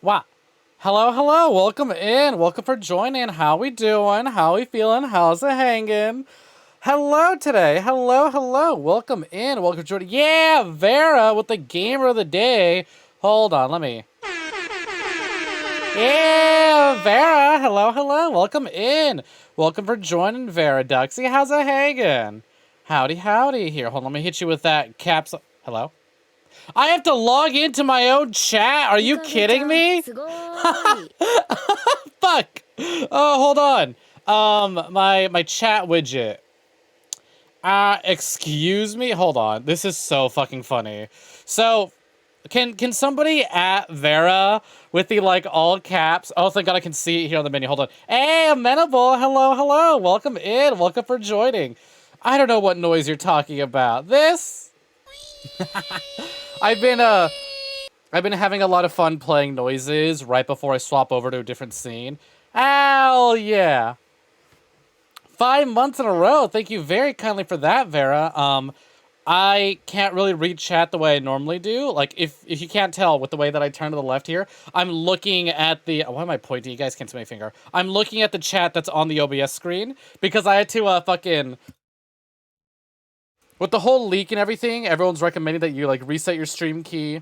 Wow. Hello, hello. Welcome in. Welcome for joining. How we doing? How we feeling? How's it hanging? Hello today. Hello, hello. Welcome in. Welcome for joining. Yeah, Vera with the gamer of the day. Hold on, let me. Yeah, Vera. Hello, hello. Welcome in. Welcome for joining, Vera Duxie. How's it hanging? Howdy, howdy. Here, hold on. Let me hit you with that caps. Hello? I have to log into my own chat. Are you kidding me? Fuck. Oh, hold on. My chat widget. Excuse me. Hold on. This is so fucking funny. So, can somebody at Vera with the like all caps? Oh, thank God I can see it here on the menu. Hold on. Hey, Amenable. Hello, hello. Welcome in. Welcome for joining. I don't know what noise you're talking about. This. I've been having a lot of fun playing noises right before I swap over to a different scene. Hell yeah. 5 months in a row. Thank you very kindly for that, Vera. I can't really read chat the way I normally do. Like, if you can't tell with the way that I turn to the left here, I'm looking at the... Why am I pointing? You guys can't see my finger. I'm looking at the chat that's on the OBS screen because I had to, fucking... With the whole leak and everything, everyone's recommending that you, like, reset your stream key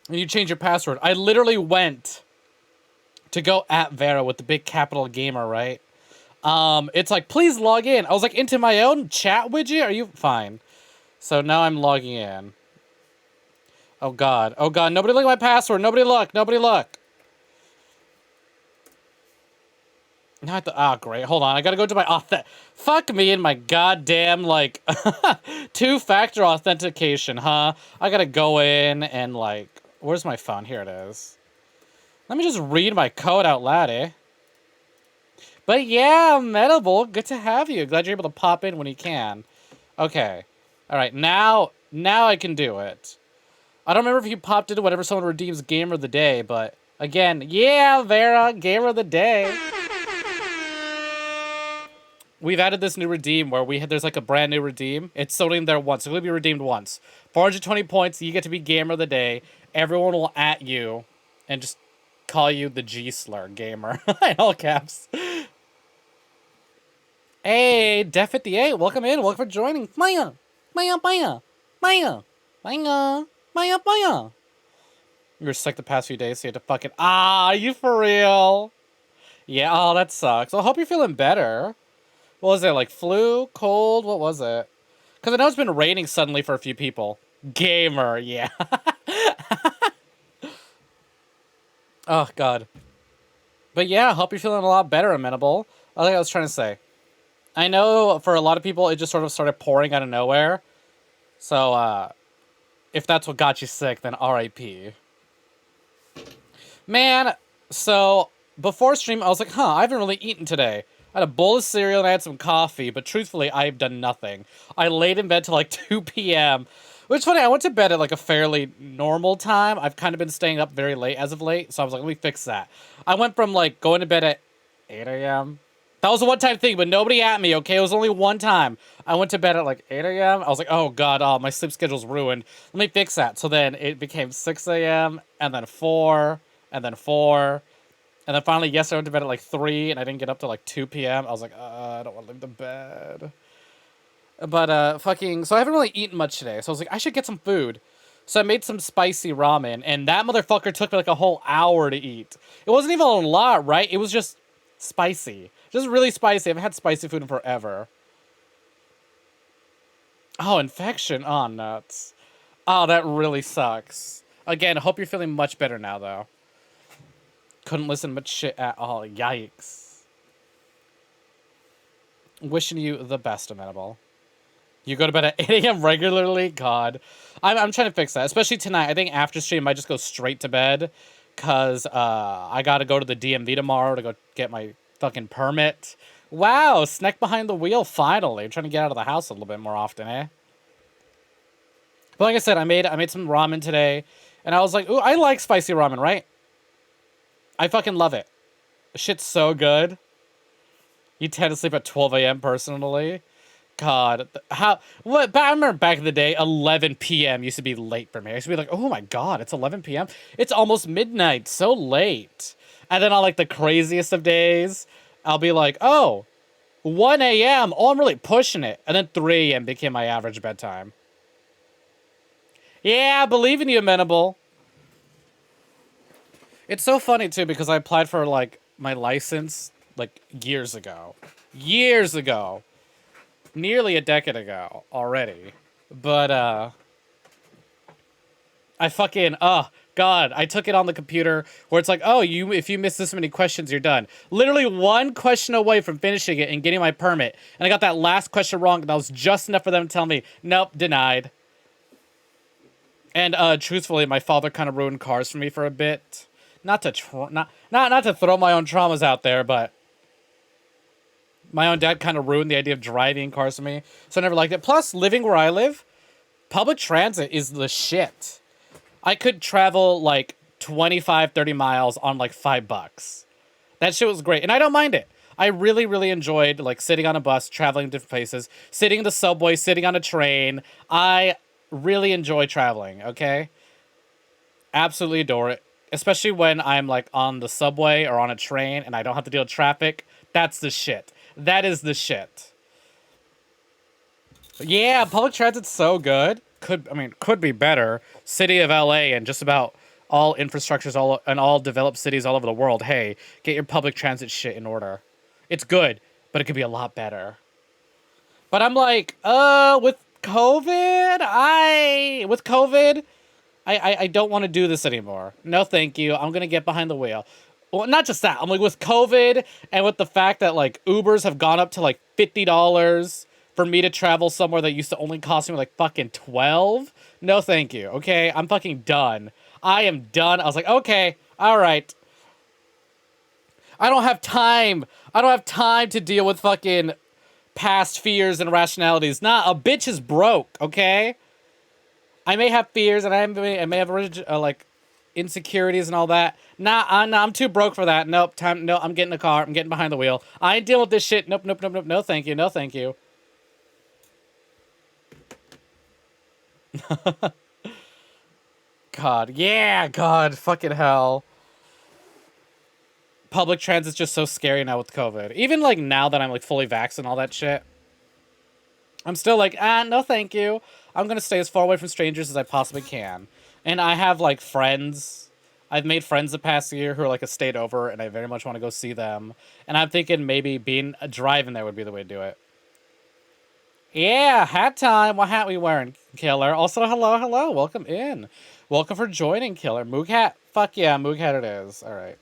and you change your password. I literally went to go at Vera with the big capital gamer, right? It's like, please log in. I was like, into my own chat widget? Are you fine? So now I'm logging in. Oh God. Oh God. Nobody look at my password. Nobody look. Nobody look. Now great. Hold on. I gotta go to my fuck me and my goddamn, like, two-factor authentication, huh? I gotta go in and, like, where's my phone? Here it is. Let me just read my code out loud, eh? But yeah, Medable, good to have you. Glad you're able to pop in when you can. Okay. Alright, now I can do it. I don't remember if you popped into whatever someone redeems Gamer of the Day, but again, yeah, Vera, Gamer of the Day. We've added this new redeem where there's like a brand new redeem. It's only in there once. It's going to be redeemed once. 420 points, you get to be Gamer of the Day. Everyone will at you and just call you the G-slur gamer. In all caps. Hey, Def58, welcome in. Welcome for joining. Maya. Maya, Maya. Maya. Maya. Maya, Maya. You were sick the past few days, so you had to fucking... are you for real? Yeah, oh, that sucks. Well, I hope you're feeling better. What was it, like flu, cold? What was it? Because I know it's been raining suddenly for a few people. Gamer, yeah. Oh, God. But yeah, I hope you're feeling a lot better, Amenable. I think I was trying to say. I know for a lot of people, it just sort of started pouring out of nowhere. So, if that's what got you sick, then RIP. Man, so before stream, I was like, I haven't really eaten today. I had a bowl of cereal and I had some coffee, but truthfully, I've done nothing. I laid in bed till like 2 p.m. Which is funny, I went to bed at like a fairly normal time. I've kind of been staying up very late as of late, so I was like, let me fix that. I went from like going to bed at 8 a.m. That was a one-time thing, but nobody at me, okay? It was only one time. I went to bed at like 8 a.m. I was like, oh God, my sleep schedule's ruined. Let me fix that. So then it became 6 a.m. and then 4 and then 4. And then finally, yesterday I went to bed at like 3, and I didn't get up till like 2 p.m. I was like, I don't want to leave the bed. But, so I haven't really eaten much today. So I was like, I should get some food. So I made some spicy ramen, and that motherfucker took me like a whole hour to eat. It wasn't even a lot, right? It was just spicy. Just really spicy. I haven't had spicy food in forever. Oh, infection. Oh, nuts. Oh, that really sucks. Again, I hope you're feeling much better now, though. Couldn't listen much shit at all. Yikes. Wishing you the best, Amenable. You go to bed at 8 a.m. regularly? God. I'm trying to fix that. Especially tonight. I think after stream, I might just go straight to bed. Because I gotta go to the DMV tomorrow to go get my fucking permit. Wow, Snek behind the wheel, finally. I'm trying to get out of the house a little bit more often, eh? But like I said, I made some ramen today. And I was like, ooh, I like spicy ramen, right? I fucking love it. The shit's so good. You tend to sleep at 12 a.m. personally. God, how, what, but I remember back in the day, 11 p.m. used to be late for me. I used to be like, oh my God, it's 11 p.m. It's almost midnight, so late. And then on like the craziest of days, I'll be like, oh, 1 a.m. Oh, I'm really pushing it. And then 3 a.m. became my average bedtime. Yeah, I believe in you, Amenable. It's so funny too because I applied for like my license like years ago. Years ago. Nearly a decade ago already. But I fucking God, I took it on the computer where it's like, oh, if you miss this many questions, you're done. Literally one question away from finishing it and getting my permit. And I got that last question wrong, and that was just enough for them to tell me, nope, denied. And truthfully, my father kind of ruined cars for me for a bit. Not to throw my own traumas out there, but my own dad kind of ruined the idea of driving cars for me, so I never liked it. Plus, living where I live, public transit is the shit. I could travel like 25, 30 miles on like $5. That shit was great, and I don't mind it. I really, really enjoyed like sitting on a bus, traveling to different places, sitting in the subway, sitting on a train. I really enjoy traveling, okay? Absolutely adore it. Especially when I'm like on the subway or on a train and I don't have to deal with traffic. That's the shit. That is the shit. Yeah, public transit's so good. Could be better. City of LA and just about all infrastructures all developed cities all over the world. Hey, get your public transit shit in order. It's good, but it could be a lot better. But I'm like, with COVID, I don't want to do this anymore. No, thank you. I'm going to get behind the wheel. Well, not just that. I'm like, with COVID and with the fact that, like, Ubers have gone up to, like, $50 for me to travel somewhere that used to only cost me, like, fucking $12. No, thank you. Okay? I'm fucking done. I am done. I was like, okay, all right. I don't have time. I don't have time to deal with fucking past fears and rationalities. Nah, a bitch is broke, okay? I may have fears and I may have like insecurities and all that. Nah, I'm too broke for that. Nope, no, I'm getting a car. I'm getting behind the wheel. I ain't dealing with this shit. Nope. No, thank you. No, thank you. God, yeah, God, fucking hell. Public transit's just so scary now with COVID. Even like now that I'm like fully vaxxed and all that shit, I'm still like, no thank you. I'm gonna stay as far away from strangers as I possibly can. And I have like friends. I've made friends the past year who are like a state over, and I very much want to go see them. And I'm thinking maybe driving there would be the way to do it. Yeah, hat time. What hat we wearing, Killer? Also, hello. Welcome in. Welcome for joining, Killer. Moog hat? Fuck yeah, Moog hat it is. All right.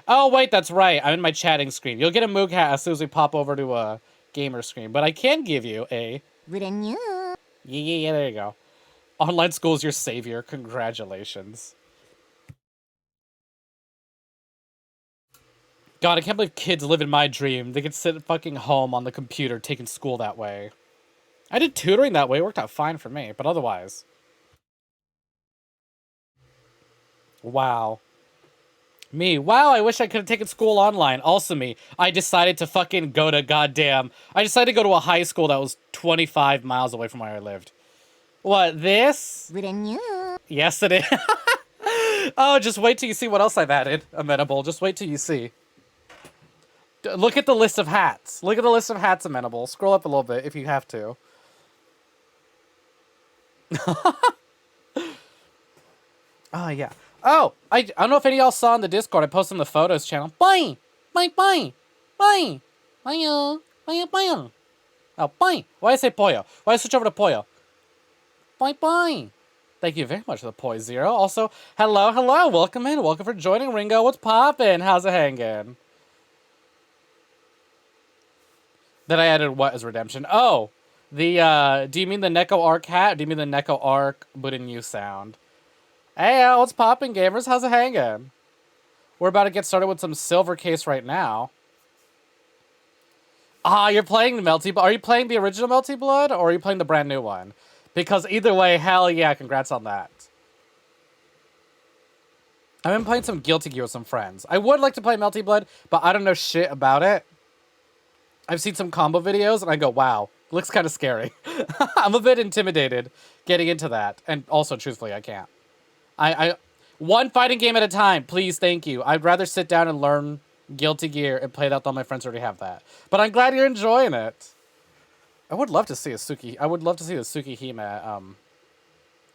Oh, wait, that's right. I'm in my chatting screen. You'll get a Moog hat as soon as we pop over to a gamer screen. But I can give you a... Yeah, there you go. Online school is your savior. Congratulations. God, I can't believe kids live in my dream. They could sit at fucking home on the computer taking school that way. I did tutoring that way. It worked out fine for me, but otherwise. Wow. Me. Wow, I wish I could have taken school online. Also me. I decided to fucking go to I decided to go to a high school that was 25 miles away from where I lived. What, this? Yes, it is. Oh, just wait till you see what else I've added. Amenable. Just wait till you see. Look at the list of hats. Look at the list of hats, Amenable. Scroll up a little bit if you have to. Oh, yeah. Oh, I don't know if any of y'all saw in the Discord. I posted on the photos channel. Bye! Bye! Bye! Bye! Bye! Bye! Bye! Oh, bye! Why did I say Pollo? Why did I switch over to Pollo? Bye! Bye! Thank you very much for the Poi Zero. Also, hello. Welcome in. Welcome for joining, Ringo. What's poppin'? How's it hanging? Then I added what as redemption? Oh, the, do you mean the Neko Arc hat? Or do you mean the Neko Arc Buddin You sound? Hey, what's poppin', gamers? How's it hanging? We're about to get started with some Silver Case right now. Ah, you're playing the Melty Blood. Are you playing the original Melty Blood, or are you playing the brand new one? Because either way, hell yeah, congrats on that. I've been playing some Guilty Gear with some friends. I would like to play Melty Blood, but I don't know shit about it. I've seen some combo videos and I go, wow, looks kind of scary. I'm a bit intimidated getting into that. And also, truthfully, I can't. I one fighting game at a time, please, thank you. I'd rather sit down and learn Guilty Gear and play that. All my friends already have that. But I'm glad you're enjoying it. I would love to see I would love to see the Tsukihime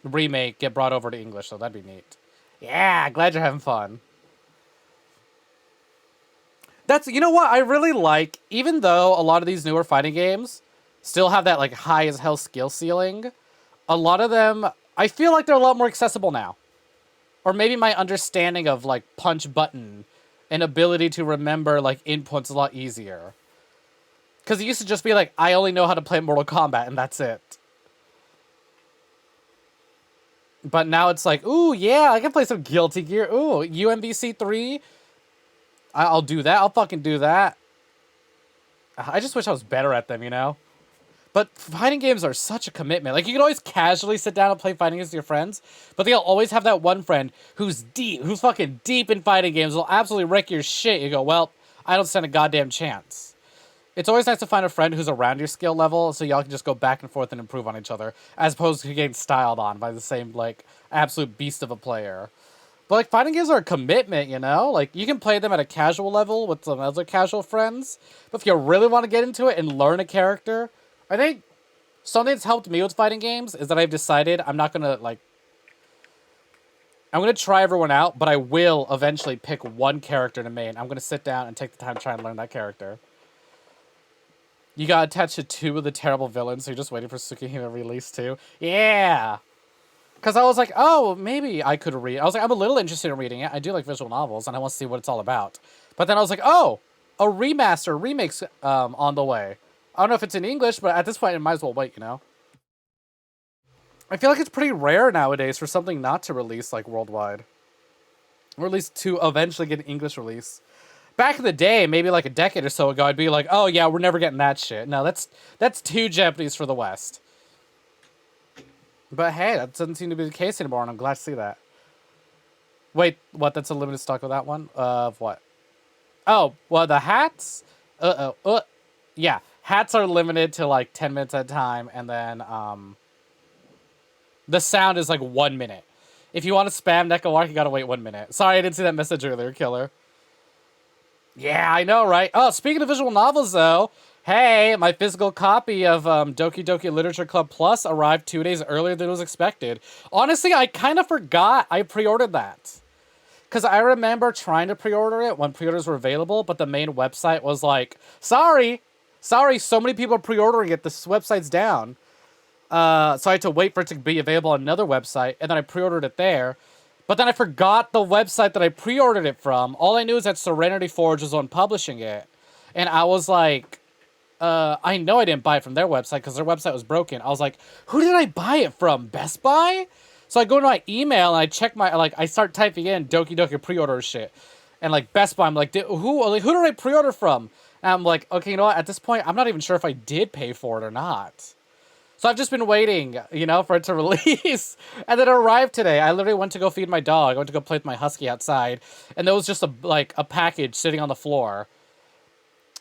remake get brought over to English, so that'd be neat. Yeah, glad you're having fun. That's, you know what, I really like, even though a lot of these newer fighting games still have that, like, high as hell skill ceiling, a lot of them, I feel like they're a lot more accessible now. Or maybe my understanding of, like, punch button and ability to remember, like, inputs a lot easier. Because it used to just be like, I only know how to play Mortal Kombat, and that's it. But now it's like, ooh, yeah, I can play some Guilty Gear. Ooh, UMBC 3. I'll do that. I'll fucking do that. I just wish I was better at them, you know? But fighting games are such a commitment. Like, you can always casually sit down and play fighting games with your friends, but they'll always have that one friend who's fucking deep in fighting games, will absolutely wreck your shit. You go, well, I don't stand a goddamn chance. It's always nice to find a friend who's around your skill level, so y'all can just go back and forth and improve on each other, as opposed to getting styled on by the same, like, absolute beast of a player. But, like, fighting games are a commitment, you know? Like, you can play them at a casual level with some other casual friends, but if you really want to get into it and learn a character, I think something that's helped me with fighting games is that I've decided I'm not gonna, like... I'm gonna try everyone out, but I will eventually pick one character to main. I'm gonna sit down and take the time to try and learn that character. You got attached to 2 of the terrible villains, so you're just waiting for Tsukihime release too? Yeah! Because I was like, oh, maybe I could read. I was like, I'm a little interested in reading it. I do like visual novels, and I want to see what it's all about. But then I was like, oh, a remake's on the way. I don't know if it's in English, but at this point, I might as well wait, you know? I feel like it's pretty rare nowadays for something not to release, like, worldwide. Or at least to eventually get an English release. Back in the day, maybe like a decade or so ago, I'd be like, oh yeah, we're never getting that shit. No, that's too Japanese for the West. But hey, that doesn't seem to be the case anymore, and I'm glad to see that. Wait, what? That's a limited stock of that one? Of what? Oh, well, the hats? Yeah, hats are limited to like 10 minutes at a time, and then the sound is like 1 minute. If you want to spam Nekowark, you gotta wait 1 minute. Sorry, I didn't see that message earlier, killer. Yeah, I know, right? Oh, speaking of visual novels, though, hey, my physical copy of Doki Doki Literature Club Plus arrived 2 days earlier than it was expected. Honestly, I kind of forgot I pre-ordered that. Because I remember trying to pre-order it when pre-orders were available, but the main website was like, sorry, so many people are pre-ordering it, this website's down. So I had to wait for it to be available on another website, and then I pre-ordered it there. But then I forgot the website that I pre-ordered it from. All I knew is that Serenity Forge was on publishing it. And I was like, I know I didn't buy it from their website because their website was broken. I was like, who did I buy it from? Best Buy? So I go to my email and I check my, like, I start typing in Doki Doki pre-order shit. And, like, Best Buy, I'm like, who did I pre-order from? And I'm like, okay, you know what? At this point, I'm not even sure if I did pay for it or not. So I've just been waiting, you know, for it to release. And then it arrived today. I literally went to go feed my dog. I went to go play with my husky outside. And there was just a package sitting on the floor.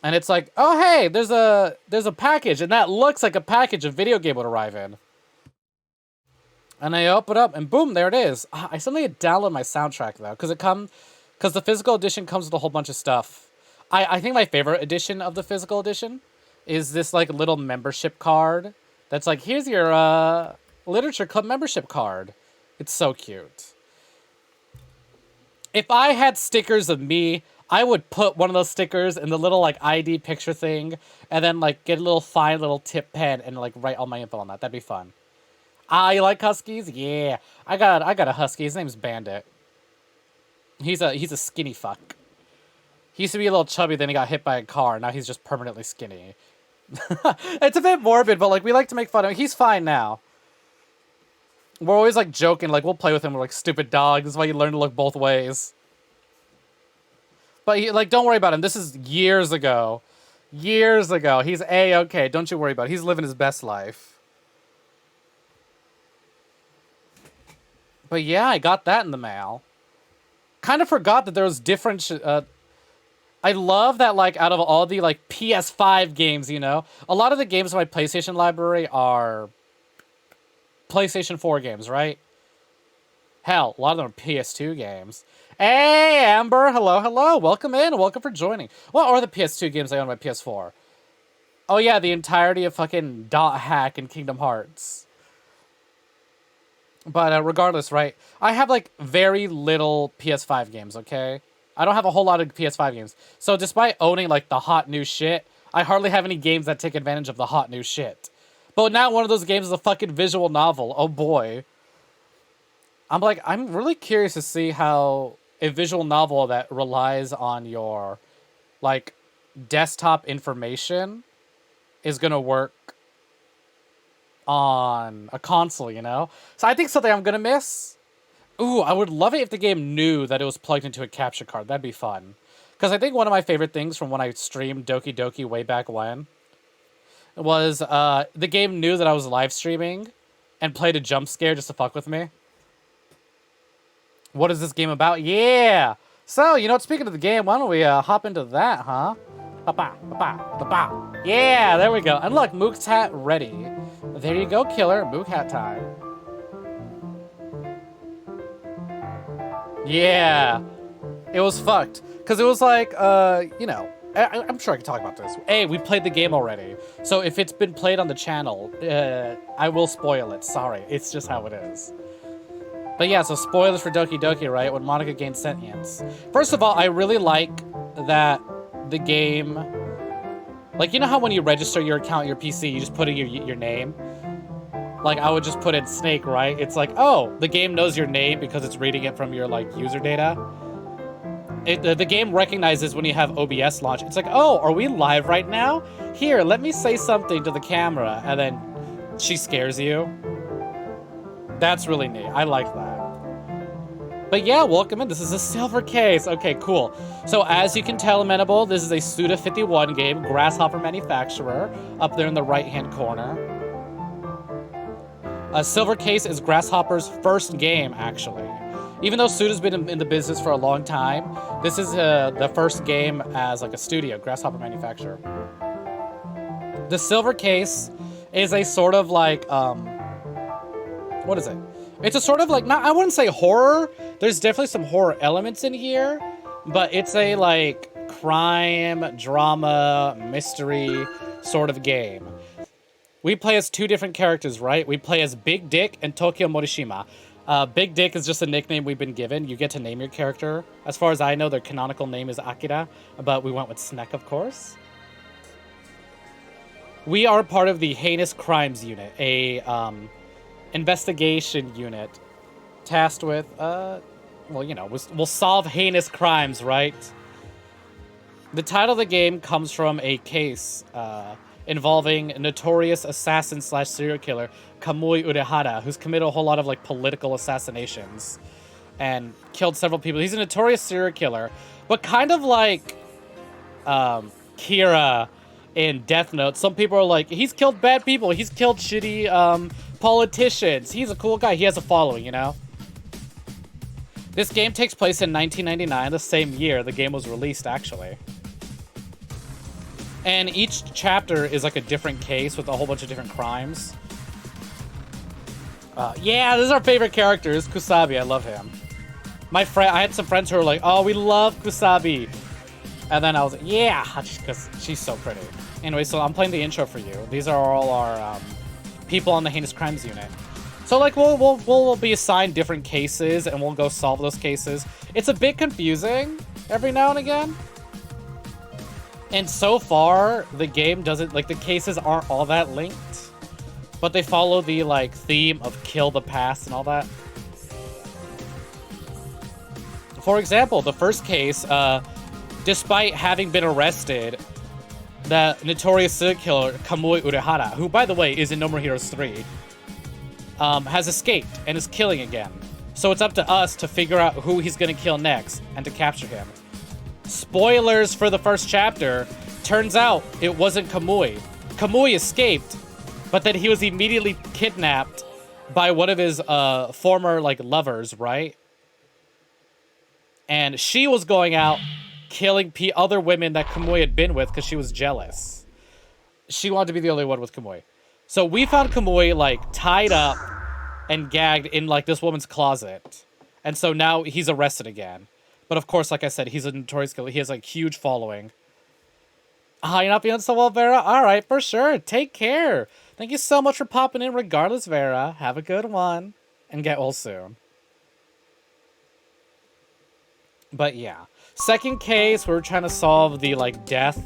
And it's like, oh, hey, there's a package. And that looks like a package a video game would arrive in. And I open it up and boom, there it is. I suddenly download my soundtrack though. Because the physical edition comes with a whole bunch of stuff. I think my favorite edition of the physical edition is this like little membership card. That's like, here's your literature club membership card. It's so cute. If I had stickers of me, I would put one of those stickers in the little like ID picture thing, and then like get a little fine little tip pen and like write all my info on that. That'd be fun. You like huskies? Yeah, I got a husky. His name's Bandit. He's a skinny fuck. He used to be a little chubby, then he got hit by a car. Now he's just permanently skinny. It's a bit morbid, but like we like to make fun of him. He's fine now. We're always like joking, like we'll play with him. We're like, stupid dog. This is why you learn to look both ways. But he, like, don't worry about him. This is years ago. Years ago. He's A-okay. Don't you worry about it. He's living his best life. But yeah, I got that in the mail. Kind of forgot that there was different I love that, like, out of all the, like, PS5 games, you know, a lot of the games in my PlayStation library are PlayStation 4 games, right? Hell, a lot of them are PS2 games. Hey, Amber, hello, hello. Welcome in, welcome for joining. What are the PS2 games I own on my PS4? Oh, yeah, the entirety of fucking Dot Hack and Kingdom Hearts. But regardless, right? I have, like, very little PS5 games, okay? I don't have a whole lot of PS5 games. So despite owning, like, the hot new shit, I hardly have any games that take advantage of the hot new shit. But now one of those games is a fucking visual novel. Oh, boy. I'm really curious to see how a visual novel that relies on your, like, desktop information is gonna work on a console, you know? So I think something I'm gonna miss. Ooh, I would love it if the game knew that it was plugged into a capture card. That'd be fun. Because I think one of my favorite things from when I streamed Doki Doki way back when was the game knew that I was live streaming and played a jump scare just to fuck with me. What is this game about? Yeah! So, you know what, speaking of the game, why don't we hop into that, huh? Ba-ba, ba-ba, ba-ba. Yeah, there we go. And look, Mook's hat ready. There you go, killer. Mook hat time. Yeah. It was fucked. Because it was like, you know, I'm sure I can talk about this. Hey, we played the game already. So if it's been played on the channel, I will spoil it. Sorry. It's just how it is. But yeah, so spoilers for Doki Doki, right? When Monica gains sentience. First of all, I really like that the game... Like, you know how when you register your account, your PC, you just put in your name? Like, I would just put in Snake, right? It's like, oh, the game knows your name because it's reading it from your, like, user data. The game recognizes when you have OBS launch. It's like, oh, are we live right now? Here, let me say something to the camera. And then she scares you. That's really neat. I like that. But yeah, welcome in. This is a silver case. Okay, cool. So as you can tell, Amenable, this is a Suda51 game, Grasshopper Manufacturer, up there in the right-hand corner. Silver Case is Grasshopper's first game, actually. Even though Suda's been in the business for a long time, this is the first game as like a studio, Grasshopper Manufacturer. The Silver Case is a sort of like, what is it? It's a sort of like, not, I wouldn't say horror. There's definitely some horror elements in here, but it's a like crime, drama, mystery sort of game. We play as two different characters, right? We play as Big Dick and Tokyo Morishima. Big Dick is just a nickname we've been given. You get to name your character. As far as I know, their canonical name is Akira, but we went with Snek, of course. We are part of the Heinous Crimes Unit, a investigation unit tasked with, well, you know, we'll solve heinous crimes, right? The title of the game comes from a case involving notorious assassin slash serial killer Kamui Urehara, who's committed a whole lot of like political assassinations and killed several people. He's a notorious serial killer, but kind of like Kira in Death Note. Some people are like, he's killed bad people, he's killed shitty politicians, he's a cool guy, he has a following, you know? This game takes place in 1999, the same year the game was released, actually. And each chapter is like a different case with a whole bunch of different crimes. Yeah, this is our favorite character, is Kusabi. I love him. I had some friends who were like, oh, we love Kusabi. And then I was like, yeah, because she's so pretty. Anyway, so I'm playing the intro for you. These are all our people on the Heinous Crimes Unit. So like we'll be assigned different cases and we'll go solve those cases. It's a bit confusing every now and again. And so far, the game doesn't, like, the cases aren't all that linked. But they follow the, like, theme of kill the past and all that. For example, the first case, despite having been arrested, the notorious serial killer Kamui Urehara, who, by the way, is in No More Heroes 3, has escaped and is killing again. So it's up to us to figure out who he's going to kill next and to capture him. Spoilers for the first chapter. Turns out it wasn't Kamui. Kamui escaped, but then he was immediately kidnapped by one of his former like lovers, right? And she was going out killing other women that Kamui had been with because she was jealous. She wanted to be the only one with Kamui. So we found Kamui, like, tied up and gagged in, like, this woman's closet. And so now he's arrested again. But of course, like I said, he's a notorious killer. He has, like, huge following. You're not feeling so well, Vera? All right, for sure. Take care. Thank you so much for popping in regardless, Vera. Have a good one. And get well soon. But yeah. Second case, we were trying to solve the, like, death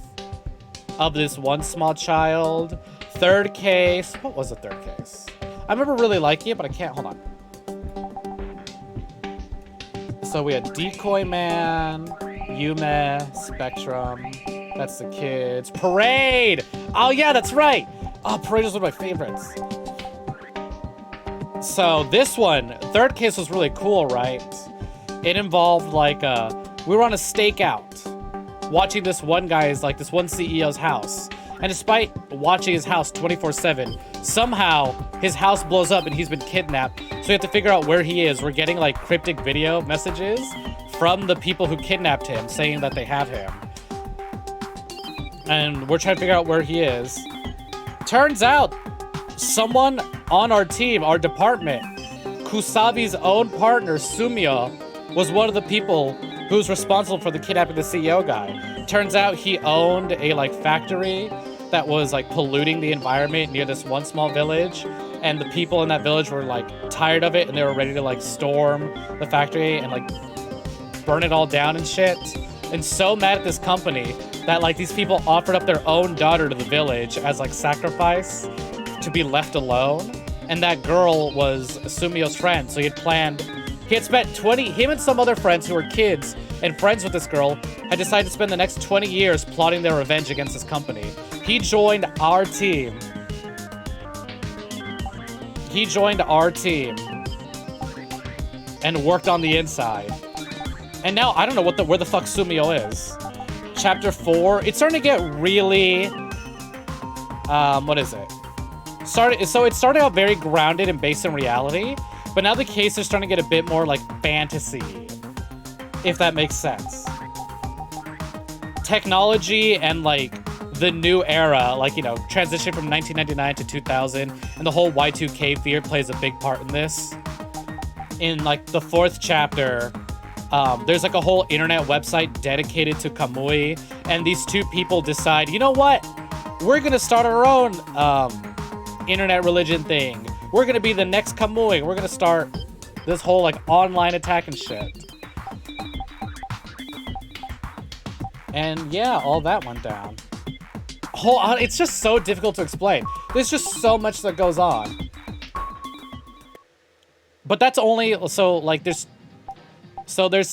of this one small child. Third case. What was the third case? I remember really liking it, but I can't. Hold on. So we had Decoy Man, Yume, Spectrum. That's the kids. Parade! Oh, yeah, that's right. Oh, Parade was one of my favorites. So this one, third case was really cool, right? It involved, like, we were on a stakeout, watching this one guy's, like, this one CEO's house. And despite watching his house 24/7, somehow his house blows up and he's been kidnapped. So we have to figure out where he is. We're getting, like, cryptic video messages from the people who kidnapped him, saying that they have him. And we're trying to figure out where he is. Turns out, someone on our team, our department, Kusabi's own partner, Sumio, was one of the people who's responsible for the kidnapping of the CEO guy. Turns out he owned a, like, factory that was, like, polluting the environment near this one small village. And the people in that village were, like, tired of it and they were ready to, like, storm the factory and, like, burn it all down and shit. And so mad at this company that, like, these people offered up their own daughter to the village as, like, sacrifice to be left alone. And that girl was Sumio's friend, so he had spent him and some other friends who were kids and friends with this girl had decided to spend the next 20 years plotting their revenge against this company. He joined our team. And worked on the inside. And now I don't know where the fuck Sumio is. Chapter 4. It's starting to get really what is it? So it started out very grounded and based in reality, but now the case is starting to get a bit more like fantasy, if that makes sense. Technology and like the new era, like, you know, transition from 1999 to 2000, and the whole Y2K fear plays a big part in this. In like the 4th chapter, there's like a whole internet website dedicated to Kamui, and these two people decide, you know what? We're gonna start our own internet religion thing. We're gonna be the next Kamui. We're gonna start this whole like online attack and shit. And yeah, all that went down. It's just so difficult to explain. There's just so much that goes on. But that's only, so like there's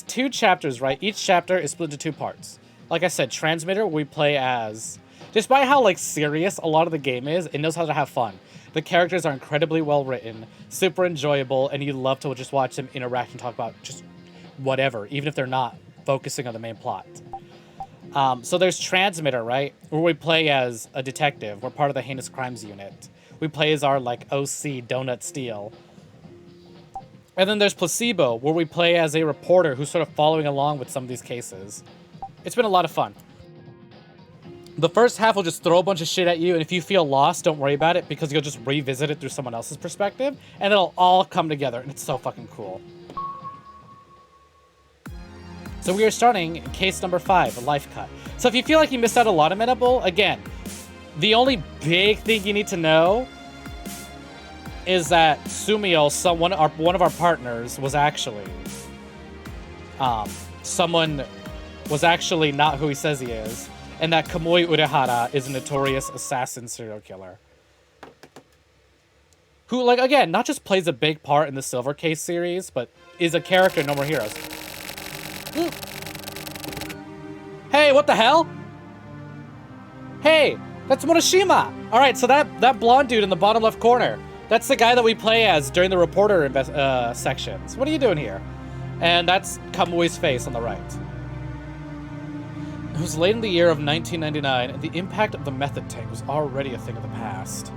2 chapters, right? Each chapter is split into 2 parts. Like I said, Transmitter, we play as, despite how like serious a lot of the game is, it knows how to have fun. The characters are incredibly well written, super enjoyable, and you love to just watch them interact and talk about just whatever, even if they're not focusing on the main plot. So there's Transmitter, right? Where we play as a detective. We're part of the Heinous Crimes Unit. We play as our like OC, Donut Steele. And then there's Placebo, where we play as a reporter who's sort of following along with some of these cases. It's been a lot of fun. The first half will just throw a bunch of shit at you, and if you feel lost, don't worry about it, because you'll just revisit it through someone else's perspective, and it'll all come together, and it's so fucking cool. So we are starting case number 5, a life cut. So if you feel like you missed out a lot of Menable, again, the only big thing you need to know is that Sumio, one of our partners, was actually someone was actually not who he says he is, and that Kamui Urahara is a notorious assassin serial killer. Who, like, again, not just plays a big part in the Silver Case series, but is a character in No More Heroes. Ooh. Hey, what the hell? Hey, that's Morishima! Alright, so that blonde dude in the bottom left corner, that's the guy that we play as during the reporter sections. What are you doing here? And that's Kamui's face on the right. It was late in the year of 1999, and the impact of the method tank was already a thing of the past.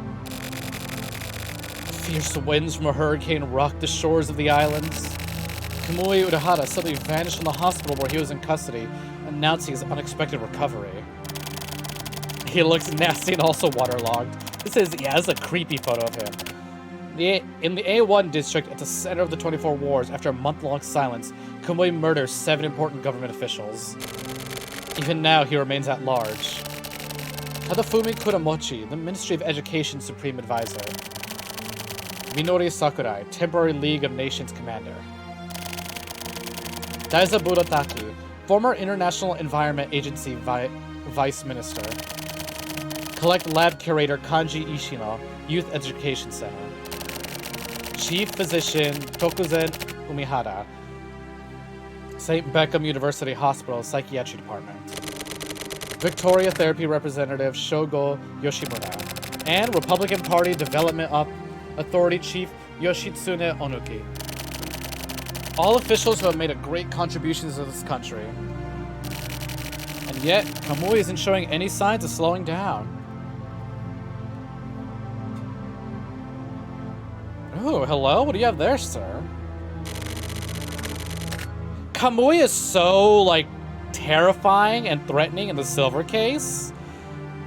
Fierce winds from a hurricane rocked the shores of the islands. Kamui Urahara suddenly vanished from the hospital where he was in custody, announcing his unexpected recovery. He looks nasty and also waterlogged. This is a creepy photo of him. In the A1 district, at the center of the 24 wars, after a month-long silence, Kamui murders 7 important government officials. Even now, he remains at large. Tadafumi Kuramochi, the Ministry of Education's Supreme Advisor. Minori Sakurai, Temporary League of Nations Commander. Daiza Burataki, former International Environment Agency Vice Minister. Collect Lab Curator Kanji Ishino, Youth Education Center. Chief Physician Tokuzen Umihara, St. Beckham University Hospital Psychiatry Department. Victoria Therapy Representative Shogo Yoshimura. And Republican Party Development Authority Chief Yoshitsune Onuki. All officials who have made a great contribution to this country. And yet, Kamui isn't showing any signs of slowing down. Ooh, hello? What do you have there, sir? Kamui is so, like, terrifying and threatening in the silver case.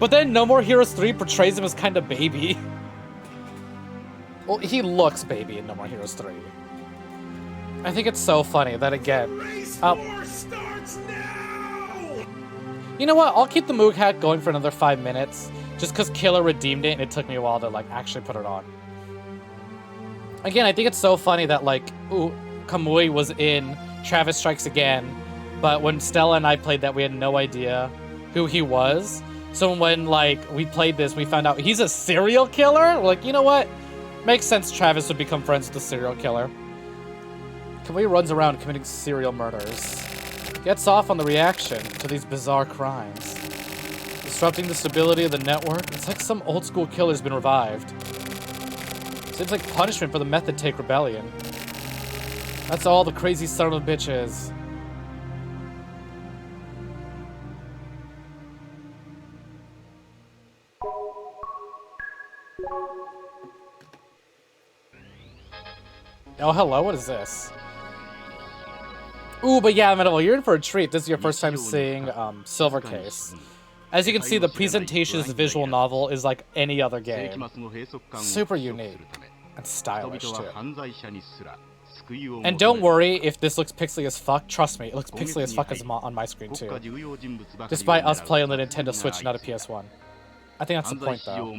But then No More Heroes 3 portrays him as kind of baby. Well, he looks baby in No More Heroes 3. I think it's so funny that, again... You know what? I'll keep the Moog hat going for another 5 minutes. Just because Killer redeemed it and it took me a while to, like, actually put it on. Again, I think it's so funny that, like, Kamui was in Travis Strikes Again, but when Stella and I played that, we had no idea who he was. So when, like, we played this, we found out he's a serial killer? We're like, you know what? Makes sense Travis would become friends with the serial killer. Kamui runs around committing serial murders. Gets off on the reaction to these bizarre crimes. Disrupting the stability of the network, it's like some old-school killer's been revived. Seems like punishment for the Method Take rebellion. That's all the crazy son of a bitch is. Oh, hello, what is this? Ooh, but yeah, Metal, you're in for a treat. This is your first time seeing Silver Case. As you can see, the presentation of the visual novel is like any other game. Super unique. And stylish, too. And don't worry if this looks pixely as fuck. Trust me, it looks pixely as fuck as on my screen, too. Despite us playing on the Nintendo Switch and not a PS1. I think that's the point, though.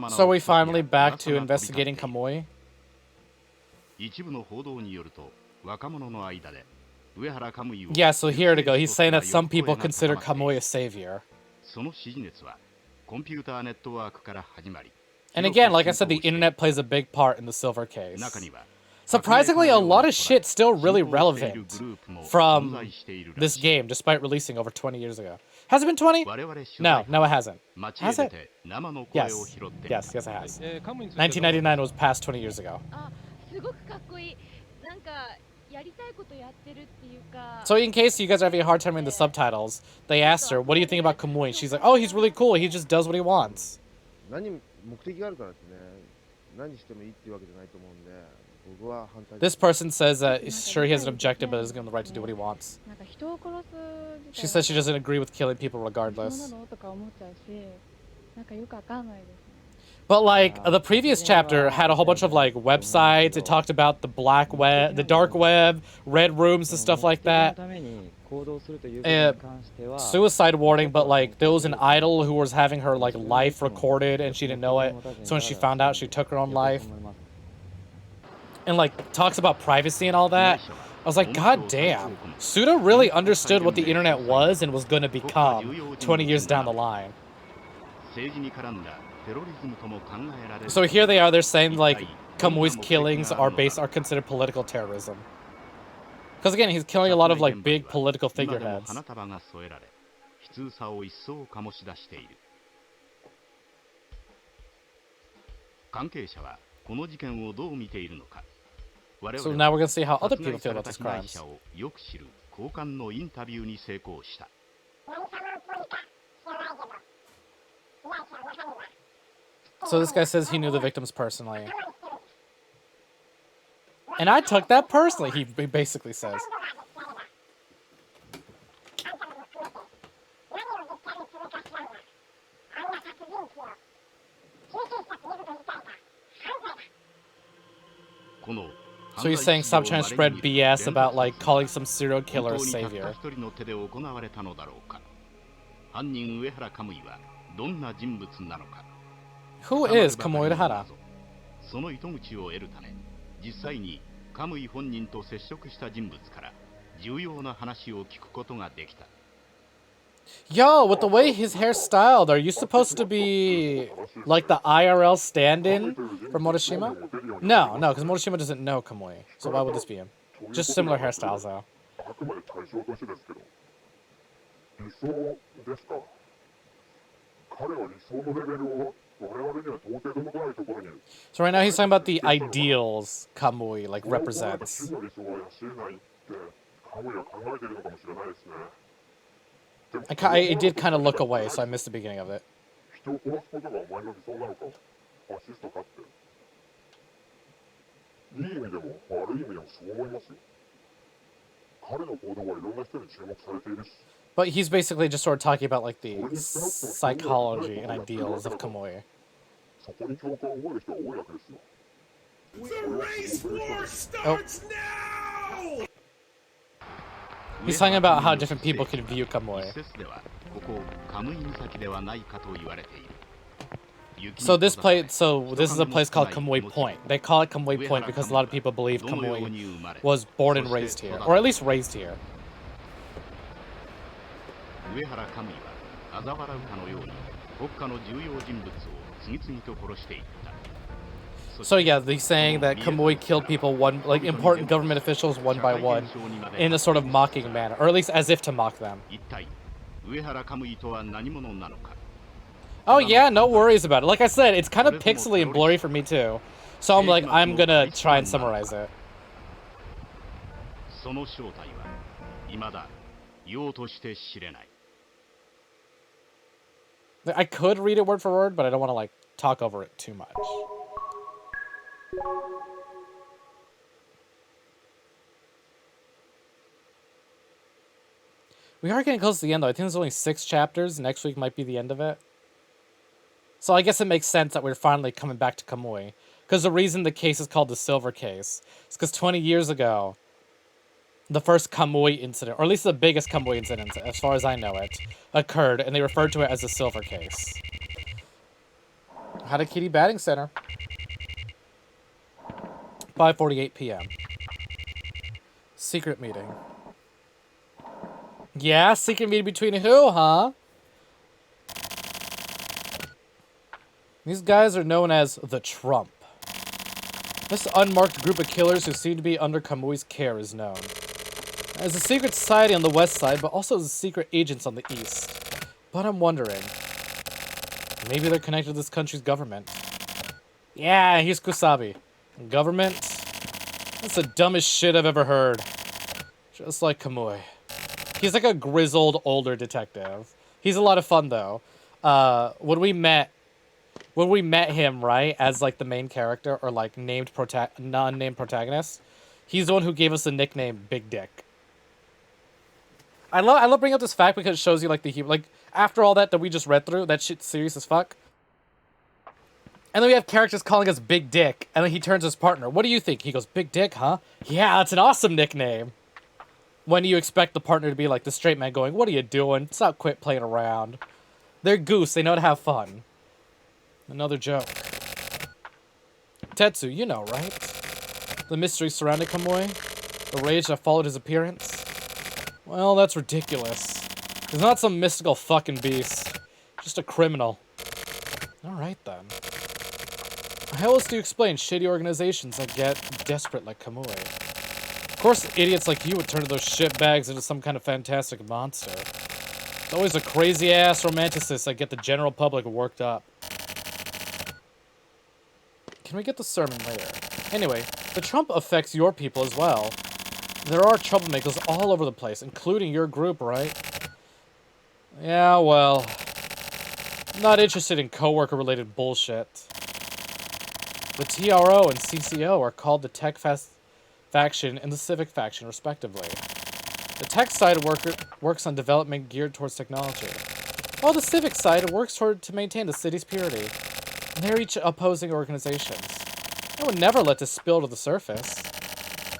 So we finally back to investigating Kamui? Yeah, so here to go. He's saying that some people consider Kamui a savior. And again, like I said, the internet plays a big part in the Silver Case. Surprisingly, a lot of shit still really relevant from this game, despite releasing over 20 years ago. Has it been 20? No, it hasn't. Has it? Yes. Yes, it has. 1999 was past 20 years ago. So in case you guys are having a hard time reading the subtitles, they asked her, what do you think about Kamui? She's like, oh, he's really cool. He just does what he wants. This person says that sure he has an objective, but isn't given the right to do what he wants. She says she doesn't agree with killing people regardless. But like the previous chapter had a whole bunch of like websites. It talked about the black web, the dark web, red rooms and stuff like that. Suicide warning, but like there was an idol who was having her like life recorded and she didn't know it. So when she found out, she took her own life. And like talks about privacy and all that. I was like, god damn. Suda really understood what the internet was and was going to become 20 years down the line. So here they are, they're saying like Kamui's killings are considered political terrorism. Because again, he's killing a lot of like big political figureheads. So now we're going to see how other people feel about these crimes. So this guy says he knew the victims personally. And I took that personally, he basically says. So he's saying stop trying to spread BS about like calling some serial killer a savior. Who is Kamui Hara? その糸口を得るため、実際にカムイ本人と接触した人物から重要な話を聞くことができた。 Yo, with the way his hair's styled, are you supposed to be like the IRL stand-in for Morishima? No, because Morishima doesn't know Kamui. So why would this be him? Just similar hairstyles, though. So right now he's talking about the ideals Kamui, like, represents. I did kind of look away, so I missed the beginning of it. But he's basically just sort of talking about like the psychology and ideals of Kamui. The race war starts now! He's talking about how different people can view Kamui. So this is a place called Kamui Point. They call it Kamui Point because a lot of people believe Kamui was born and raised here, or at least raised here. So yeah, they're saying that Kamui killed people important government officials one by one, in a sort of mocking manner, or at least as if to mock them. Oh yeah, no worries about it. Like I said, it's kind of pixely and blurry for me too. So I'm gonna try and summarize it. I could read it word for word, but I don't want to like talk over it too much. We are getting close to the end, though. I think there's only 6 chapters. Next week might be the end of it. So I guess it makes sense that we're finally coming back to Kamui. Because the reason the case is called the Silver Case is because 20 years ago, the first Kamui incident, or at least the biggest Kamui incident, as far as I know it, occurred, and they referred to it as the Silver Case. Hadakiri Batting Center. 5:48 p.m. Secret meeting. Yeah, secret meeting between who, huh? These guys are known as the Trump. This unmarked group of killers who seem to be under Kamui's care is known as a secret society on the west side, but also as secret agents on the east. But I'm wondering, maybe they're connected to this country's government. Yeah, here's Kusabi. Government? That's the dumbest shit I've ever heard. Just like Kamui. He's like a grizzled, older detective. He's a lot of fun, though. When we met him, right, as like the main character, or like non-named protagonist, he's the one who gave us the nickname Big Dick. I love bringing up this fact because it shows you like after all that we just read through, that shit's serious as fuck. And then we have characters calling us Big Dick, and then he turns to his partner. What do you think? He goes, Big Dick, huh? Yeah, that's an awesome nickname. When you expect the partner to be like the straight man going, what are you doing? Stop, quit playing around. They're goose, they know how to have fun. Another joke. Tetsu, you know, right? The mystery surrounding Kamui? The rage that followed his appearance? Well, that's ridiculous. He's not some mystical fucking beast. Just a criminal. Alright then. How else do you explain shitty organizations that get desperate like Kamui? Of course, idiots like you would turn those shitbags into some kind of fantastic monster. It's always a crazy-ass romanticist that get the general public worked up. Can we get the sermon later? Anyway, the Trump affects your people as well. There are troublemakers all over the place, including your group, right? Yeah, well... I'm not interested in coworker-related bullshit. The TRO and CCO are called the Tech faction and the Civic faction, respectively. The Tech side works on development geared towards technology, while the Civic side works to maintain the city's purity. They're each opposing organizations. I would never let this spill to the surface.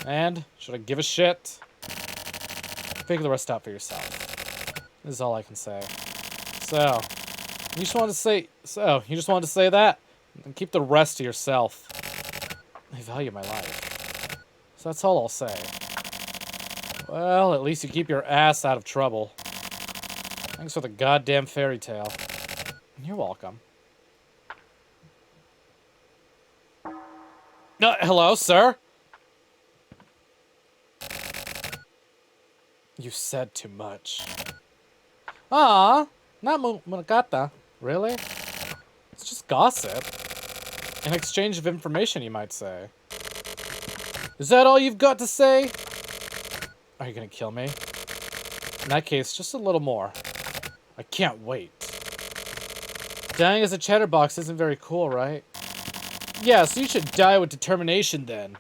And, should I give a shit? Figure the rest out for yourself. This is all I can say. So, you just wanted to say that? And keep the rest to yourself. I value my life. So that's all I'll say. Well, at least you keep your ass out of trouble. Thanks for the goddamn fairy tale. You're welcome. Hello, sir? You said too much. Ah, not Munakata. Really? It's just gossip. An exchange of information, you might say. Is that all you've got to say? Are you gonna kill me? In that case, just a little more. I can't wait. Dying as a chatterbox isn't very cool, right? Yeah, so you should die with determination then.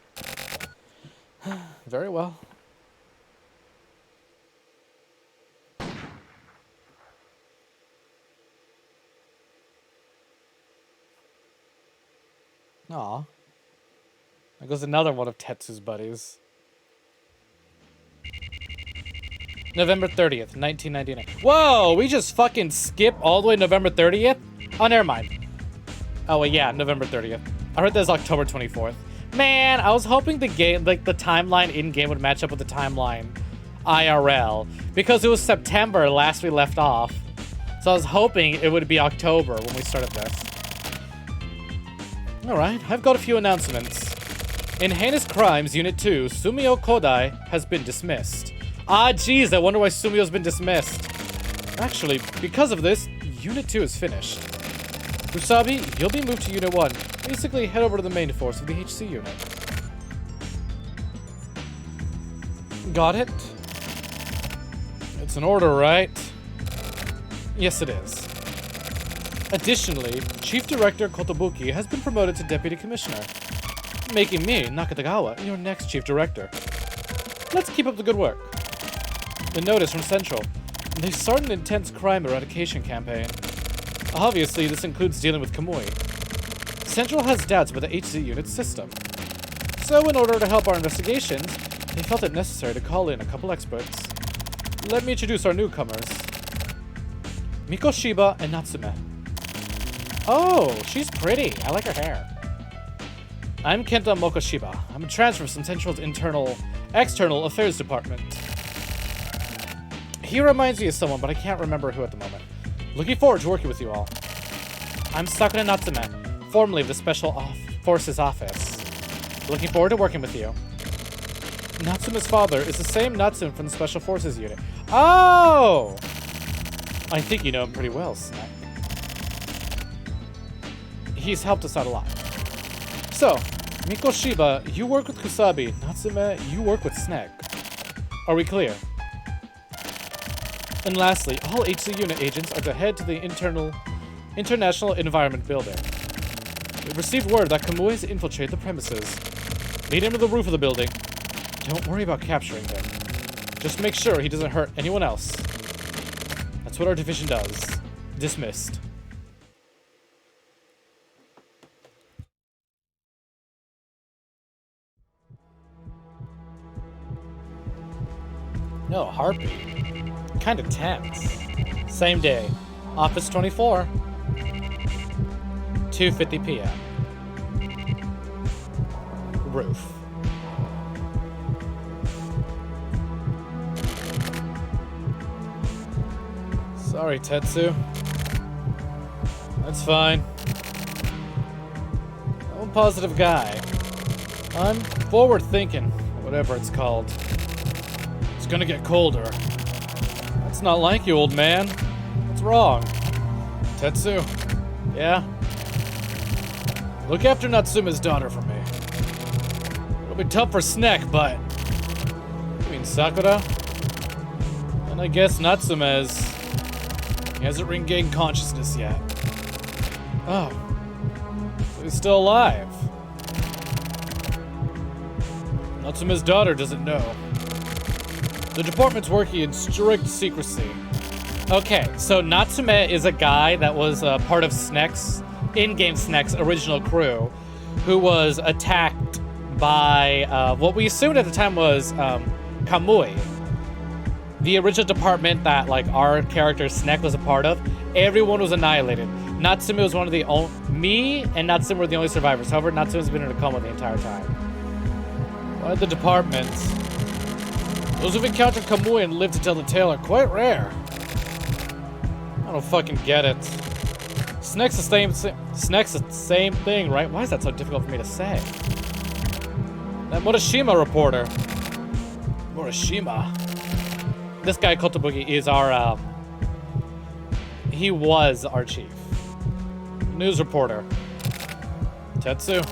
Very well. Aw. There goes another one of Tetsu's buddies. November 30th, 1999. Whoa! We just fucking skip all the way to November 30th? Oh, never mind. Oh, wait, yeah, November 30th. I heard that's October 24th. Man, I was hoping the game, like, the timeline in-game would match up with the timeline IRL. Because it was September last we left off. So I was hoping it would be October when we started this. Alright, I've got a few announcements. In Heinous Crimes Unit 2, Sumio Kodai has been dismissed. Ah, jeez, I wonder why Sumio's been dismissed. Actually, because of this, Unit 2 is finished. Usabi, you'll be moved to Unit 1. Basically, head over to the main force of the HC unit. Got it? It's an order, right? Yes, it is. Additionally, Chief Director Kotobuki has been promoted to Deputy Commissioner, making me, Nakatagawa, your next Chief Director. Let's keep up the good work. A notice from Central. They started an intense crime eradication campaign. Obviously, this includes dealing with Kamui. Central has doubts about the HZ unit's system. So, in order to help our investigations, they felt it necessary to call in a couple experts. Let me introduce our newcomers. Mikoshiba and Natsume. Oh, she's pretty. I like her hair. I'm Kenta Mokoshiba. I'm a transfer from Central's External Affairs Department. He reminds me of someone, but I can't remember who at the moment. Looking forward to working with you all. I'm Sakura Natsume, formerly of the Special Forces Office. Looking forward to working with you. Natsume's father is the same Natsume from the Special Forces unit. Oh! I think you know him pretty well, Snek. He's helped us out a lot. So, Mikoshiba, you work with Kusabi. Natsume, you work with Snek. Are we clear? And lastly, all HC unit agents are to head to the International Environment Building. We've received word that Kamui has infiltrated the premises. Lead him to the roof of the building. Don't worry about capturing him. Just make sure he doesn't hurt anyone else. That's what our division does. Dismissed. No, heartbeat. Kinda tense. Same day. Office 24. 2:50 p.m. Roof. Sorry, Tetsu. That's fine. I'm a positive guy. I'm forward-thinking, whatever it's called. It's gonna get colder. That's not like you, old man. What's wrong? Tetsu? Yeah? Look after Natsume's daughter for me. It'll be tough for Snek, but... You mean Sakura? And I guess Natsume's... He hasn't regained consciousness yet. Oh. So he's still alive. Natsume's daughter doesn't know. The department's working in strict secrecy. Okay, so Natsume is a guy that was part of Snek's, in-game Snek's original crew, who was attacked by what we assumed at the time was Kamui. The original department that like our character Snek was a part of, everyone was annihilated. Natsume was one of the only, me and Natsume were the only survivors. However, Natsume's been in a coma the entire time. Why the department? Those who've encountered Kamui and lived to tell the tale are quite rare. I don't fucking get it. Snek's the same thing, right? Why is that so difficult for me to say? That Morishima reporter. Morishima. This guy, Kotobuki, is our, he was our chief. News reporter. Tetsu,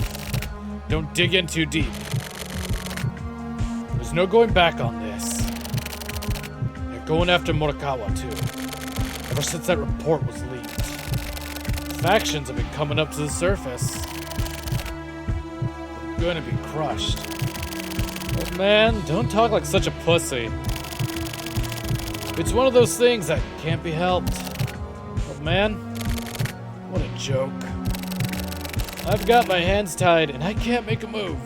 don't dig in too deep. There's no going back on this. They're going after Morikawa, too. Ever since that report was leaked. Factions have been coming up to the surface. We're gonna be crushed. But man, don't talk like such a pussy. It's one of those things that can't be helped. But man, what a joke. I've got my hands tied and I can't make a move.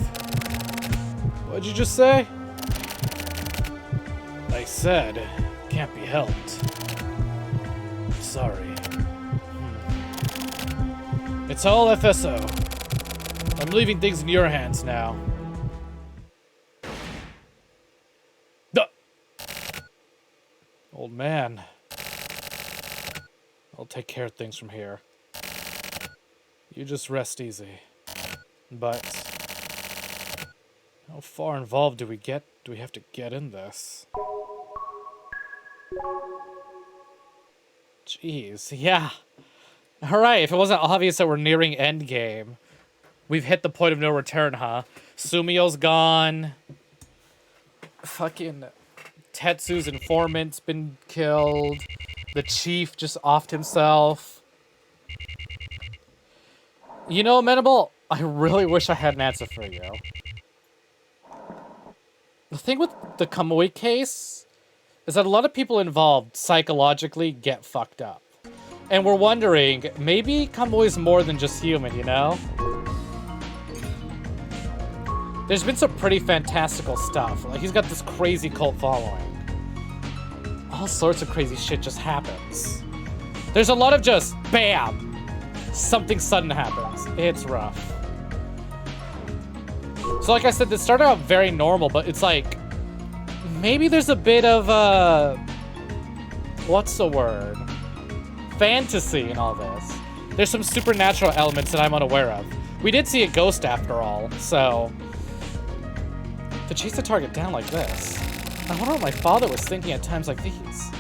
What'd you just say? I said, can't be helped. Sorry. It's all FSO. I'm leaving things in your hands now. Duh. Old man. I'll take care of things from here. You just rest easy. But how far involved do we have to get in this? Jeez, yeah. Alright, if it wasn't obvious that we're nearing endgame, we've hit the point of no return, huh? Sumio's gone. Fucking Tetsu's informant's been killed. The chief just offed himself. You know, Menable, I really wish I had an answer for you. The thing with the Kamui case is that a lot of people involved psychologically get fucked up. And we're wondering, maybe Kamui's more than just human, you know? There's been some pretty fantastical stuff. Like, he's got this crazy cult following. All sorts of crazy shit just happens. There's a lot of just, BAM! Something sudden happens. It's rough. So like I said, this started out very normal, but it's like, maybe there's a bit of, what's the word? Fantasy in all this. There's some supernatural elements that I'm unaware of. We did see a ghost after all, so to chase the target down like this, I wonder what my father was thinking at times like these.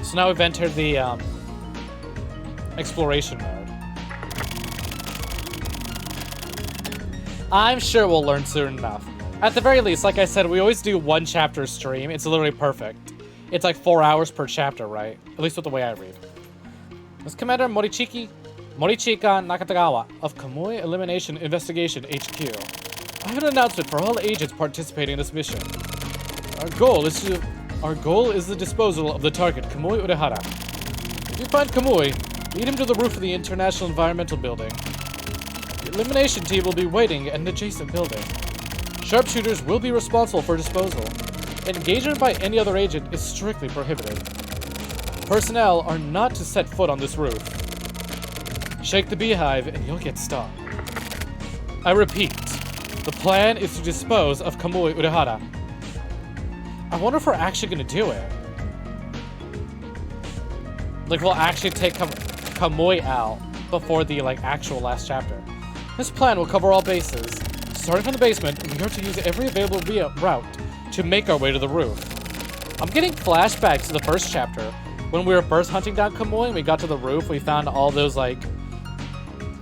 So now we've entered the exploration mode. I'm sure we'll learn soon enough. At the very least, like I said, we always do one chapter stream. It's literally perfect. It's like 4 hours per chapter, right? At least with the way I read. This Commander Morichika Nakatagawa of Kamui Elimination Investigation HQ. I have an announcement for all agents participating in this mission. Our goal is the disposal of the target, Kamui Urehara. If you find Kamui, lead him to the roof of the International Environmental Building. The elimination team will be waiting at an adjacent building. Sharpshooters will be responsible for disposal. Engagement by any other agent is strictly prohibited. Personnel are not to set foot on this roof. Shake the beehive and you'll get stung. I repeat, the plan is to dispose of Kamui Urehara. I wonder if we're actually gonna do it. Like, we'll actually take Kamui out before the, like, actual last chapter. This plan will cover all bases. Starting from the basement, we are to use every available route to make our way to the roof. I'm getting flashbacks to the first chapter. When we were first hunting down Kamui and we got to the roof, we found all those, like,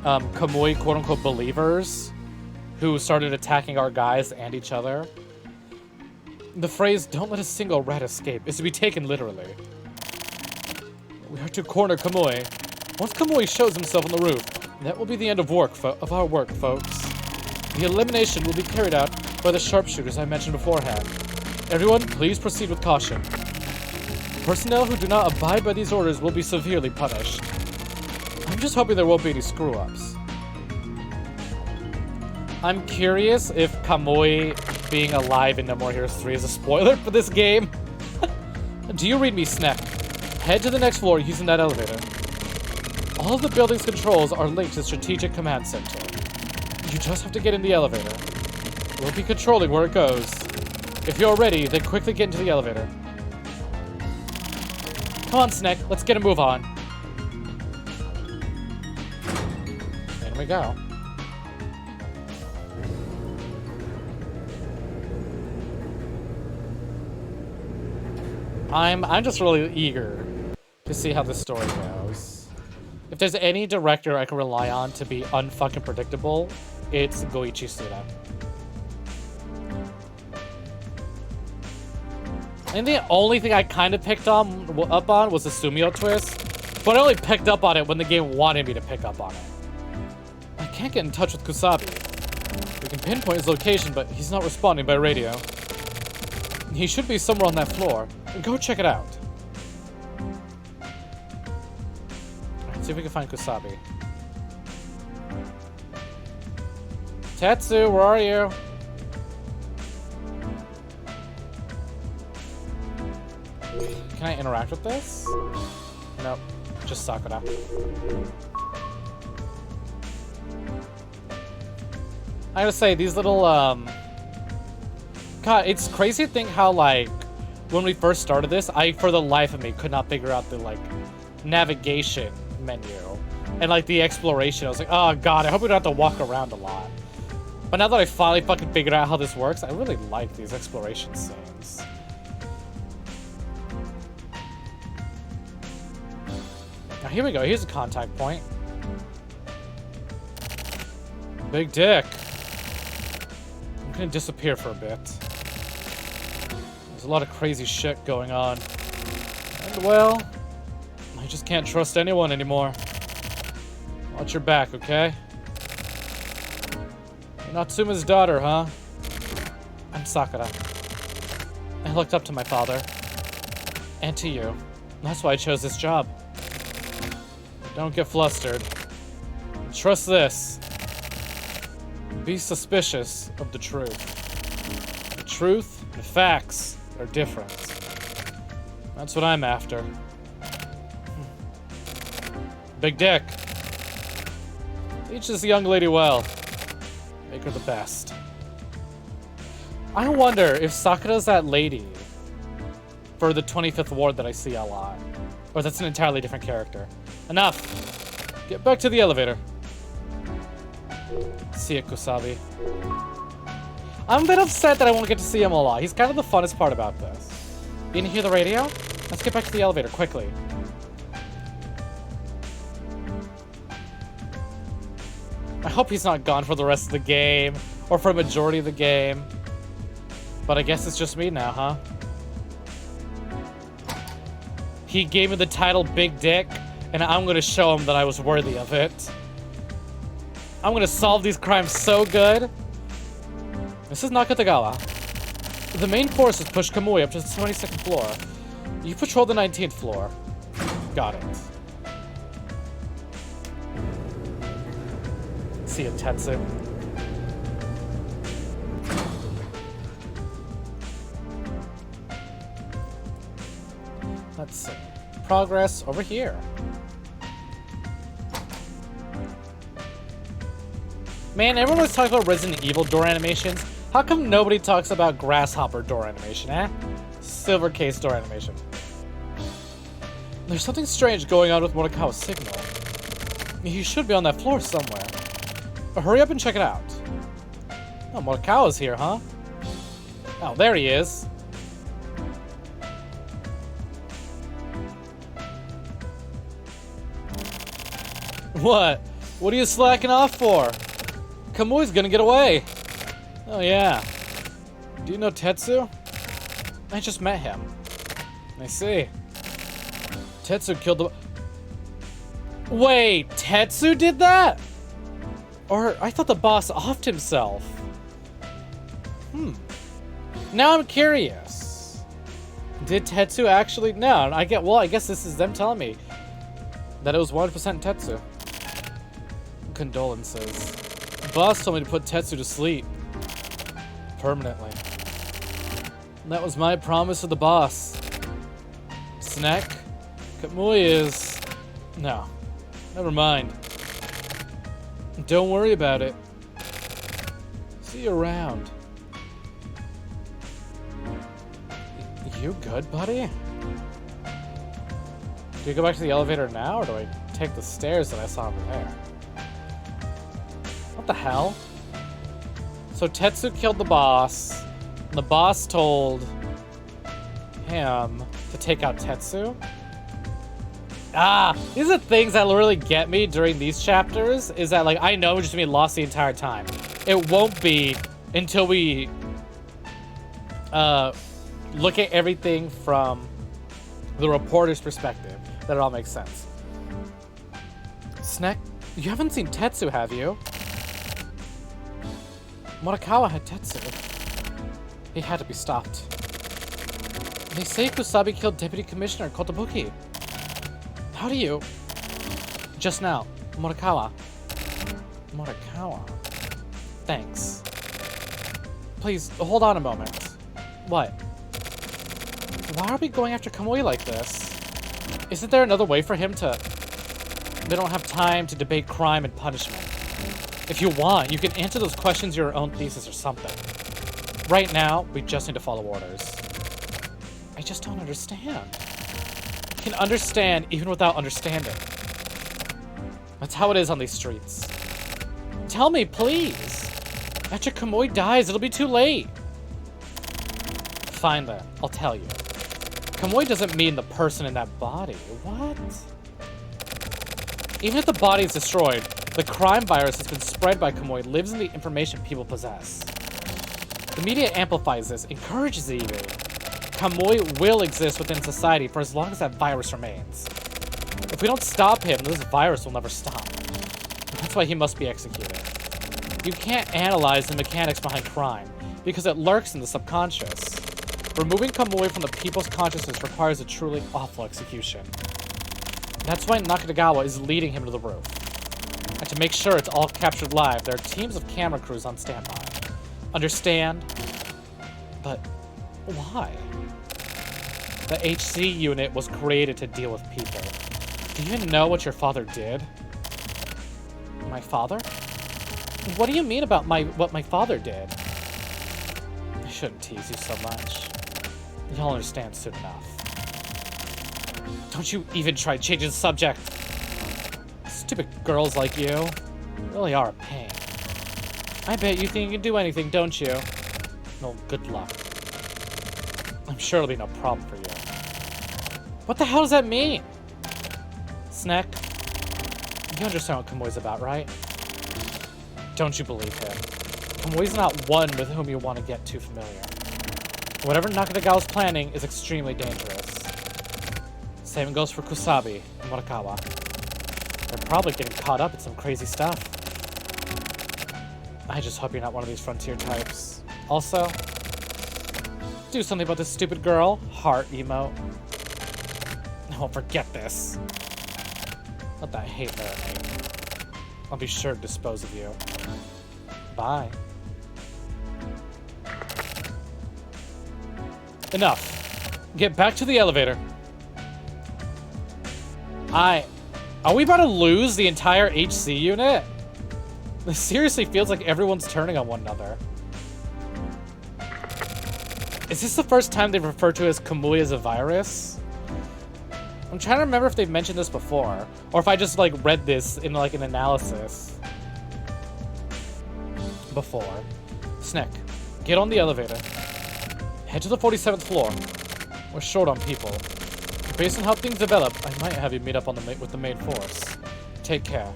Kamui quote-unquote believers who started attacking our guys and each other. The phrase, "don't let a single rat escape," is to be taken literally. We are to corner Kamui. Once Kamui shows himself on the roof, that will be the end of our work, folks. The elimination will be carried out by the sharpshooters I mentioned beforehand. Everyone, please proceed with caution. Personnel who do not abide by these orders will be severely punished. I'm just hoping there won't be any screw-ups. I'm curious if Kamui being alive in No More Heroes 3 is a spoiler for this game. Do you read me, Snek? Head to the next floor using that elevator. All of the building's controls are linked to the Strategic Command Center. You just have to get in the elevator. We'll be controlling where it goes. If you're ready, then quickly get into the elevator. Come on, Snek, let's get a move on. In we go. I'm just really eager to see how this story goes. If there's any director I can rely on to be unfucking predictable, it's Goichi Suda. And the only thing I kind of picked up on was the Sumio twist, but I only picked up on it when the game wanted me to pick up on it. I can't get in touch with Kusabi. We can pinpoint his location, but he's not responding by radio. He should be somewhere on that floor. Go check it out. Let's see if we can find Kusabi. Tetsu, where are you? Can I interact with this? Nope. Just Sakura. I gotta say, these little, God, it's crazy to think how, like, when we first started this, I, for the life of me, could not figure out the, like, navigation menu. And, like, the exploration. I was like, oh, God, I hope we don't have to walk around a lot. But now that I finally fucking figured out how this works, I really like these exploration scenes. Now, here we go. Here's a contact point. Big dick. I'm gonna disappear for a bit. There's a lot of crazy shit going on. And, well, I just can't trust anyone anymore. Watch your back, okay? You're Natsuma's daughter, huh? I'm Sakura. I looked up to my father. And to you. That's why I chose this job. Don't get flustered. Trust this. Be suspicious of the truth. The truth and facts are different. That's what I'm after. Big dick. Teach this young lady well. Make her the best. I wonder if Sakura's that lady for the 25th ward that I see a lot. Or that's an entirely different character. Enough. Get back to the elevator. See ya, Kusabi. I'm a bit upset that I won't get to see him a lot. He's kind of the funnest part about this. You didn't hear the radio? Let's get back to the elevator, quickly. I hope he's not gone for the rest of the game, or for a majority of the game. But I guess it's just me now, huh? He gave me the title Big Dick, and I'm gonna show him that I was worthy of it. I'm gonna solve these crimes so good. This is Nakatagawa. The main force has pushed Kamui up to the 22nd floor. You patrol the 19th floor. Got it. See ya, Tetsu. Let's see. Progress over here. Man, everyone was talking about Resident Evil door animations. How come nobody talks about Grasshopper door animation, eh? Silver case door animation. There's something strange going on with Morikawa's signal. He should be on that floor somewhere. But hurry up and check it out. Oh, Morikawa's here, huh? Oh, there he is. What? What are you slacking off for? Kamui's gonna get away. Oh yeah. Do you know Tetsu? I just met him. I see. Tetsu killed the... Wait, Tetsu did that? Or I thought the boss offed himself. Now I'm curious. Did Tetsu actually... No, I guess this is them telling me that it was 100% Tetsu. Condolences. The boss told me to put Tetsu to sleep. Permanently. And that was my promise to the boss. Snek? Kamui is... No. Never mind. Don't worry about it. See you around. You good, buddy? Do you go back to the elevator now, or do I take the stairs that I saw over there? What the hell? So Tetsu killed the boss, and the boss told him to take out Tetsu? These are things that really get me during these chapters, is that, like, I know we're just gonna be lost the entire time. It won't be until we, look at everything from the reporter's perspective that it all makes sense. Snek, you haven't seen Tetsu, have you? Morikawa had Tetsu. He had to be stopped. They say Kusabi killed Deputy Commissioner Kotobuki. How do you? Just now, Morikawa. Morikawa. Thanks. Please, hold on a moment. What? Why are we going after Kamui like this? Isn't there another way for him to... They don't have time to debate crime and punishment. If you want, you can answer those questions in your own thesis or something. Right now, we just need to follow orders. I just don't understand. You can understand even without understanding. That's how it is on these streets. Tell me, please. After Kamui dies, it'll be too late. Fine then, I'll tell you. Kamui doesn't mean the person in that body. What? Even if the body is destroyed, the crime virus that's been spread by Kamui lives in the information people possess. The media amplifies this, encourages it even. Kamui will exist within society for as long as that virus remains. If we don't stop him, this virus will never stop. That's why he must be executed. You can't analyze the mechanics behind crime, because it lurks in the subconscious. Removing Kamui from the people's consciousness requires a truly awful execution. That's why Nakagawa is leading him to the roof. And to make sure it's all captured live, there are teams of camera crews on standby. Understand? But why? The HC unit was created to deal with people. Do you even know what your father did? My father? What do you mean about what my father did? I shouldn't tease you so much. You'll understand soon enough. Don't you even try changing the subject. Stupid girls like you really are a pain. I bet you think you can do anything, don't you? Well, good luck. I'm sure it'll be no problem for you. What the hell does that mean? Snek, you understand what Kamui's about, right? Don't you believe him? Kamui's not one with whom you want to get too familiar. Whatever Nakagawa's planning is extremely dangerous. Same goes for Kusabi and Morikawa. They're probably getting caught up in some crazy stuff. I just hope you're not one of these frontier types. Also, do something about this stupid girl. Heart emote. I won't forget this. Let that hate marinate. I'll be sure to dispose of you. Bye. Enough. Get back to the elevator. Are we about to lose the entire HC unit? This seriously feels like everyone's turning on one another. Is this the first time they've referred to as Kamui as a virus? I'm trying to remember if they've mentioned this before, or if I just like read this in like an analysis before. Snek, get on the elevator. Head to the 47th floor. We're short on people. Based on how things develop, I might have you meet up on with the main force. Take care.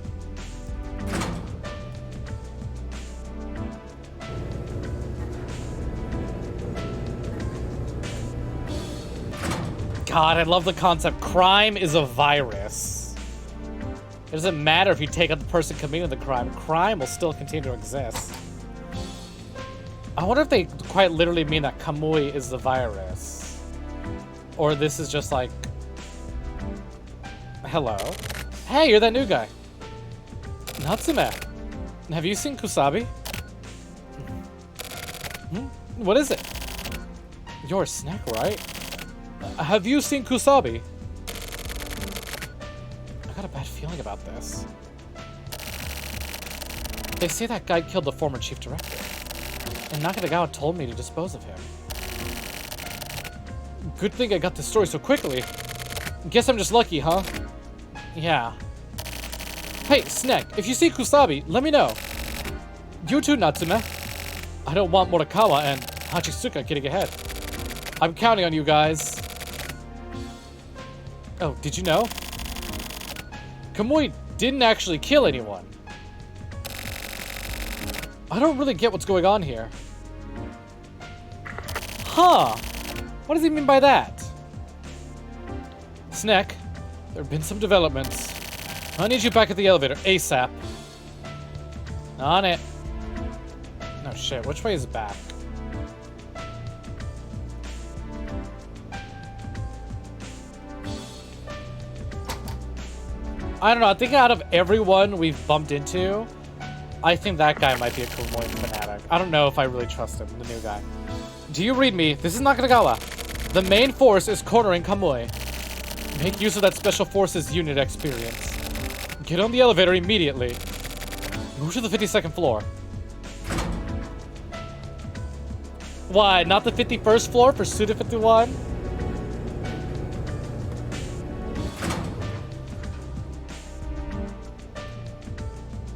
God, I love the concept. Crime is a virus. It doesn't matter if you take out the person committing the crime. Crime will still continue to exist. I wonder if they quite literally mean that Kamui is the virus. Or this is just like... Hello? Hey, you're that new guy. Natsume. Have you seen Kusabi? What is it? You're Snek, right? Have you seen Kusabi? I got a bad feeling about this. They say that guy killed the former chief director. And Nakagawa told me to dispose of him. Good thing I got this story so quickly. Guess I'm just lucky, huh? Yeah. Hey, Snek, if you see Kusabi, let me know. You too, Natsume. I don't want Morikawa and Hachisuka getting ahead. I'm counting on you guys. Oh, did you know? Kamui didn't actually kill anyone. I don't really get what's going on here. Huh. What does he mean by that? Snek, there have been some developments. I need you back at the elevator, ASAP. On it. No shit, which way is it back? I don't know, I think out of everyone we've bumped into, I think that guy might be a Kamui fanatic. I don't know if I really trust him, the new guy. Do you read me? This is Nakagawa. The main force is cornering Kamui. Make use of that Special Forces unit experience. Get on the elevator immediately. Move to the 52nd floor. Why, not the 51st floor for Suda 51?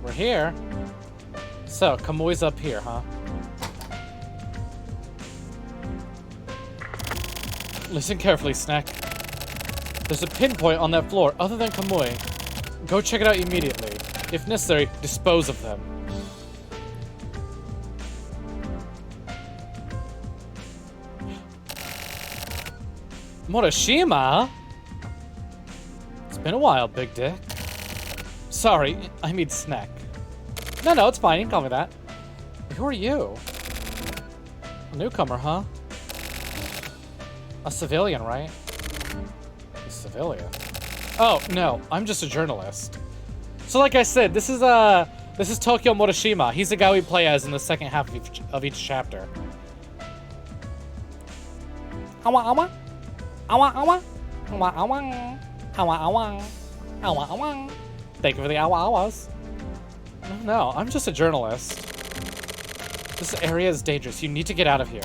We're here. So, Kamui's up here, huh? Listen carefully, Snek. There's a pinpoint on that floor other than Kamui. Go check it out immediately. If necessary, dispose of them. Morishima? It's been a while, Big Dick. Sorry, I mean Snek. No, it's fine. You can call me that. Who are you? A newcomer, huh? A civilian, right? A civilian? Oh, no. I'm just a journalist. So like I said, this is Tokyo Morishima. He's the guy we play as in the second half of each chapter. Awa awa. Awa awa. Awa awa. Awa awa. Awa awa. Thank you for the awa awas. No, I'm just a journalist. This area is dangerous. You need to get out of here.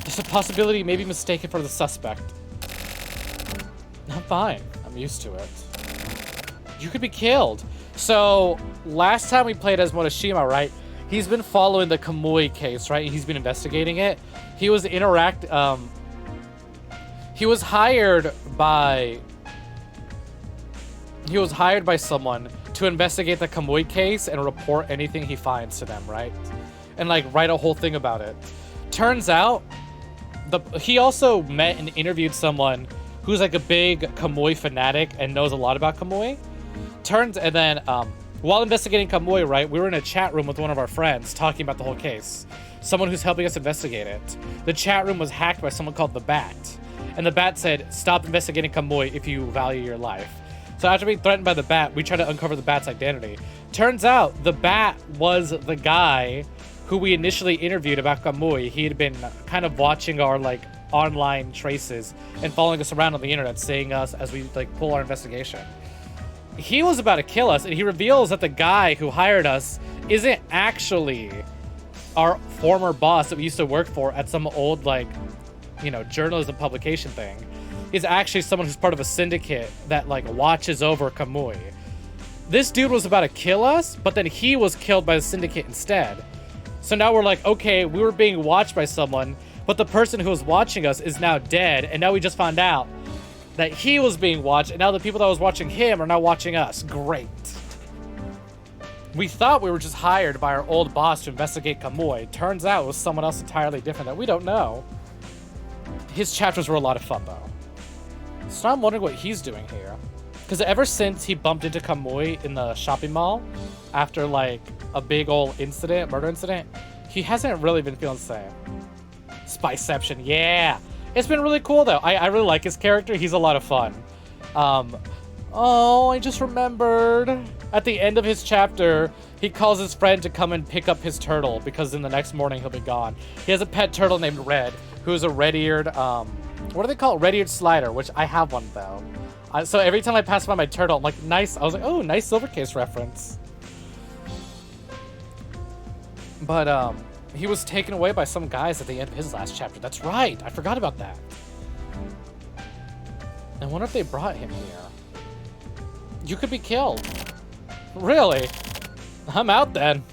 There's a possibility you may be mistaken for the suspect. I'm fine. I'm used to it. You could be killed. So, last time we played as Morishima, right? He's been following the Kamui case, right? He's been investigating it. He was hired by someone to investigate the Kamui case and report anything he finds to them, right? And like write a whole thing about it. Turns out, he also met and interviewed someone who's like a big Kamui fanatic and knows a lot about Kamui. And then while investigating Kamui, right, we were in a chat room with one of our friends talking about the whole case. Someone who's helping us investigate it. The chat room was hacked by someone called the Bat. And the Bat said, stop investigating Kamui if you value your life. So after being threatened by the Bat, we tried to uncover the Bat's identity. Turns out the Bat was the guy who we initially interviewed about Kamui. He had been kind of watching our like online traces and following us around on the internet, seeing us as we like pull our investigation. He was about to kill us, and he reveals that the guy who hired us isn't actually our former boss that we used to work for at some old like, you know, journalism publication thing. Is actually someone who's part of a syndicate that like watches over Kamui. This dude was about to kill us, but then he was killed by the syndicate instead. So now we're like, okay, we were being watched by someone, but the person who was watching us is now dead, and now we just found out that he was being watched, and now the people that was watching him are now watching us. Great. We thought we were just hired by our old boss to investigate Kamui. Turns out it was someone else entirely different that we don't know. His chapters were a lot of fun, though. So now I'm wondering what he's doing here. Because ever since he bumped into Kamui in the shopping mall, after like a big old incident, murder incident, he hasn't really been feeling the same. Spyception, yeah. It's been really cool though. I really like his character. He's a lot of fun. Oh, I just remembered. At the end of his chapter, he calls his friend to come and pick up his turtle because in the next morning he'll be gone. He has a pet turtle named Red, who's a red-eared, what do they call it? Red-eared slider, which I have one though. So every time I pass by my turtle, I'm like, nice. I was like, oh, nice Silvercase reference. But, he was taken away by some guys at the end of his last chapter. That's right. I forgot about that. I wonder if they brought him here. You could be killed. Really? I'm out then.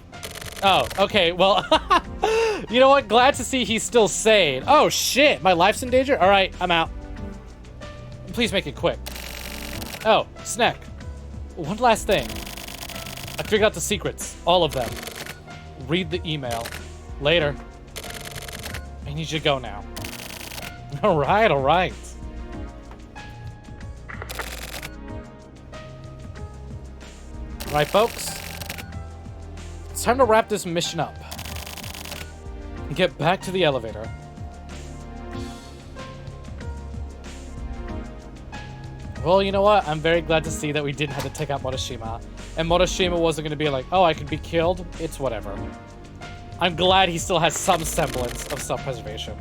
Oh, okay. Well, you know what? Glad to see he's still sane. Oh, shit. My life's in danger? All right, I'm out. Please make it quick. Oh, Snek. One last thing. I figured out the secrets. All of them. Read the email. Later. I need you to go now. All right, all right. All right, folks. It's time to wrap this mission up. And get back to the elevator. Well, you know what? I'm very glad to see that we didn't have to take out Motoshima. And Motoshima wasn't going to be like, oh, I could be killed. It's whatever. I'm glad he still has some semblance of self-preservation.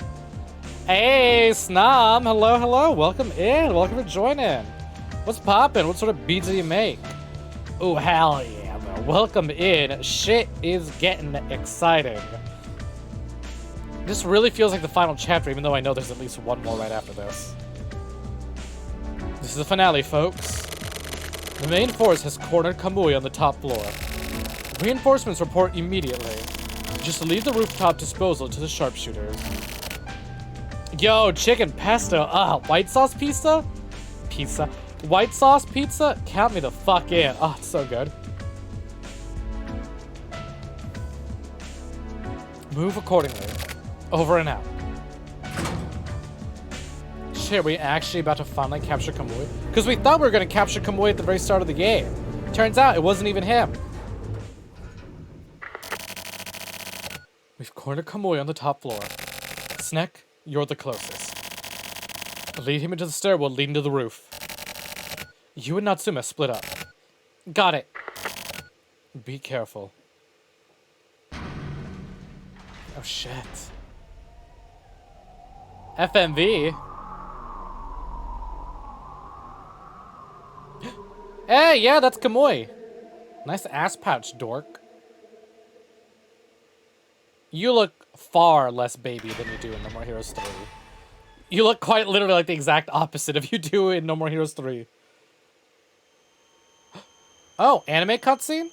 Hey, Snom. Hello, hello. Welcome in. Welcome to joining. What's poppin'? What sort of beads do you make? Oh, hell yeah, bro. Welcome in. Shit is getting exciting. This really feels like the final chapter, even though I know there's at least one more right after this. This is the finale, folks. The main force has cornered Kamui on the top floor. Reinforcements report immediately. Just leave the rooftop disposal to the sharpshooters. Yo, chicken pesto. White sauce pizza? Pizza. White sauce pizza? Count me the fuck in. Oh, it's so good. Move accordingly. Over and out. Shit, are we actually about to finally capture Kamui? Because we thought we were going to capture Kamui at the very start of the game. Turns out it wasn't even him. We've cornered Kamui on the top floor. Snek, you're the closest. Lead him into the stairwell leading to the roof. You and Natsume split up. Got it. Be careful. Oh shit. FMV? Hey, yeah, that's Kamui. Nice ass pouch, dork. You look far less baby than you do in No More Heroes 3. You look quite literally like the exact opposite of you do in No More Heroes 3. Oh, anime cutscene?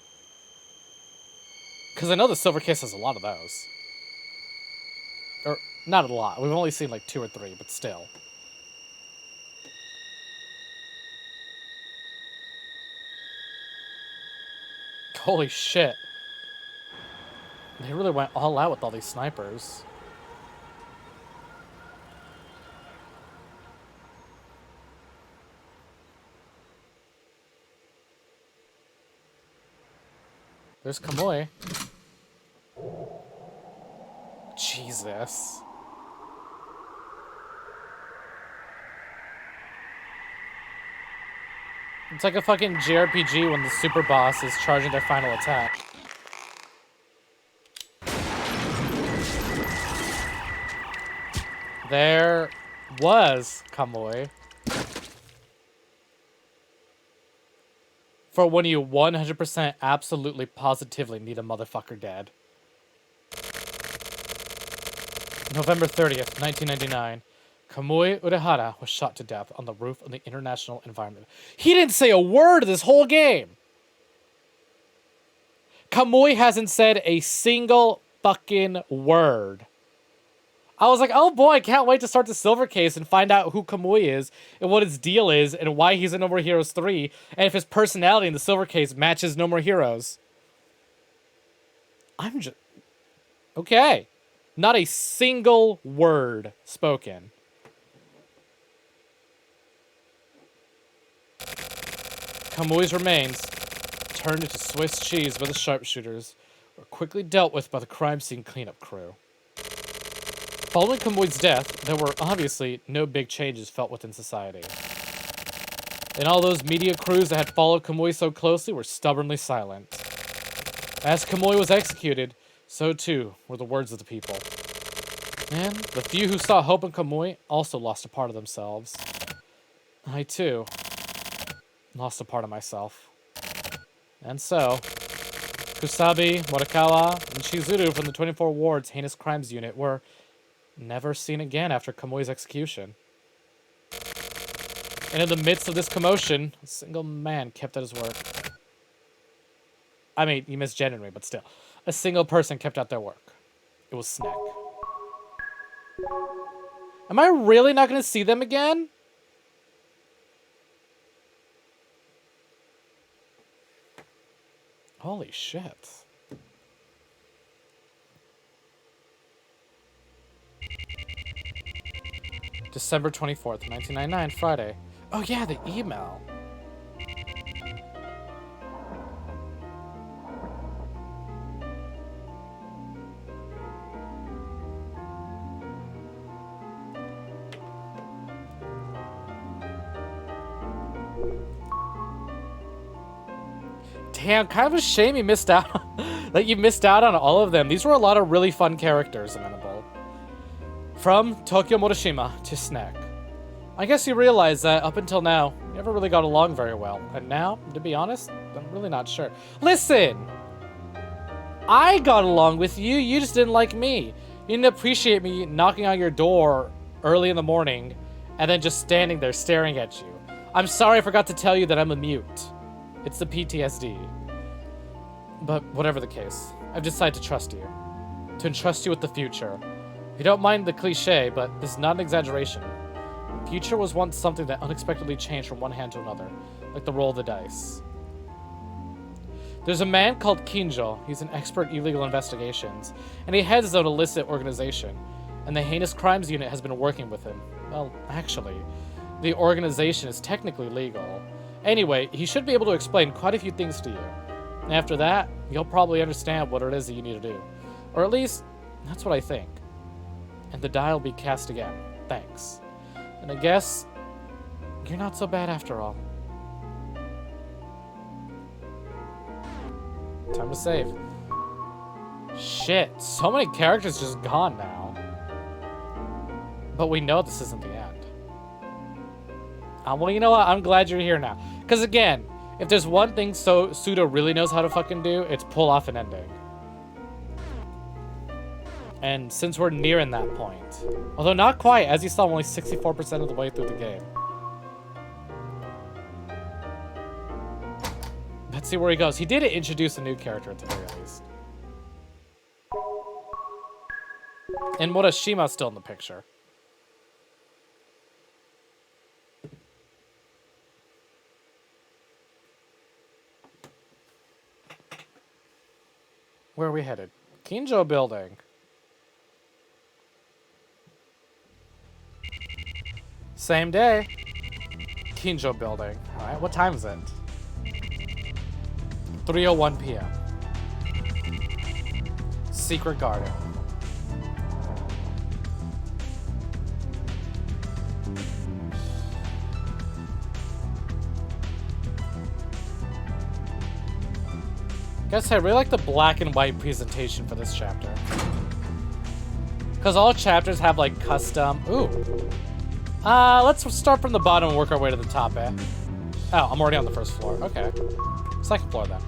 Because I know the Silvercase has a lot of those. Or, not a lot. We've only seen like 2 or 3, but still. Holy shit. They really went all out with all these snipers. There's Kamui. Jesus. It's like a fucking JRPG when the super boss is charging their final attack. There was Kamui. For when you 100% absolutely positively need a motherfucker dead. November 30th, 1999. Kamui Urahara was shot to death on the roof of the International Environment. He didn't say a word this whole game! Kamui hasn't said a single fucking word. I was like, oh boy, I can't wait to start the Silvercase and find out who Kamui is and what his deal is and why he's in No More Heroes 3 and if his personality in the Silvercase matches No More Heroes. I'm just... Okay. Not a single word spoken. Kamui's remains, turned into Swiss cheese by the sharpshooters, were quickly dealt with by the crime scene cleanup crew. Following Kamui's death, there were obviously no big changes felt within society. And all those media crews that had followed Kamui so closely were stubbornly silent. As Kamui was executed, so too were the words of the people. And the few who saw hope in Kamui also lost a part of themselves. I, too, lost a part of myself. And so, Kusabi, Morikawa, and Chizuru from the 24 Ward's Heinous Crimes Unit were never seen again after Kamui's execution. And in the midst of this commotion, a single man kept at his work. I mean, you misgendered me, but still. A single person kept at their work. It was Snek. Am I really not going to see them again? Holy shit. December 24th, 1999, Friday. Oh yeah, the email. Damn, kind of a shame you missed out. That you missed out on all of them. These were a lot of really fun characters, Amenable. From Tokyo Morishima to Snek. I guess you realize that up until now, we never really got along very well. And now, to be honest, I'm really not sure. Listen! I got along with you, you just didn't like me. You didn't appreciate me knocking on your door early in the morning and then just standing there staring at you. I'm sorry I forgot to tell you that I'm a mute. It's the PTSD. But whatever the case, I've decided to trust you. To entrust you with the future. If you don't mind the cliche, but this is not an exaggeration. The future was once something that unexpectedly changed from one hand to another, like the roll of the dice. There's a man called Kinjo. He's an expert in illegal investigations, and he heads his own illicit organization, and the Heinous Crimes Unit has been working with him. Well, actually, the organization is technically legal. Anyway, he should be able to explain quite a few things to you. And after that, you'll probably understand what it is that you need to do. Or at least, that's what I think. And the die will be cast again. Thanks. And I guess, you're not so bad after all. Time to save. Shit, so many characters just gone now. But we know this isn't the end. Well, you know what? I'm glad you're here now. Because again, if there's one thing Suda really knows how to fucking do, it's pull off an ending. And since we're nearing that point, although not quite, as you saw, I'm only 64% of the way through the game. Let's see where he goes. He did introduce a new character at the very least. And Morashima's still in the picture. Where are we headed? Kinjo building. Same day. Kinjo building. Alright, what time is it? 3:01 p.m. Secret garden. Guess I really like the black and white presentation for this chapter. Because all chapters have like custom... Ooh. Let's start from the bottom and work our way to the top, eh? Oh, I'm already on the first floor. Okay. Second floor then.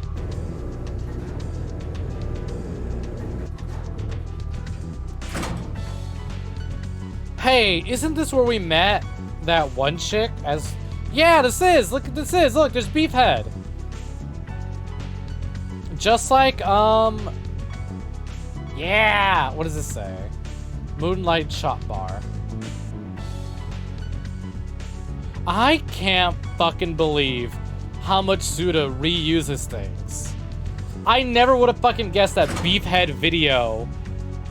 Hey, isn't this where we met that one chick as... Yeah, this is! Look, this is! Look, there's Beefhead! Just like, yeah! What does this say? Moonlight Shop Bar. I can't fucking believe how much Suda reuses things. I never would have fucking guessed that Beefhead Video,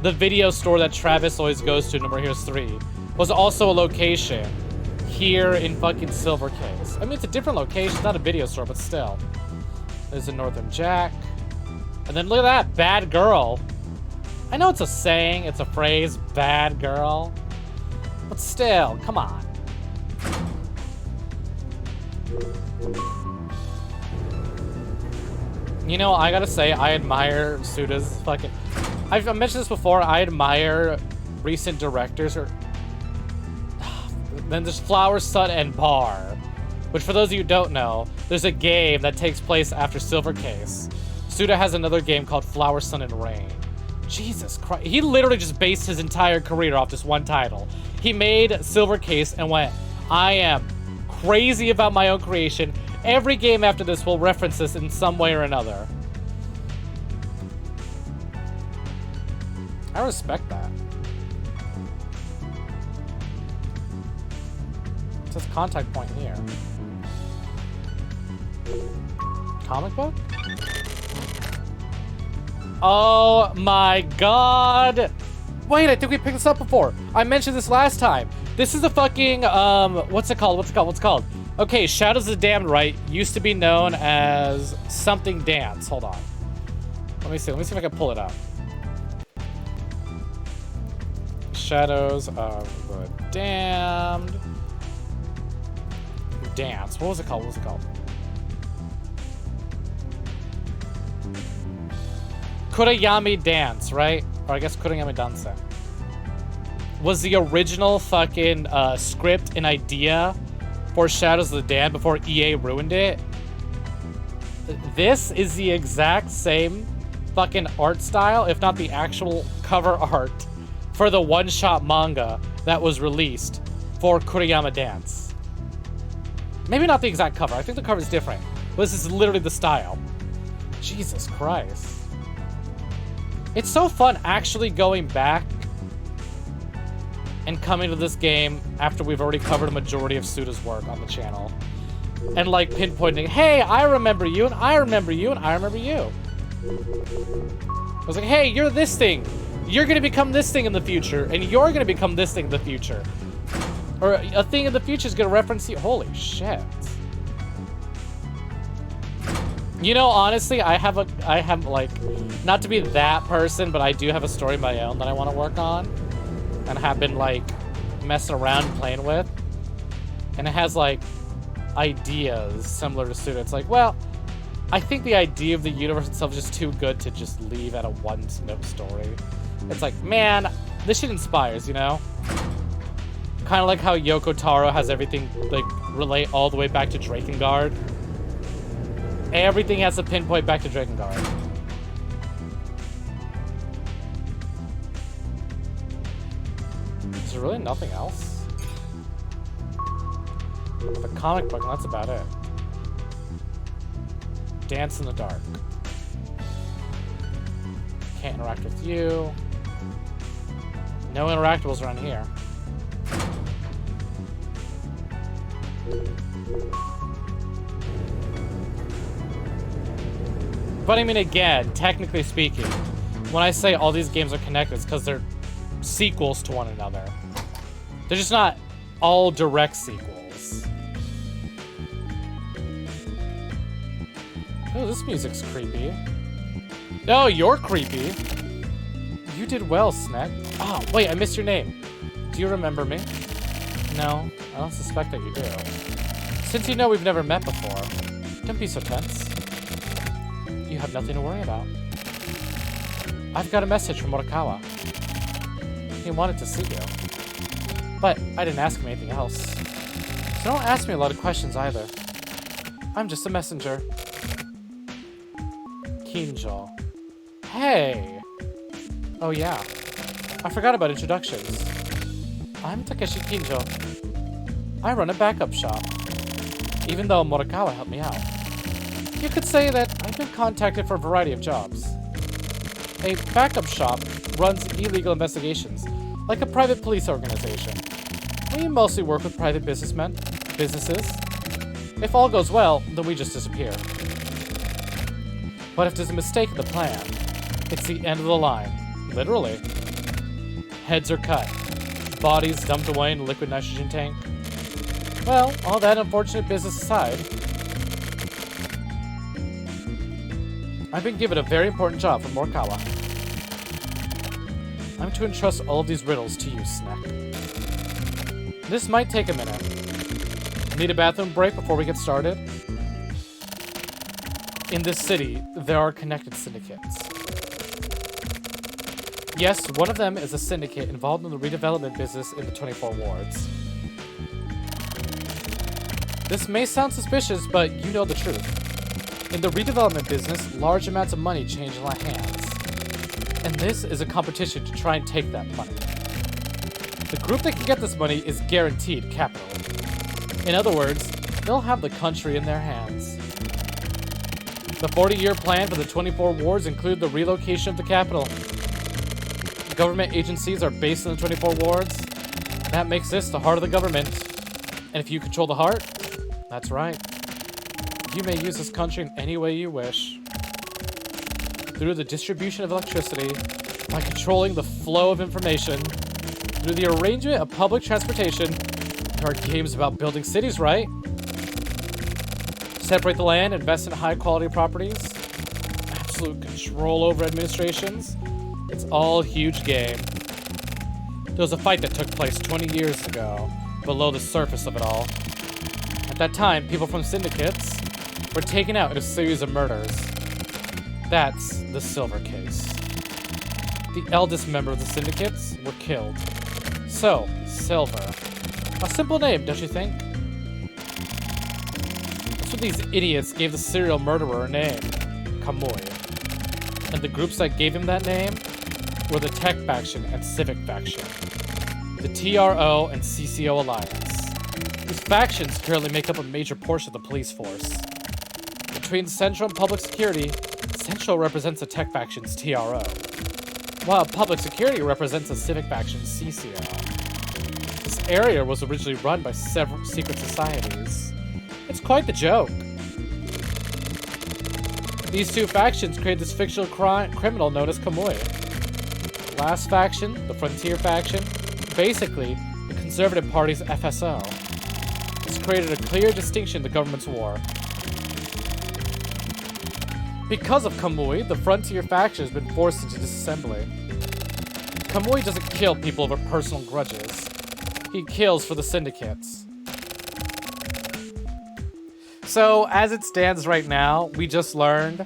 the video store that Travis always goes to in No More Heroes 3, was also a location here in fucking Silver Case. I mean, it's a different location. It's not a video store, but still. There's a Northern Jack. And then look at that, bad girl. I know it's a saying, it's a phrase, bad girl. But still, come on. You know, I gotta say, I admire Suda's fucking... I've mentioned this before, I admire recent directors. Then there's Flower, Sun, and Bar. Which, for those of you who don't know, there's a game that takes place after Silver Case. Suda has another game called Flower, Sun, and Rain. Jesus Christ. He literally just based his entire career off this one title. He made Silver Case and went, I am crazy about my own creation. Every game after this will reference this in some way or another. I respect that. It says contact point here. Comic book? Oh my god! Wait, I think we picked this up before. I mentioned this last time. This is a fucking, what's it called? Okay, Shadows of the Damned Right used to be known as something dance. Hold on. Let me see if I can pull it up. Shadows of the Damned Dance. What was it called? Kurayami Dance, right? Or I guess Kurayami Danse. Was the original fucking script and idea for Shadows of the Damned before EA ruined it. This is the exact same fucking art style, if not the actual cover art, for the one-shot manga that was released for Kurayama Dance. Maybe not the exact cover. I think the cover is different. But this is literally the style. Jesus Christ. It's so fun actually going back and coming to this game after we've already covered a majority of Suda's work on the channel. And like pinpointing, hey, I remember you, and I remember you, and I remember you. I was like, hey, you're this thing. You're gonna become this thing in the future, and you're gonna become this thing in the future. Or a thing in the future is gonna reference you. Holy shit. You know, honestly, I have like, not to be that person, but I do have a story of my own that I want to work on. And have been, like, messing around and playing with. And it has, like, ideas similar to Suda. It's like, well, I think the idea of the universe itself is just too good to just leave at a one-note story. It's like, man, this shit inspires, you know? Kind of like how Yoko Taro has everything, like, relate all the way back to Drakengard. Everything has to pinpoint back to Drakengard. Is there really nothing else? The comic book, and that's about it. Dance in the dark. Can't interact with you. No interactables around here. But I mean, again, technically speaking, when I say all these games are connected, it's because they're sequels to one another. They're just not all direct sequels. Oh, this music's creepy. Oh, you're creepy. You did well, Snek. Oh, wait, I missed your name. Do you remember me? No, I don't suspect that you do. Since you know we've never met before, don't be so tense. You have nothing to worry about. I've got a message from Morikawa. He wanted to see you. But I didn't ask him anything else. So don't ask me a lot of questions either. I'm just a messenger. Kinjo. Hey! Oh yeah. I forgot about introductions. I'm Takeshi Kinjo. I run a backup shop. Even though Morikawa helped me out. You could say that I've been contacted for a variety of jobs. A backup shop runs illegal investigations, like a private police organization. We mostly work with private businesses. If all goes well, then we just disappear. But if there's a mistake in the plan, it's the end of the line. Literally. Heads are cut. Bodies dumped away in a liquid nitrogen tank. Well, all that unfortunate business aside, I've been given a very important job from Morikawa. I'm to entrust all of these riddles to you, Snek. This might take a minute. Need a bathroom break before we get started? In this city, there are connected syndicates. Yes, one of them is a syndicate involved in the redevelopment business in the 24 wards. This may sound suspicious, but you know the truth. In the redevelopment business, large amounts of money change hands. And this is a competition to try and take that money. The group that can get this money is guaranteed capital. In other words, they'll have the country in their hands. The 40-year plan for the 24 wards include the relocation of the capital. Government agencies are based in the 24 wards. That makes this the heart of the government. And if you control the heart, that's right. You may use this country in any way you wish. Through the distribution of electricity, by controlling the flow of information, through the arrangement of public transportation. There are games about building cities, right? Separate the land, invest in high-quality properties, absolute control over administrations. It's all a huge game. There was a fight that took place 20 years ago, below the surface of it all. At that time, people from syndicates were taken out in a series of murders. That's the Silver case. The eldest member of the syndicates were killed. So, Silver. A simple name, don't you think? That's what these idiots gave the serial murderer a name. Kamui. And the groups that gave him that name were the Tech Faction and Civic Faction. The TRO and CCO Alliance. These factions currently make up a major portion of the police force. Between Central and Public Security, Central represents the Tech Faction's TRO, while Public Security represents the Civic Faction's CCO. This area was originally run by several secret societies. It's quite the joke. These two factions created this fictional criminal known as Kamui. The last faction, the Frontier Faction, basically the Conservative Party's FSO. It's created a clear distinction in the government's war. Because of Kamui, the Frontier Faction has been forced into disassembly. Kamui doesn't kill people over personal grudges. He kills for the syndicates. So, as it stands right now, we just learned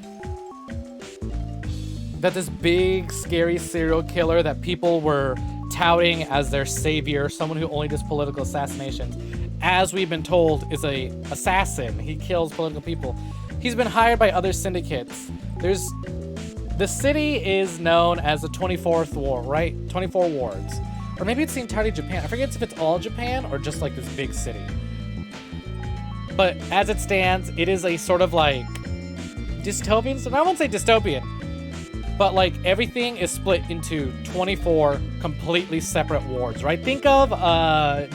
that this big, scary serial killer that people were touting as their savior, someone who only does political assassinations, as we've been told, is a assassin. He kills political people. He's been hired by other syndicates. The city is known as the 24th Ward, right? 24 wards. Or maybe it's the entirety of Japan. I forget if it's all Japan or just like this big city. But as it stands, it is a sort of like dystopian. So I won't say dystopian, but like everything is split into 24 completely separate wards, right? Think of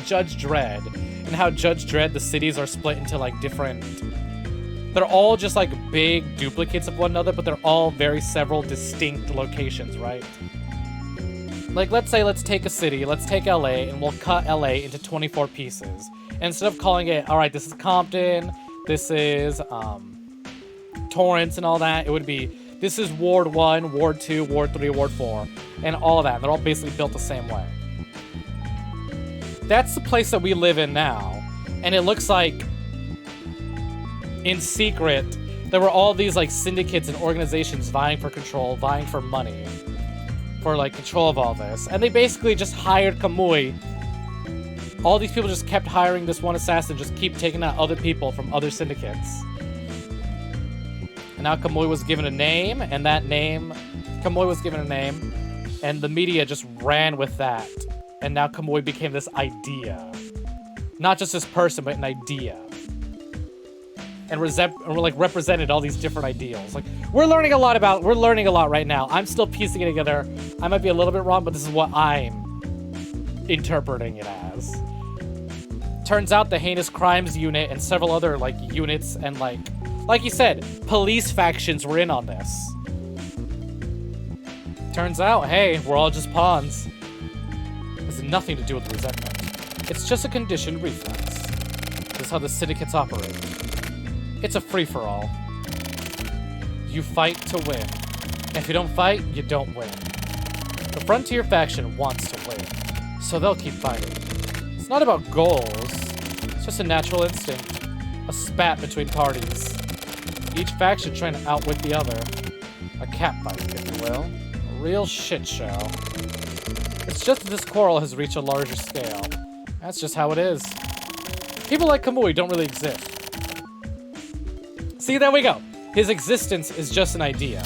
Judge Dredd and how Judge Dredd, the cities are split into like different. They're all just like big duplicates of one another, but they're all very several distinct locations, right? Like let's take a city, let's take LA, and we'll cut LA into 24 pieces. And instead of calling it, all right, this is Compton, this is Torrance and all that, it would be, this is Ward 1, Ward 2, Ward 3, Ward 4, and all of that. They're all basically built the same way. That's the place that we live in now. And it looks like, in secret, there were all these like syndicates and organizations vying for control, vying for money, for like control of all this. And they basically just hired Kamui. All these people just kept hiring this one assassin, just keep taking out other people from other syndicates. And now Kamui was given a name, and that name, Kamui was given a name, and the media just ran with that. And now Kamui became this idea. Not just this person, but an idea. And represented all these different ideals. Like, we're learning a lot right now. I'm still piecing it together. I might be a little bit wrong, but this is what I'm interpreting it as. Turns out the heinous crimes unit and several other like units and like you said, police factions were in on this. Turns out, hey, we're all just pawns. It has nothing to do with resentment. It's just a conditioned reflex. is how the syndicates operate. It's a free-for-all. You fight to win. If you don't fight, you don't win. The Frontier faction wants to win, so they'll keep fighting. It's not about goals. It's just a natural instinct. A spat between parties. Each faction trying to outwit the other. A catfight, if you will. A real shit show. It's just that this quarrel has reached a larger scale. That's just how it is. People like Kamui don't really exist. See, there we go. His existence is just an idea.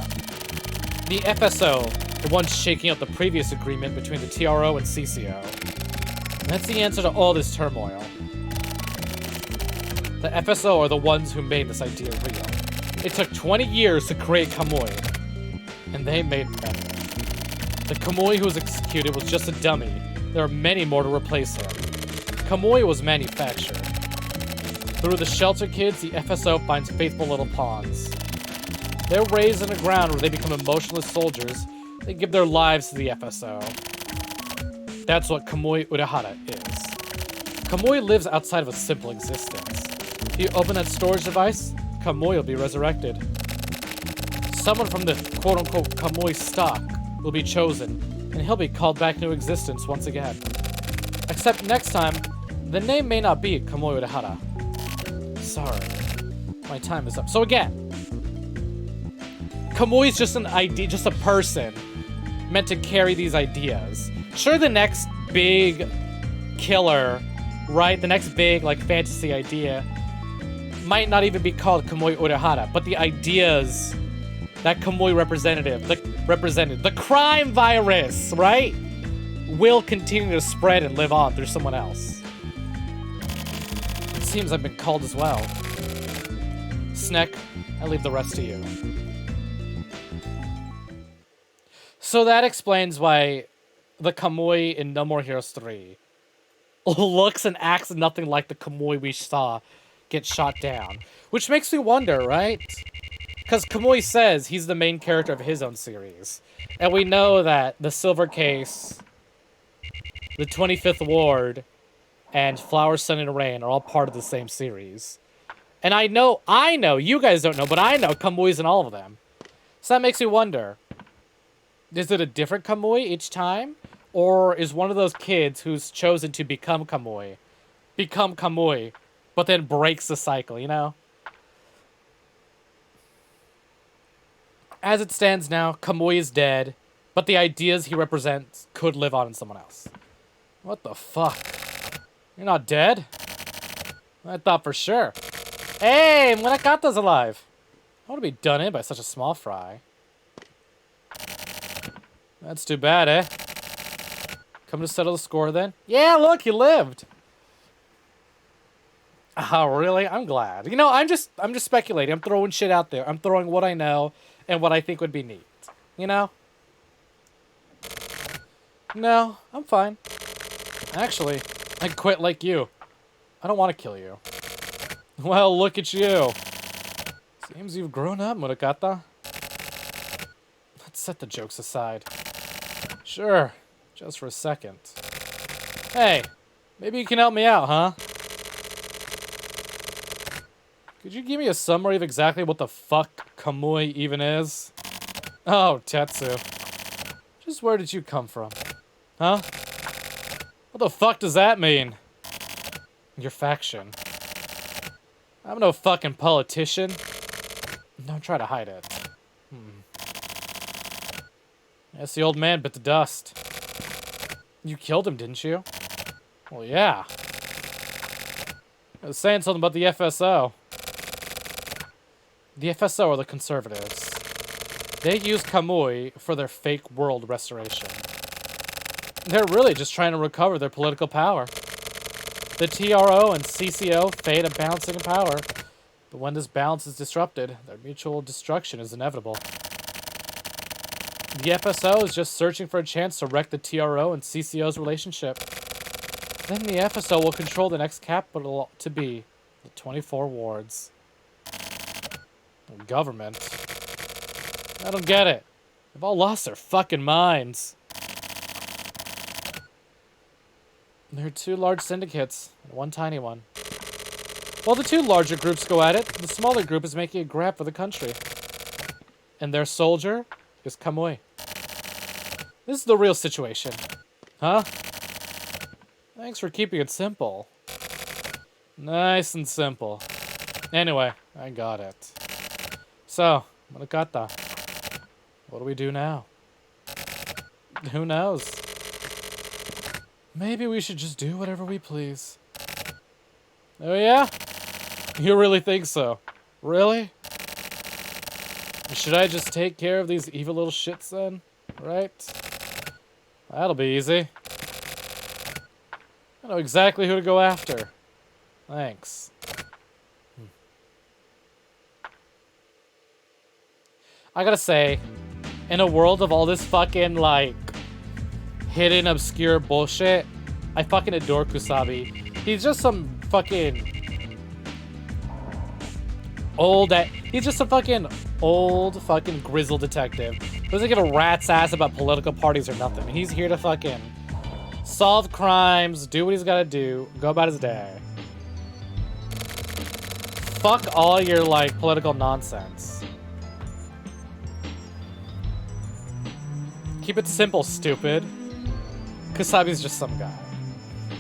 The FSO, the one shaking out the previous agreement between the TRO and CCO. That's the answer to all this turmoil. The FSO are the ones who made this idea real. It took 20 years to create Kamui, and they made better. The Kamui who was executed was just a dummy. There are many more to replace him. Kamui was manufactured. Through the shelter kids, the FSO finds faithful little pawns. They're raised in the ground where they become emotionless soldiers. They give their lives to the FSO. That's what Kamui Urahara is. Kamui lives outside of a simple existence. If you open that storage device, Kamui will be resurrected. Someone from the quote-unquote Kamui stock will be chosen, and he'll be called back into existence once again. Except next time, the name may not be Kamui Urahara. Sorry. My time is up. So again, Kamui's just an idea, just a person meant to carry these ideas. Sure, the next big killer, right? The next big, like, fantasy idea might not even be called Kamui Urahara, but the ideas that Kamui represented, the crime virus, right? Will continue to spread and live on through someone else. It seems I've been called as well. Snek, I leave the rest to you. So that explains why the Kamui in No More Heroes 3 looks and acts nothing like the Kamui we saw get shot down. Which makes me wonder, right? Because Kamui says he's the main character of his own series. And we know that the Silver Case, the 25th Ward, and Flower, Sun, and Rain are all part of the same series. And I know, you guys don't know, but I know Kamui's in all of them. So that makes me wonder, is it a different Kamui each time? Or is one of those kids who's chosen to become Kamui, but then breaks the cycle, you know? As it stands now, Kamui is dead, but the ideas he represents could live on in someone else. What the fuck? You're not dead? I thought for sure. Hey, Munakata's alive. I want to be done in by such a small fry. That's too bad, eh? Come to settle the score then? Yeah, look, he lived. Oh, really? I'm glad. You know, I'm just speculating. I'm throwing shit out there. I'm throwing what I know and what I think would be neat. You know? No, I'm fine. Actually, I'd quit like you. I don't want to kill you. Well, look at you. Seems you've grown up, Munakata. Let's set the jokes aside. Sure, just for a second. Hey, maybe you can help me out, huh? Could you give me a summary of exactly what the fuck Kamui even is? Oh, Tetsu. Just where did you come from? Huh? What the fuck does that mean? Your faction. I'm no fucking politician. Don't try to hide it. Yes, the old man bit the dust. You killed him, didn't you? Well, yeah. I was saying something about the FSO. The FSO are the conservatives. They use Kamui for their fake world restoration. They're really just trying to recover their political power. The TRO and CCO fade a balancing of power, but when this balance is disrupted, their mutual destruction is inevitable. The FSO is just searching for a chance to wreck the TRO and CCO's relationship. Then the FSO will control the next capital to be the 24 wards. The government. I don't get it. They've all lost their fucking minds. There are two large syndicates and one tiny one. While the two larger groups go at it, the smaller group is making a grab for the country. And their soldier is Kamui. This is the real situation. Huh? Thanks for keeping it simple. Nice and simple. Anyway, I got it. So, Monokata, what do we do now? Who knows? Maybe we should just do whatever we please. Oh yeah? You really think so? Really? Should I just take care of these evil little shits then? Right? That'll be easy. I know exactly who to go after. Thanks. I gotta say, in a world of all this fucking, like, hidden, obscure bullshit, I fucking adore Kusabi. He's just some fucking he's just a fucking old fucking grizzled detective. Doesn't give a rat's ass about political parties or nothing. He's here to fucking solve crimes, do what he's gotta do, go about his day. Fuck all your, like, political nonsense. Keep it simple, stupid. Kusabi's just some guy.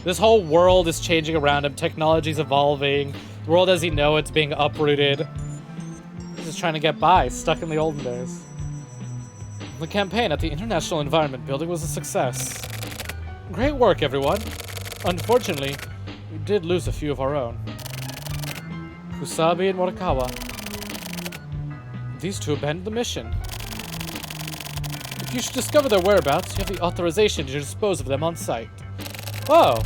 This whole world is changing around him. Technology's evolving. The world as he know it's being uprooted. He's just trying to get by, stuck in the olden days. The campaign at the International Environment Building was a success. Great work, everyone. Unfortunately, we did lose a few of our own. Kusabi and Morikawa. These two abandoned the mission. If you should discover their whereabouts, you have the authorization to dispose of them on site. Oh.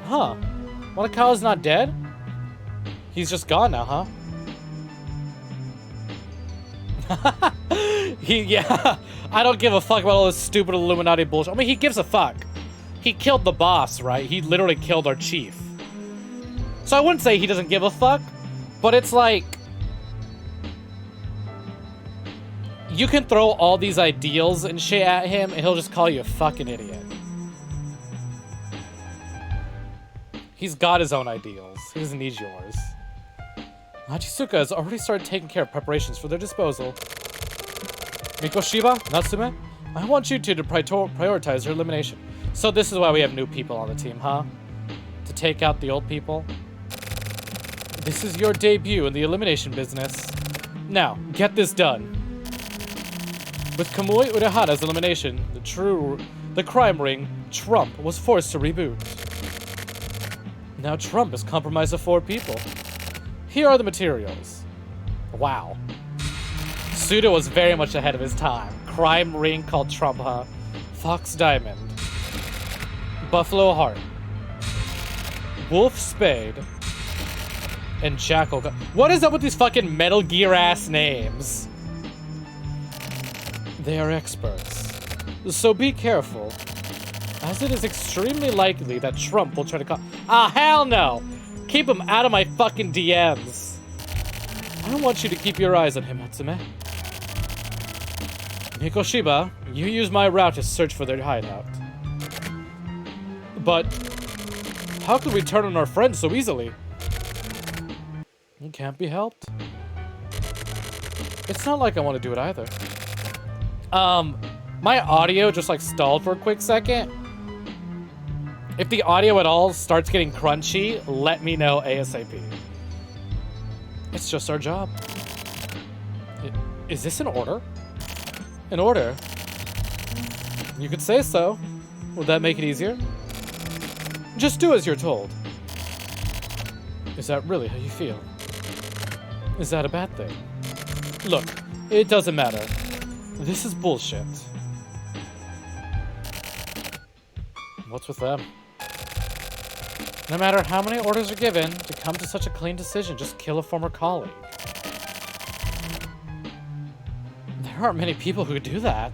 Huh. Morikawa's not dead? He's just gone now, huh? Yeah. I don't give a fuck about all this stupid Illuminati bullshit. I mean, he gives a fuck. He killed the boss, right? He literally killed our chief. So I wouldn't say he doesn't give a fuck, but it's like, you can throw all these ideals and shit at him, and he'll just call you a fucking idiot. He's got his own ideals. He doesn't need yours. Hachisuka has already started taking care of preparations for their disposal. Mikoshiba, Natsume, I want you two to prioritize your elimination. So this is why we have new people on the team, huh? To take out the old people? This is your debut in the elimination business. Now, get this done. With Kamui Urahara's elimination, the crime ring, Trump, was forced to reboot. Now Trump is compromised of 4 people. Here are the materials. Wow. Suda was very much ahead of his time. Crime ring called Trump, huh? Fox Diamond. Buffalo Heart. Wolf Spade. And Jackal. What is up with these fucking Metal Gear ass names? They are experts. So be careful, as it is extremely likely that Trump will try to call. Ah, hell no! Keep him out of my fucking DMs. I want you to keep your eyes on him, Natsume. Mikoshiba, you use my route to search for their hideout. But how could we turn on our friends so easily? It can't be helped. It's not like I want to do it either. My audio just like stalled for a quick second. If the audio at all starts getting crunchy, let me know ASAP. It's just our job. Is this an order? An order? You could say so. Would that make it easier? Just do as you're told. Is that really how you feel? Is that a bad thing? Look, it doesn't matter. This is bullshit. What's with them? No matter how many orders are given, to come to such a clean decision, just kill a former colleague. There aren't many people who do that.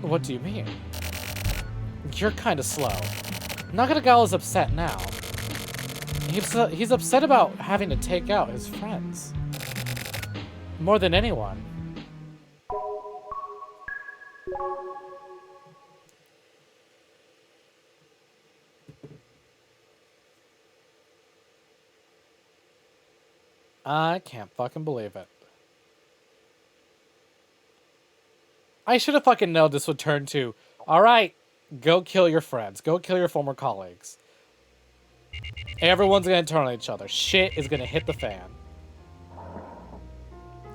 What do you mean? You're kind of slow. Nakagawa is upset now. He's upset about having to take out his friends. More than anyone. I can't fucking believe it. I should have fucking known this would turn to, alright, go kill your friends. Go kill your former colleagues. Everyone's gonna turn on each other. Shit is gonna hit the fan.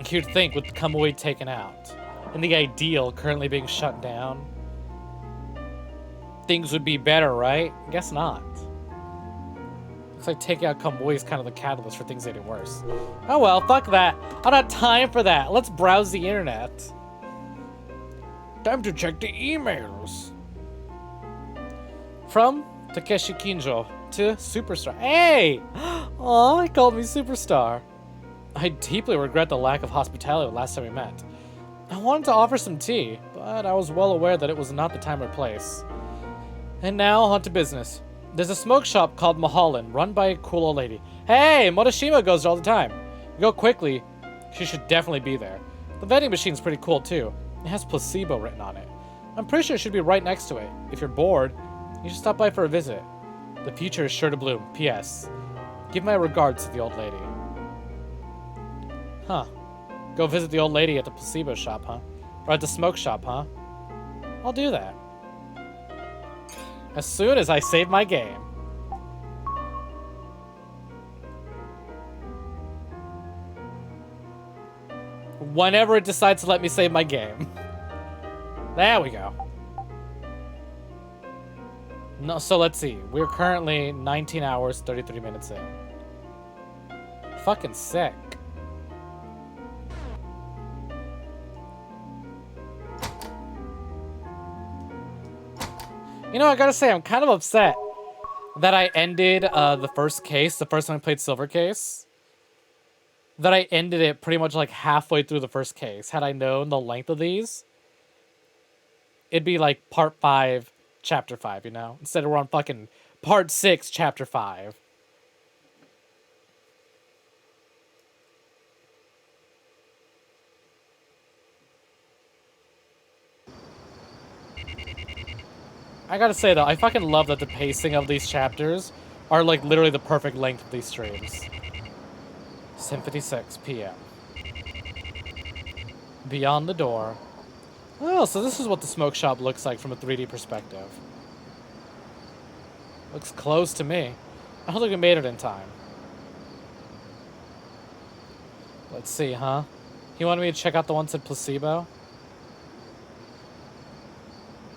You'd think with Kamui taken out, and the ideal currently being shut down, things would be better, right? Guess not. Looks like taking out Kamui is kind of the catalyst for things getting worse. Oh well, fuck that. I don't have time for that. Let's browse the internet. Time to check the emails. From Takeshi Kinjo to Superstar. Hey! Aw, he called me Superstar. I deeply regret the lack of hospitality last time we met. I wanted to offer some tea, but I was well aware that it was not the time or place. And now, on to business. There's a smoke shop called Mahalan, run by a cool old lady. Hey, Motoshima goes there all the time. Go quickly. She should definitely be there. The vending machine's pretty cool, too. It has placebo written on it. I'm pretty sure it should be right next to it. If you're bored, you should stop by for a visit. The future is sure to bloom. P.S. Give my regards to the old lady. Huh. Go visit the old lady at the placebo shop, huh? Or at the smoke shop, huh? I'll do that. As soon as I save my game. Whenever it decides to let me save my game. There we go. No, so let's see. We're currently 19 hours, 33 minutes in. Fucking sick. You know, I gotta say, I'm kind of upset that I ended the first case, the first time I played Silver Case. That I ended it pretty much like halfway through the first case. Had I known the length of these, it'd be like part 5, chapter 5, you know? Instead of we're on fucking part 6, chapter 5. I gotta say though, I fucking love that the pacing of these chapters are like literally the perfect length of these streams. 7:56 p.m. Beyond the door. Oh, so this is what the smoke shop looks like from a 3D perspective. Looks close to me. I don't think we made it in time. Let's see, huh? He wanted me to check out the ones at Placebo?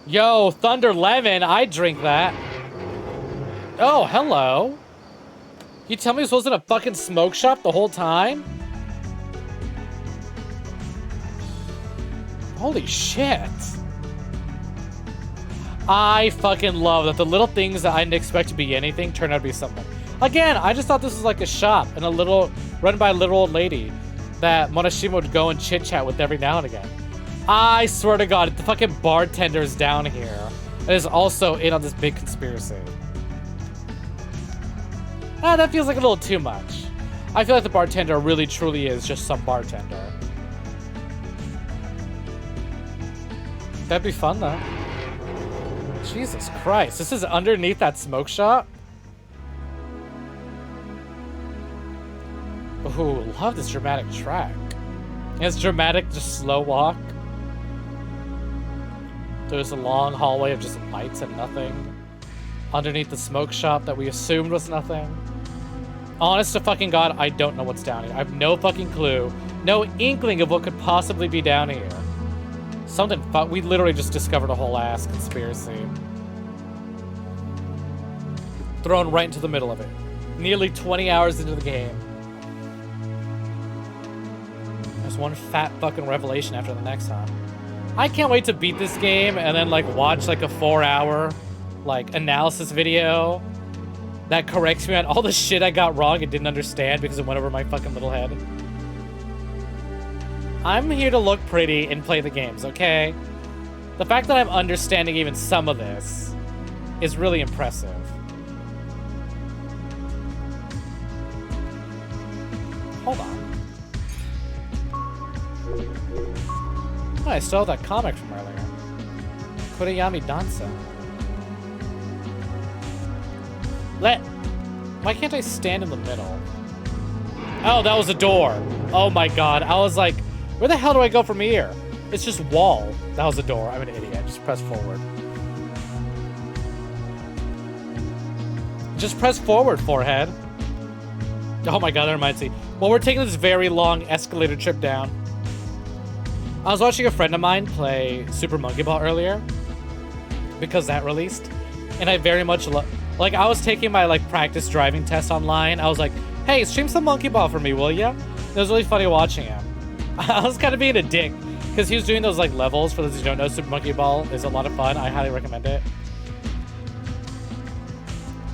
Yo, Thunder Lemon, I drink that. Oh, hello. You tell me this wasn't a fucking smoke shop the whole time? Holy shit. I fucking love that the little things that I didn't expect to be anything turned out to be something. Again, I just thought this was like a shop and a little, run by a little old lady that Monoshima would go and chit-chat with every now and again. I swear to God, the fucking bartender's down here and is also in on this big conspiracy. Ah, that feels like a little too much. I feel like the bartender really truly is just some bartender. That'd be fun though. Jesus Christ, this is underneath that smoke shop? Ooh, love this dramatic track. It's dramatic, just slow walk. There's a long hallway of just lights and nothing. Underneath the smoke shop that we assumed was nothing. Honest to fucking God, I don't know what's down here. I have no fucking clue. No inkling of what could possibly be down here. Something we literally just discovered a whole ass conspiracy. Thrown right into the middle of it. Nearly 20 hours into the game. There's one fat fucking revelation after the next, huh? I can't wait to beat this game and then like watch like a 4-hour like analysis video that corrects me on all the shit I got wrong and didn't understand because it went over my fucking little head. I'm here to look pretty and play the games, okay? The fact that I'm understanding even some of this is really impressive. Hold on. Oh, I stole that comic from earlier. Kuriyami Dansa. Why can't I stand in the middle? Oh, that was a door. Oh my god. I was like, where the hell do I go from here? It's just wall. That was a door. I'm an idiot. Just press forward. Just press forward, forehead. Oh my god, that reminds me. Well, we're taking this very long escalator trip down. I was watching a friend of mine play Super Monkey Ball earlier because that released, and I very much like I was taking my like practice driving test online. I was like, "Hey, stream some Monkey Ball for me, will ya?" It was really funny watching him. I was kind of being a dick because he was doing those like levels. For those who don't know, Super Monkey Ball is a lot of fun. I highly recommend it.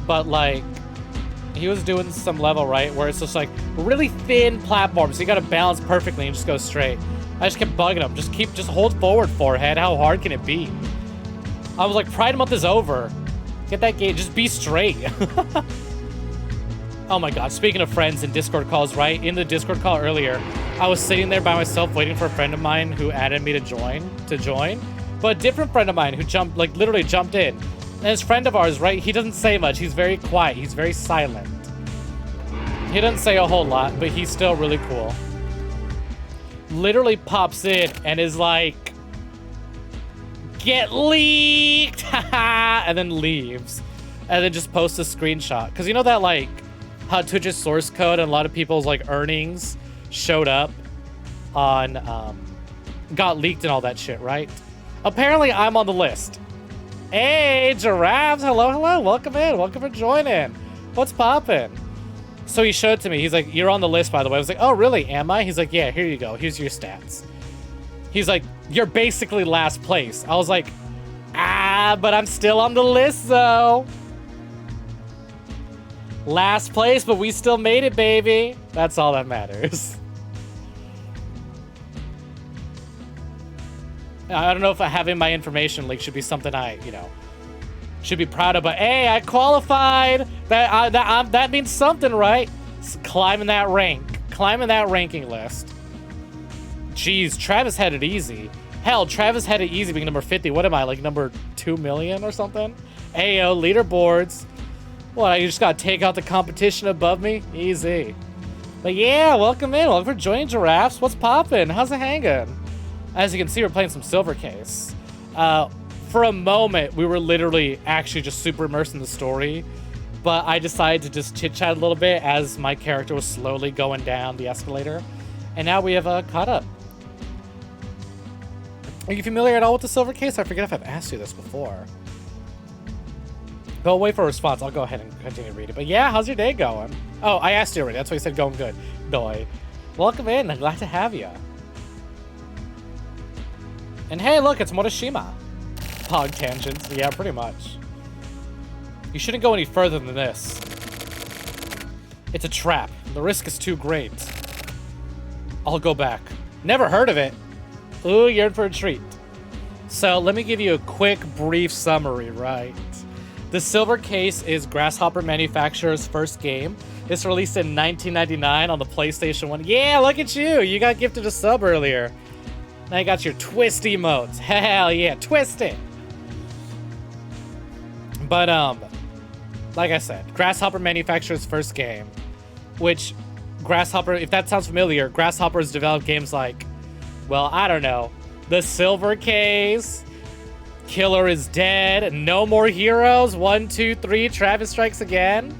But like, he was doing some level right where it's just like really thin platforms, so you gotta balance perfectly and just go straight. I just kept bugging him. Just hold forward, forehead. How hard can it be? I was like, Pride Month is over. Get that game. Just be straight. Oh my god. Speaking of friends and Discord calls, right? In the Discord call earlier, I was sitting there by myself waiting for a friend of mine who added me to join. But a different friend of mine who literally jumped in. And this friend of ours, right? He doesn't say much. He's very quiet. He's very silent. He doesn't say a whole lot, but he's still really cool. Literally pops in and is like, get leaked, and then leaves, and then just posts a screenshot. Because you know that like how Twitch's source code and a lot of people's like earnings showed up on got leaked and all that shit, right? Apparently I'm on the list. Hey, Giraffes, hello, welcome in, welcome for joining. What's poppin'? So he showed it to me. He's like, you're on the list, by the way. I was like, oh, really? Am I? He's like, yeah, here you go. Here's your stats. He's like, you're basically last place. I was like, but I'm still on the list, though. Last place, but we still made it, baby. That's all that matters. I don't know if having my information leak should be something I, should be proud of, but hey, I qualified. That means something, right? Climbing that ranking list. Jeez, Travis had it easy. Hell, Travis had it easy being number 50. What am I, like number 2 million or something? Ayo, leaderboards. What, you just gotta take out the competition above me? Easy. But yeah, welcome in. Welcome for joining, Giraffes. What's poppin'? How's it hanging? As you can see, we're playing some Silver Case. For a moment, we were literally actually just super immersed in the story, but I decided to just chit-chat a little bit as my character was slowly going down the escalator, and now we have caught up. Are you familiar at all with the Silver Case? I forget if I've asked you this before. Go wait for a response. I'll go ahead and continue reading. But yeah, how's your day going? Oh, I asked you already. That's why you said going good. Doi. Welcome in. I'm glad to have you. And hey, look, it's Morishima. Pog tangents. Yeah, pretty much. You shouldn't go any further than this. It's a trap. The risk is too great. I'll go back. Never heard of it. Ooh, you're in for a treat. So let me give you a quick, brief summary, right? The Silver Case is Grasshopper Manufacturer's first game. It's released in 1999 on the PlayStation 1. Yeah, look at you. You got gifted a sub earlier. Now you got your twist emotes. Hell yeah, twist it. But, like I said, Grasshopper Manufacturer's first game, which Grasshopper, if that sounds familiar, Grasshopper has developed games like, well, I don't know, The Silver Case, Killer is Dead, No More Heroes, 1, 2, 3, Travis Strikes Again,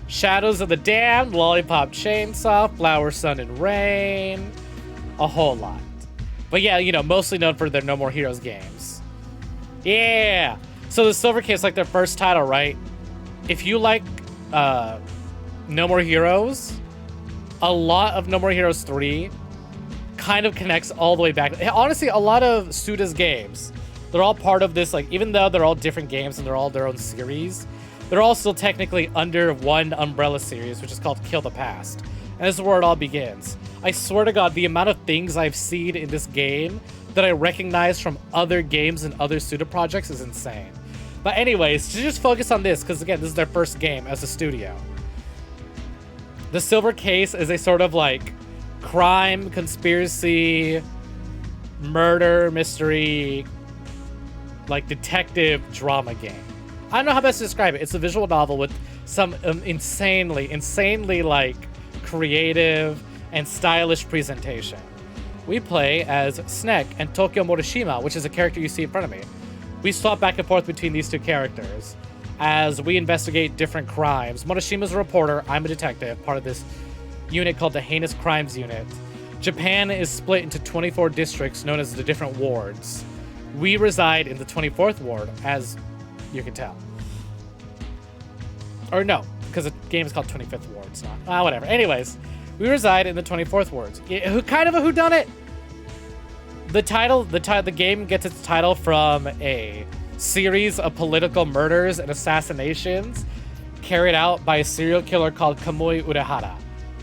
Shadows of the Damned, Lollipop Chainsaw, Flower, Sun, and Rain, a whole lot. But yeah, mostly known for their No More Heroes games. Yeah! So the Silver Case, like their first title, right? If you like No More Heroes, a lot of No More Heroes 3 kind of connects all the way back. Honestly, a lot of Suda's games, they're all part of this, like, even though they're all different games and they're all their own series, they're all still technically under one umbrella series, which is called Kill the Past. And this is where it all begins. I swear to God, the amount of things I've seen in this game that I recognize from other games and other Suda projects is insane. But anyways, to just focus on this, because again, this is their first game as a studio. The Silver Case is a sort of like crime, conspiracy, murder, mystery, like detective drama game. I don't know how best to describe it. It's a visual novel with some insanely like creative and stylish presentation. We play as Snek and Tokyo Morishima, which is a character you see in front of me. We swap back and forth between these two characters as we investigate different crimes. Morishima's a reporter, I'm a detective, part of this unit called the Heinous Crimes Unit. Japan is split into 24 districts known as the different wards. We reside in the 24th ward, as you can tell. Or no, because the game is called 25th Ward. It's not. Whatever. Anyways, we reside in the 24th Ward. Who kind of a whodunit? The game gets its title from a series of political murders and assassinations carried out by a serial killer called Kamui Urahara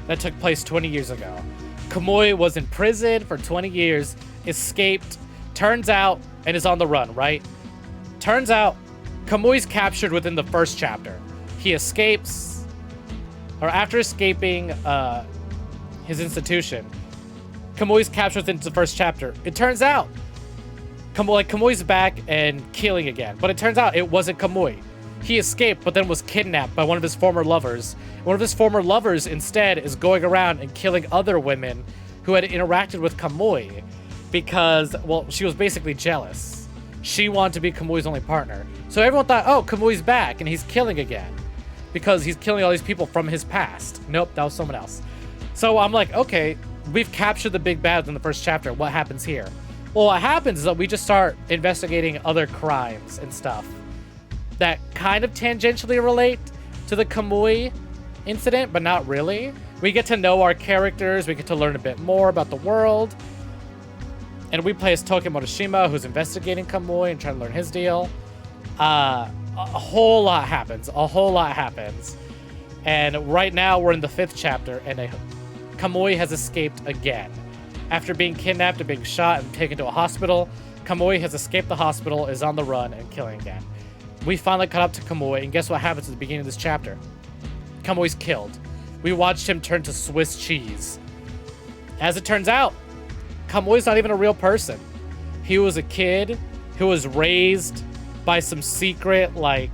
that took place 20 years ago. Kamui was in prison for 20 years, escaped, turns out, and is on the run, right? Turns out, Kamui's captured within the first chapter. He escapes, or after escaping his institution, Kamui's captured within the first chapter. It turns out, Kamui's back and killing again. But it turns out it wasn't Kamui. He escaped, but then was kidnapped by one of his former lovers. One of his former lovers, instead, is going around and killing other women who had interacted with Kamui because, well, she was basically jealous. She wanted to be Kamui's only partner. So everyone thought, oh, Kamui's back, and he's killing again because he's killing all these people from his past. Nope, that was someone else. So I'm like, okay, we've captured the big bad in the first chapter. What happens here? Well, what happens is that we just start investigating other crimes and stuff that kind of tangentially relate to the Kamui incident, but not really. We get to know our characters. We get to learn a bit more about the world. And we play as Tokyo Morishima, who's investigating Kamui and trying to learn his deal. A whole lot happens. A whole lot happens. And right now, we're in the 5th chapter, and Kamui has escaped again. After being kidnapped and being shot and taken to a hospital, Kamui has escaped the hospital, is on the run, and killing again. We finally caught up to Kamui, and guess what happens at the beginning of this chapter? Kamui's killed. We watched him turn to Swiss cheese. As it turns out, Kamui's not even a real person. He was a kid who was raised by some secret, like...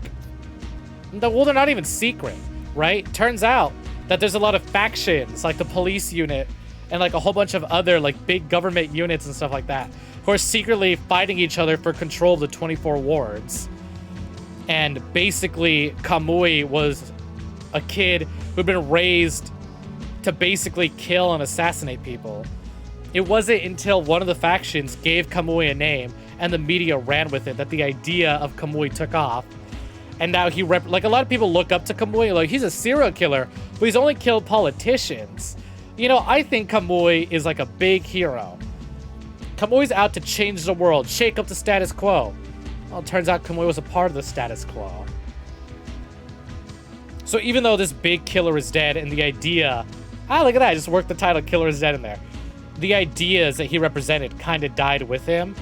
Well, they're not even secret, right? Turns out that there's a lot of factions, like the police unit, and like a whole bunch of other like big government units and stuff like that, who are secretly fighting each other for control of the 24 wards. And basically, Kamui was a kid who'd been raised to basically kill and assassinate people. It wasn't until one of the factions gave Kamui a name and the media ran with it that the idea of Kamui took off. And now he like a lot of people look up to Kamui, like he's a serial killer, but he's only killed politicians. You know, I think Kamui is like a big hero. Kamui's out to change the world, shake up the status quo. Well, it turns out Kamui was a part of the status quo. So even though this big killer is dead and the idea... look at that, I just worked the title Killer is Dead in there. The ideas that he represented kind of died with him.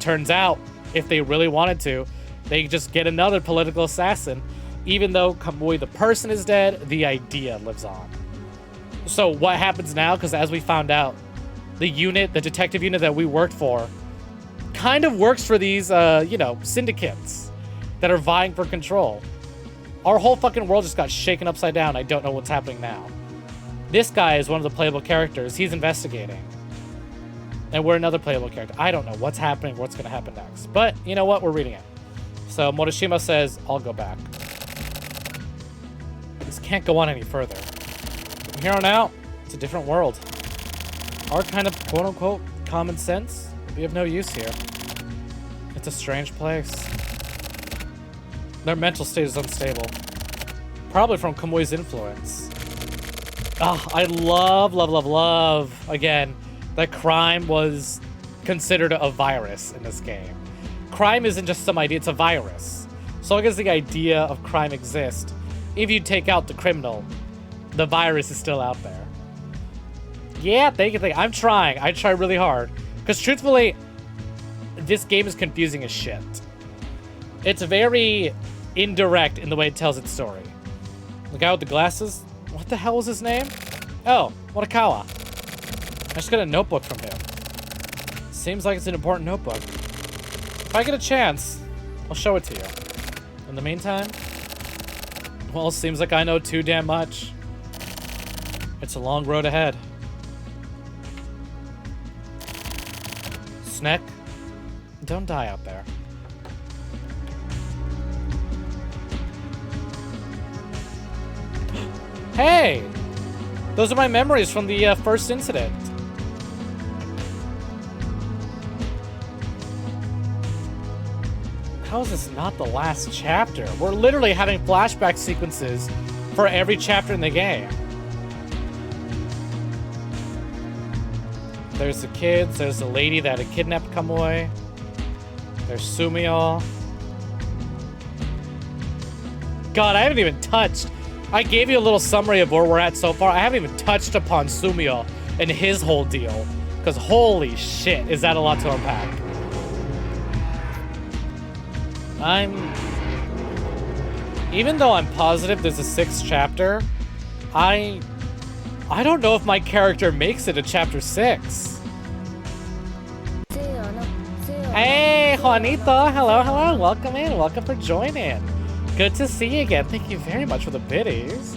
Turns out, if they really wanted to, they could just get another political assassin. Even though Kamui the person is dead, the idea lives on. So what happens now, because as we found out, the detective unit that we worked for, kind of works for these, syndicates that are vying for control. Our whole fucking world just got shaken upside down. I don't know what's happening now. This guy is one of the playable characters. He's investigating. And we're another playable character. I don't know what's happening, what's going to happen next. But, you know what? We're reading it. So, Morishima says, I'll go back. This can't go on any further. From here on out, it's a different world. Our kind of quote-unquote common sense will be of no use here. It's a strange place. Their mental state is unstable. Probably from Kamui's influence. I love, again, that crime was considered a virus in this game. Crime isn't just some idea, it's a virus. So long as the idea of crime exists, if you take out the criminal, the virus is still out there. Yeah, thank you. I'm trying. I try really hard. Because truthfully, this game is confusing as shit. It's very indirect in the way it tells its story. The guy with the glasses? What the hell was his name? Oh, Watakawa. I just got a notebook from him. Seems like it's an important notebook. If I get a chance, I'll show it to you. In the meantime, Well, seems like I know too damn much. It's a long road ahead. Snek, don't die out there. Hey! Those are my memories from the first incident. How is this not the last chapter? We're literally having flashback sequences for every chapter in the game. There's the kids, there's the lady that had kidnapped Kamui. There's Sumio. God, I haven't even touched. I gave you a little summary of where we're at so far. I haven't even touched upon Sumio and his whole deal. Because holy shit, is that a lot to unpack. Even though I'm positive there's a 6th chapter, I don't know if my character makes it to chapter 6. Hey, Juanito, hello, welcome in, welcome for joining. Good to see you again. Thank you very much for the biddies.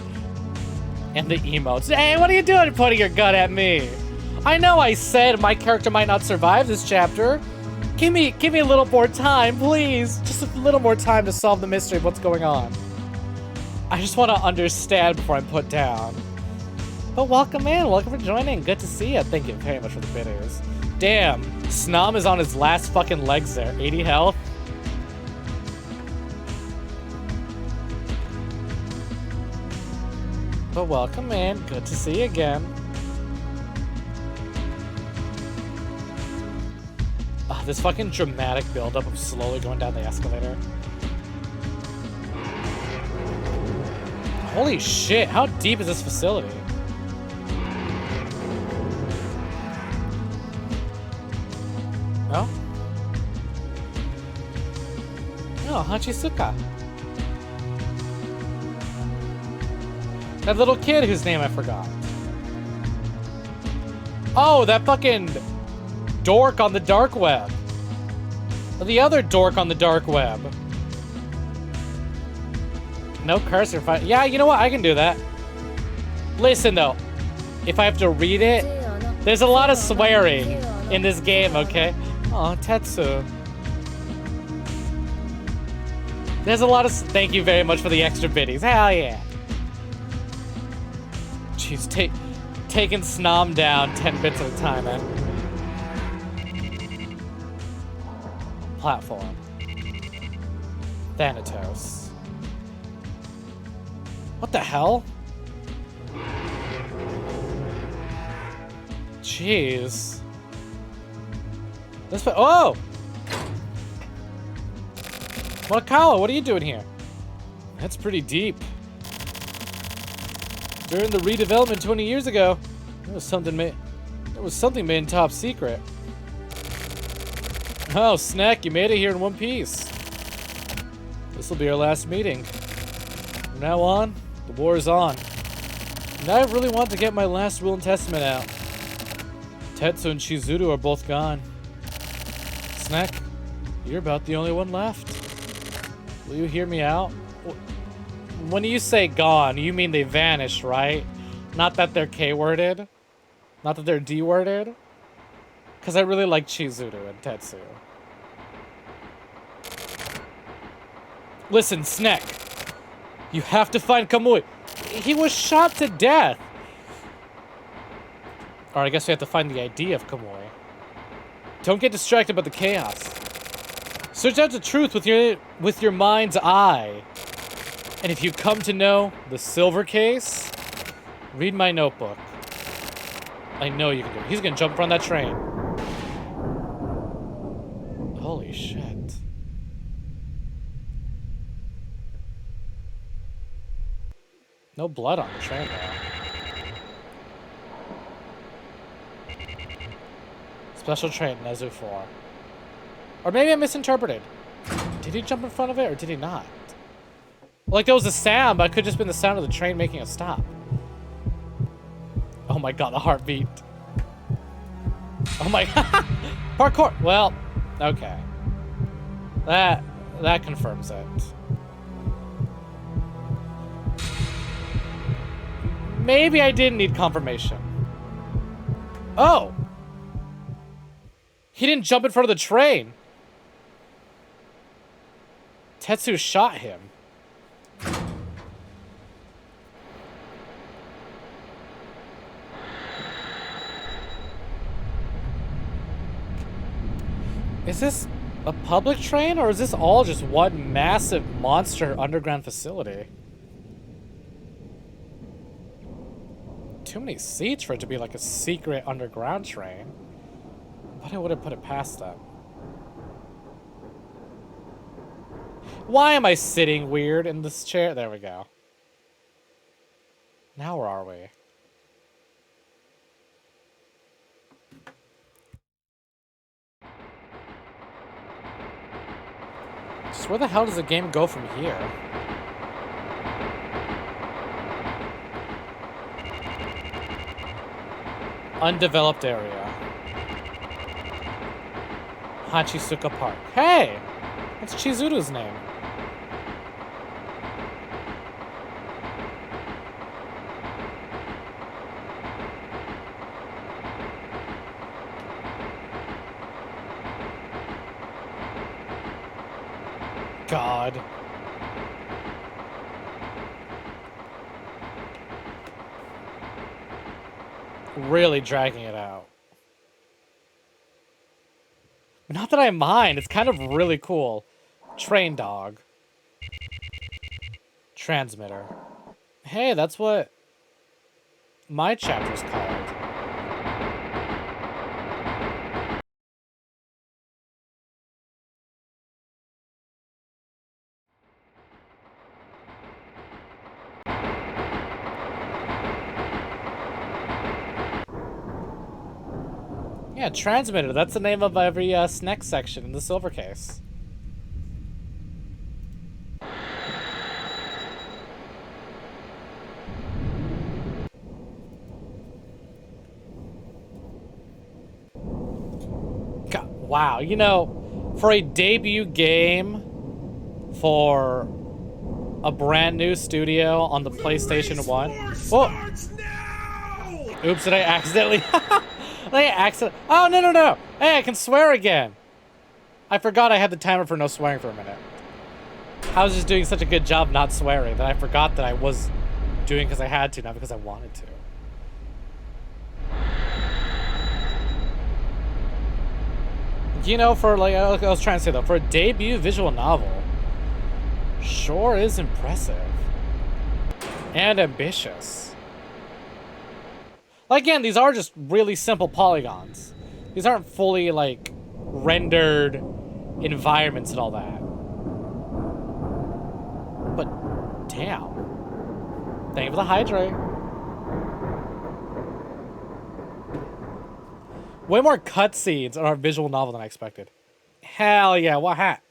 And the emotes. Hey, what are you doing pointing your gun at me? I know I said my character might not survive this chapter. Give me a little more time, please. Just a little more time to solve the mystery of what's going on. I just want to understand before I'm put down. But welcome in, welcome for joining. Good to see you. Thank you very much for the biddies. Damn, Snom is on his last fucking legs there. 80 health. But welcome in. Good to see you again. Oh, this fucking dramatic buildup of slowly going down the escalator. Holy shit, how deep is this facility? Oh? Oh, Hachisuka. That little kid whose name I forgot. Oh, that fucking dork on the dark web. Or the other dork on the dark web. No cursor fight. Yeah, you know what? I can do that. Listen, though. If I have to read it, there's a lot of swearing in this game, okay? Oh, Tetsu. There's a lot of... Thank you very much for the extra biddies. Hell yeah. Jeez, taking Snom down 10 bits at a time, man. Platform. Thanatos. What the hell? Jeez. This... Oh! Morikawa, what are you doing here? That's pretty deep. During the redevelopment 20 years ago, there was something made top secret. Oh, Snek, you made it here in one piece. This will be our last meeting. From now on, the war is on. And I really want to get my last will and testament out. Tetsu and Chizuru are both gone. Snek, you're about the only one left. Will you hear me out? When you say gone, you mean they vanished, right? Not that they're K-worded? Not that they're D-worded? Because I really like Chizuru and Tetsu. Listen, Snek. You have to find Kamui. He was shot to death. Or I guess we have to find the ID of Kamui. Don't get distracted by the chaos. Search out the truth with your mind's eye. And if you come to know the silver case, read my notebook. I know you can do it. He's gonna jump from that train. Holy shit. No blood on the train though. Special train, Nezu 4. Or maybe I misinterpreted. Did he jump in front of it or did he not? Like there was a sound, but it could have just been the sound of the train making a stop. Oh my god, the heartbeat. Oh my god. Parkour. Well, okay. That confirms it. Maybe I didn't need confirmation. Oh! He didn't jump in front of the train. Tetsu shot him. Is this a public train, or is this all just one massive monster underground facility? Too many seats for it to be like a secret underground train. But I wouldn't put it past them. Why am I sitting weird in this chair? There we go. Now where are we? Just where the hell does the game go from here? Undeveloped area. Hachisuka Park. Hey! That's Chizuru's name. God. Really dragging it out. Not that I mind, it's kind of really cool. Train dog. Transmitter. Hey, that's what my chapter's called. Yeah, transmitter. That's the name of every Snek section in the silver case. God, wow, you know, for a debut game for a brand new studio on the PlayStation 1. Whoa! Oops, did I accidentally... Oh, no. Hey, I can swear again. I forgot I had the timer for no swearing for a minute. I was just doing such a good job not swearing that I forgot that I was doing because I had to, not because I wanted to. You know, for like, I was trying to say though, for a debut visual novel, sure is impressive. And ambitious. Again, these are just really simple polygons. These aren't fully, like, rendered environments and all that. But, damn. Thank you for the hydrate. Way more cutscenes in our visual novel than I expected. Hell yeah, what hat?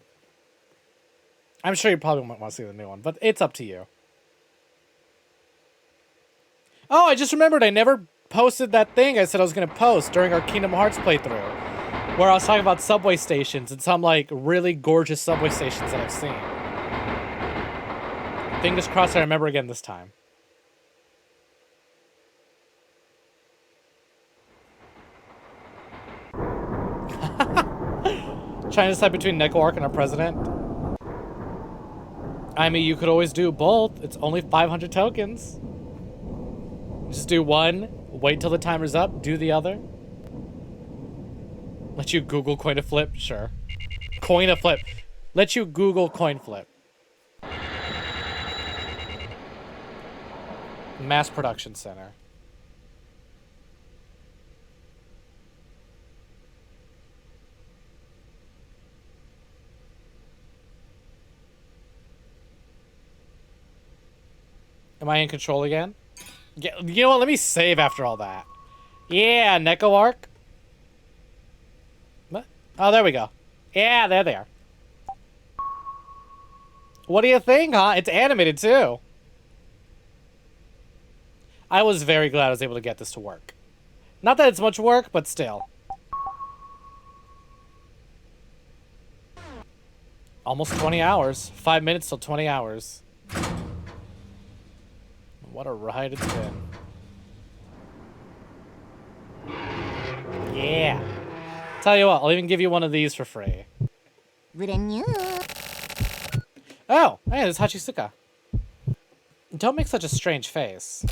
I'm sure you probably won't want to see the new one, but it's up to you. Oh, I just remembered I never posted that thing I said I was going to post during our Kingdom Hearts playthrough, where I was talking about subway stations and some like really gorgeous subway stations that I've seen. Fingers crossed I remember again this time. Trying to decide between Neko Arc and our president. I mean, you could always do both. It's only 500 tokens. Just do one, wait till the timer's up, do the other. Let you Google coin a flip? Sure. Coin a flip. Let you Google coin flip. Mass Production Center. Am I in control again? Yeah, you know what? Let me save after all that. Yeah, Neko Arc. What? Oh, there we go. Yeah, there they are. What do you think, huh? It's animated, too. I was very glad I was able to get this to work. Not that it's much work, but still. Almost 20 hours. 5 minutes till 20 hours. What a ride it's been. Tell you what, I'll even give you one of these for free. Oh, hey, there's Hachisuka. Don't make such a strange face.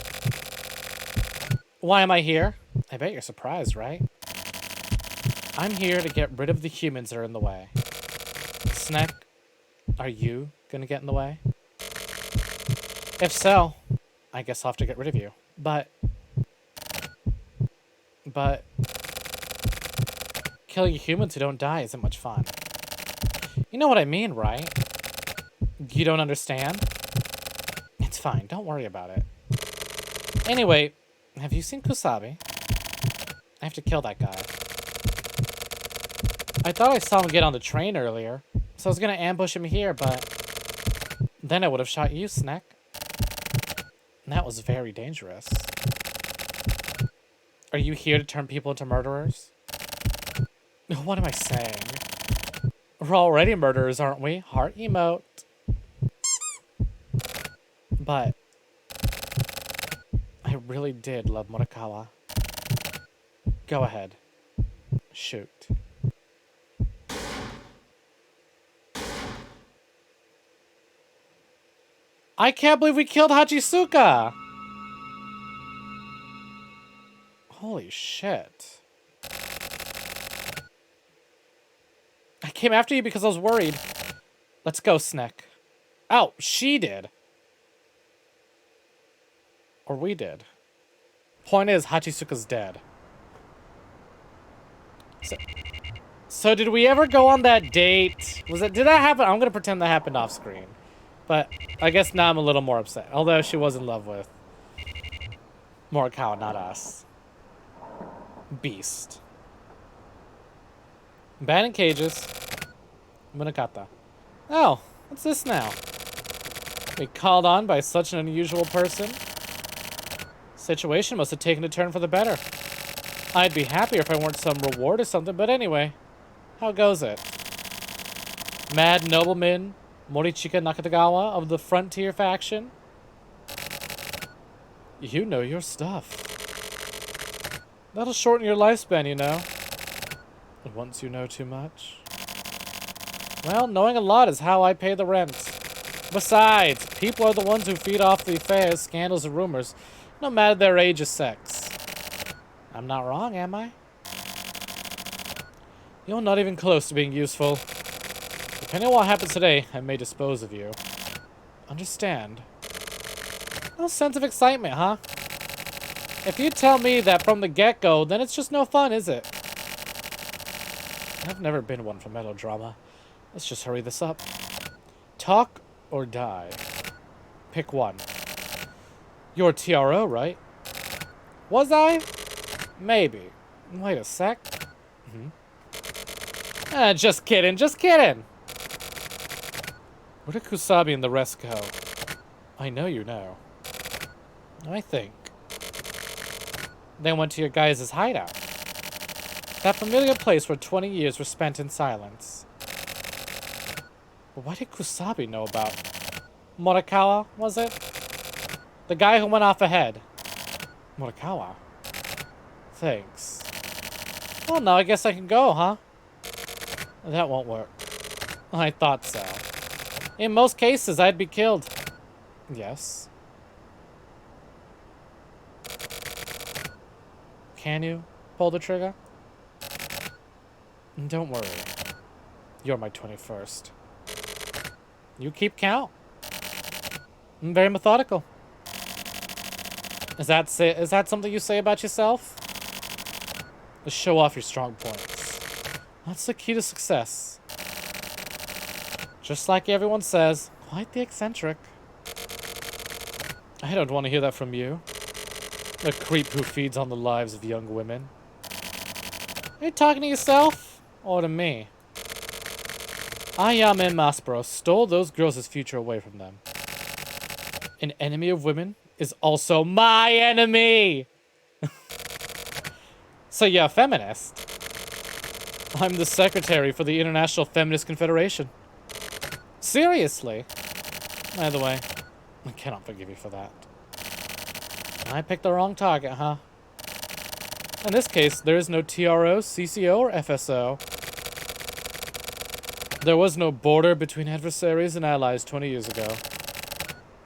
Why am I here? I bet you're surprised, right? I'm here to get rid of the humans that are in the way. Snek, are you gonna get in the way? If so, I guess I'll have to get rid of you. But... killing humans who don't die isn't much fun. You know what I mean, right? You don't understand? It's fine, don't worry about it. Anyway, have you seen Kusabi? I have to kill that guy. I thought I saw him get on the train earlier, so I was gonna ambush him here, but... then I would have shot you, Snek. And that was very dangerous. Are you here to turn people into murderers? What am I saying? We're already murderers, aren't we? Heart emote. But... I really did love Morikawa. Go ahead. Shoot. I can't believe we killed Hachisuka! Holy shit. I came after you because I was worried. Let's go, Snek. Oh, she did. Or we did. Point is, Hachisuka's dead. So did we ever go on that date? Did that happen? I'm gonna pretend that happened off screen. But I guess now I'm a little more upset. Although she was in love with Morikawa, not us. Beast. Abandoned cages. Munakata. Oh, what's this now? We called on by such an unusual person? Situation must have taken a turn for the better. I'd be happier if I weren't some reward or something, but anyway. How goes it? Mad nobleman Morichika Nakatagawa of the Frontier faction? You know your stuff. That'll shorten your lifespan, you know. Once you know too much. Well, knowing a lot is how I pay the rent. Besides, people are the ones who feed off the affairs, scandals, and rumors, no matter their age or sex. I'm not wrong, am I? You're not even close to being useful. Depending on what happens today, I may dispose of you. Understand? No sense of excitement, huh? If you tell me that from the get-go, then it's just no fun, is it? I've never been one for melodrama. Let's just hurry this up. Talk or die? Pick one. You're TRO, right? Was I? Maybe. Wait a sec. Just kidding, just kidding! Where did Kusabi and the rest go? I know you know. I think. They went to your guys' hideout. That familiar place where 20 years were spent in silence. But why did Kusabi know about... Morikawa, was it? The guy who went off ahead. Morikawa? Thanks. Well, now I guess I can go, huh? That won't work. I thought so. In most cases, I'd be killed. Yes. Can you pull the trigger? Don't worry. You're my 21st. You keep count. I'm very methodical. Is that something you say about yourself? Just show off your strong points. That's the key to success. Just like everyone says, quite the eccentric. I don't want to hear that from you. A creep who feeds on the lives of young women. Are you talking to yourself? Or to me? Ayame Maspero stole those girls' future away from them. An enemy of women is also my enemy! So you're a feminist? I'm the secretary for the International Feminist Confederation. Seriously? By the way, I cannot forgive you for that. I picked the wrong target, huh? In this case, there is no TRO, CCO, or FSO. There was no border between adversaries and allies 20 years ago.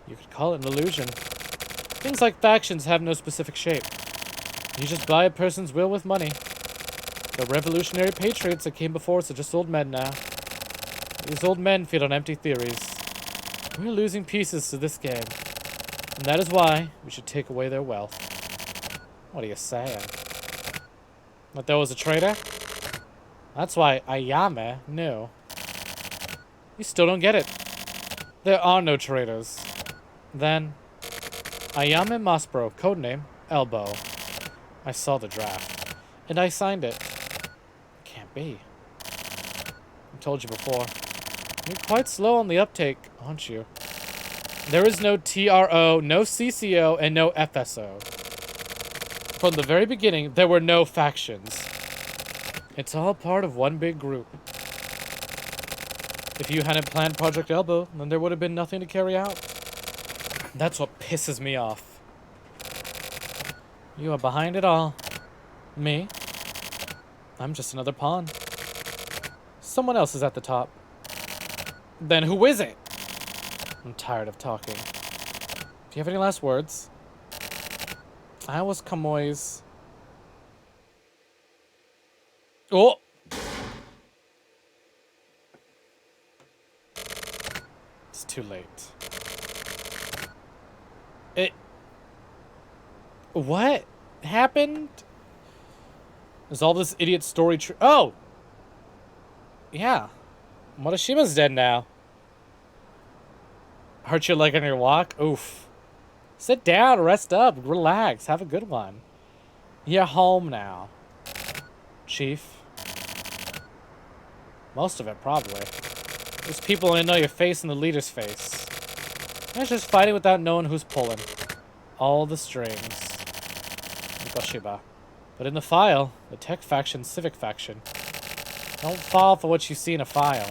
You could call it an illusion. Things like factions have no specific shape. You just buy a person's will with money. The revolutionary patriots that came before us are just old men now. These old men feed on empty theories. We're losing pieces to this game. And that is why we should take away their wealth. What are you saying? That there was a traitor? That's why Ayame knew. You still don't get it. There are no traitors. Then, Ayame Maspro, codename Elbow. I saw the draft, and I signed it. Can't be. I told you before. You're quite slow on the uptake, aren't you? There is no TRO, no CCO, and no FSO. From the very beginning, there were no factions. It's all part of one big group. If you hadn't planned Project Elbow, then there would have been nothing to carry out. That's what pisses me off. You are behind it all. Me? I'm just another pawn. Someone else is at the top. Then who is it? I'm tired of talking. Do you have any last words? I was Kamoi's. Oh! It's too late. What happened? Is all this idiot story true? Oh! Yeah. Morishima's dead now. Hurt your leg on your walk? Oof. Sit down, rest up, relax, have a good one. You're home now. Chief. Most of it, probably. Those people only know your face and the leader's face. They're just fighting without knowing who's pulling. All the strings. Goshiba. But in the file, the tech faction, civic faction. Don't fall for what you see in a file.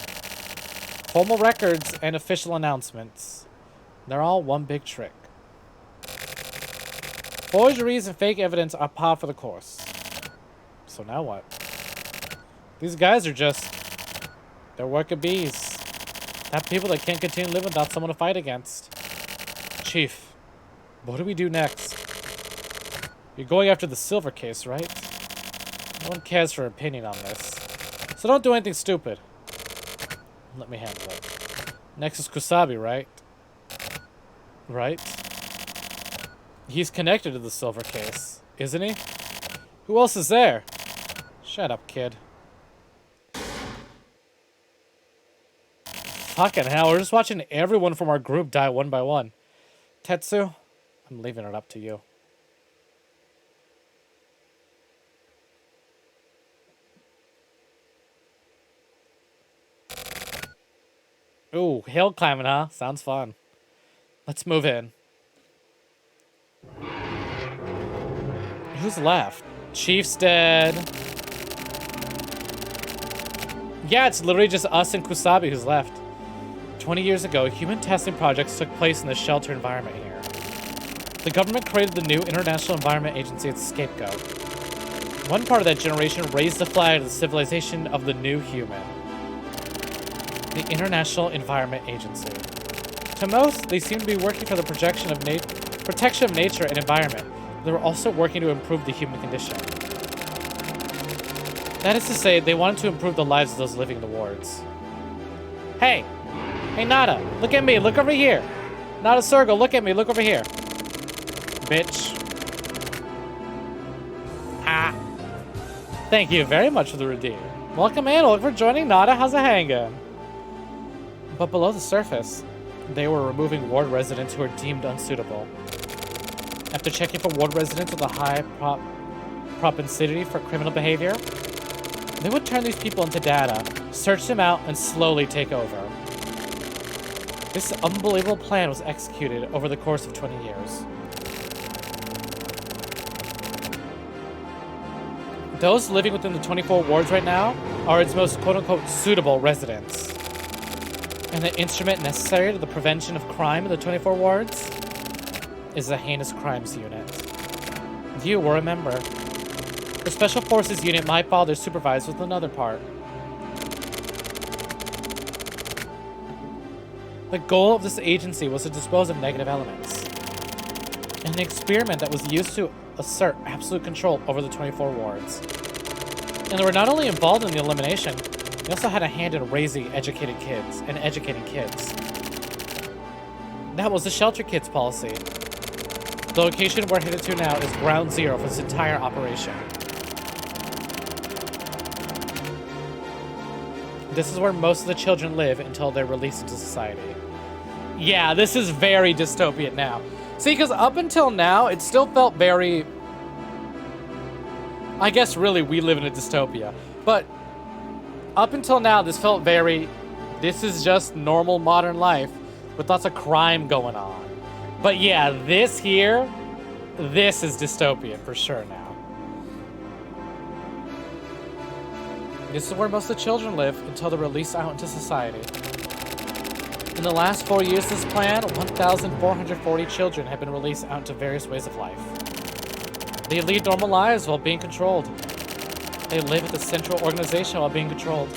Formal records and official announcements. They're all one big trick. Forgeries and fake evidence are par for the course. So now what? These guys are just... they're worker bees. They have people that can't continue living without someone to fight against. Chief, what do we do next? You're going after the silver case, right? No one cares for opinion on this. So don't do anything stupid. Let me handle it. Next is Kusabi, right? Right? He's connected to the silver case, isn't he? Who else is there? Shut up, kid. Fucking hell, we're just watching everyone from our group die one by one. Tetsu, I'm leaving it up to you. Ooh, hill climbing, huh? Sounds fun. Let's move in. Who's left? Chief's dead. Yeah, it's literally just us and Kusabi who's left. 20 years ago, human testing projects took place in the shelter environment here. The government created the new International Environment Agency as scapegoat. One part of that generation raised the flag of the civilization of the new human. The International Environment Agency. To most, they seem to be working for the protection of nature and environment. They were also working to improve the human condition. That is to say, they wanted to improve the lives of those living in the wards. Hey! Hey, Nada! Look at me! Look over here! Nada Circle, look at me! Look over here! Bitch. Ah! Thank you very much for the redeem. Welcome in, welcome for joining Nada. How's it hanging? But below the surface, they were removing ward residents who were deemed unsuitable. After checking for ward residents with a high propensity for criminal behavior, they would turn these people into data, search them out, and slowly take over. This unbelievable plan was executed over the course of 20 years. Those living within the 24 wards right now are its most quote-unquote suitable residents. And the instrument necessary to the prevention of crime in the 24 wards is the Heinous Crimes Unit. You were a member. The Special Forces unit my father supervised was another part. The goal of this agency was to dispose of negative elements. An experiment that was used to assert absolute control over the 24 wards. And they were not only involved in the elimination, they also had a hand in raising educated kids and educating kids. That was the Shelter Kids policy. The location we're headed to now is ground zero for this entire operation. This is where most of the children live until they're released into society. Yeah, this is very dystopian now. See, because up until now, it still felt very... I guess really we live in a dystopia. But up until now, this felt very... This is just normal modern life with lots of crime going on. But yeah, this here, this is dystopian for sure now. This is where most of the children live until they're released out into society. In the last 4 years of this plan, 1,440 children have been released out into various ways of life. They lead normal lives while being controlled. They live at the central organization while being controlled.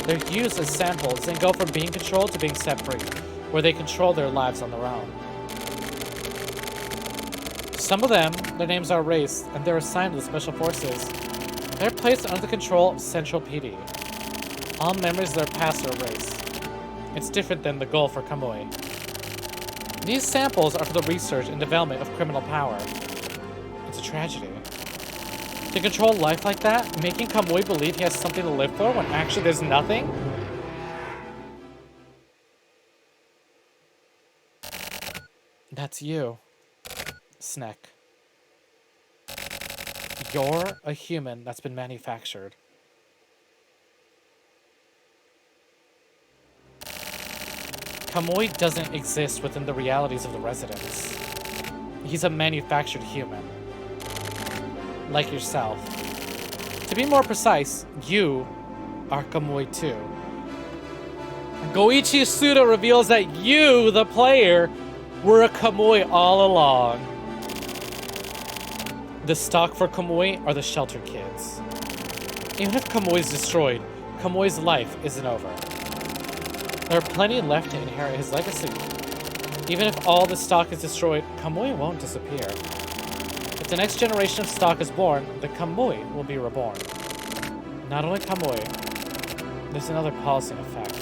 They're used as samples and go from being controlled to being set free, where they control their lives on their own. Some of them, their names are erased, and they're assigned to the Special Forces. They're placed under the control of Central PD. All memories of their past are erased. It's different than the goal for Kamui. These samples are for the research and development of criminal power. It's a tragedy. To control life like that, making Kamui believe he has something to live for when actually there's nothing? That's you, Snek. You're a human that's been manufactured. Kamui doesn't exist within the realities of the residents. He's a manufactured human. Like yourself. To be more precise, you are Kamui too. Goichi Suda reveals that you, the player, were a Kamui all along. The stock for Kamui are the Shelter Kids. Even if Kamui is destroyed, Kamui's life isn't over. There are plenty left to inherit his legacy. Even if all the stock is destroyed, Kamui won't disappear. If the next generation of stock is born, the Kamui will be reborn. Not only Kamui, there's another policy in effect.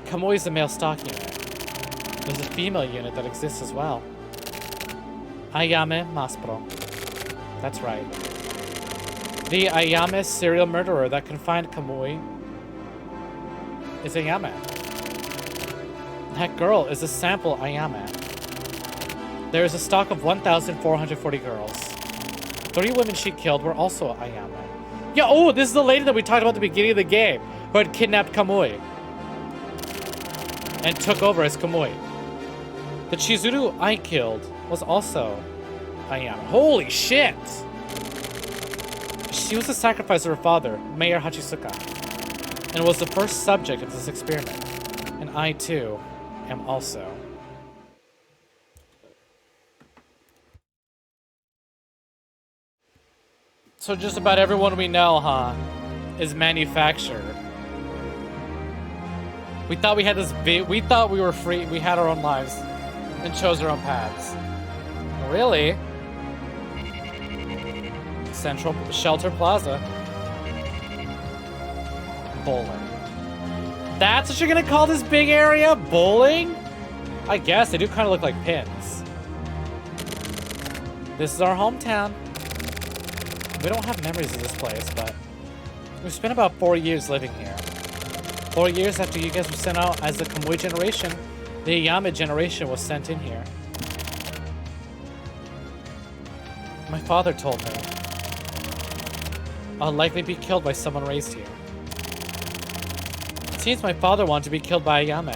Kamui is the male stock unit. There's a female unit that exists as well. Ayame Maspro. That's right. The Ayame serial murderer that confined Kamui is Ayame. That girl is a sample Ayame. There is a stock of 1,440 girls. 3 women she killed were also Ayame. Yeah, oh, this is the lady that we talked about at the beginning of the game, who had kidnapped Kamui and took over as Kamui. The Chizuru I killed was also Ayame. Holy shit! She was the sacrifice of her father, Mayor Hachisuka, and was the first subject of this experiment. And I, too, am also. So just about everyone we know, huh, is manufactured. We thought we had this we thought we were free, we had our own lives, and chose our own paths. Really? Central Shelter Plaza. Bowling. That's what you're gonna call this big area? Bowling? I guess they do kind of look like pins. This is our hometown. We don't have memories of this place, but we've spent about 4 years living here. 4 years after you guys were sent out as the Kamui generation, the Ayame generation was sent in here. My father told me I'll likely be killed by someone raised here. It seems my father wanted to be killed by Ayame.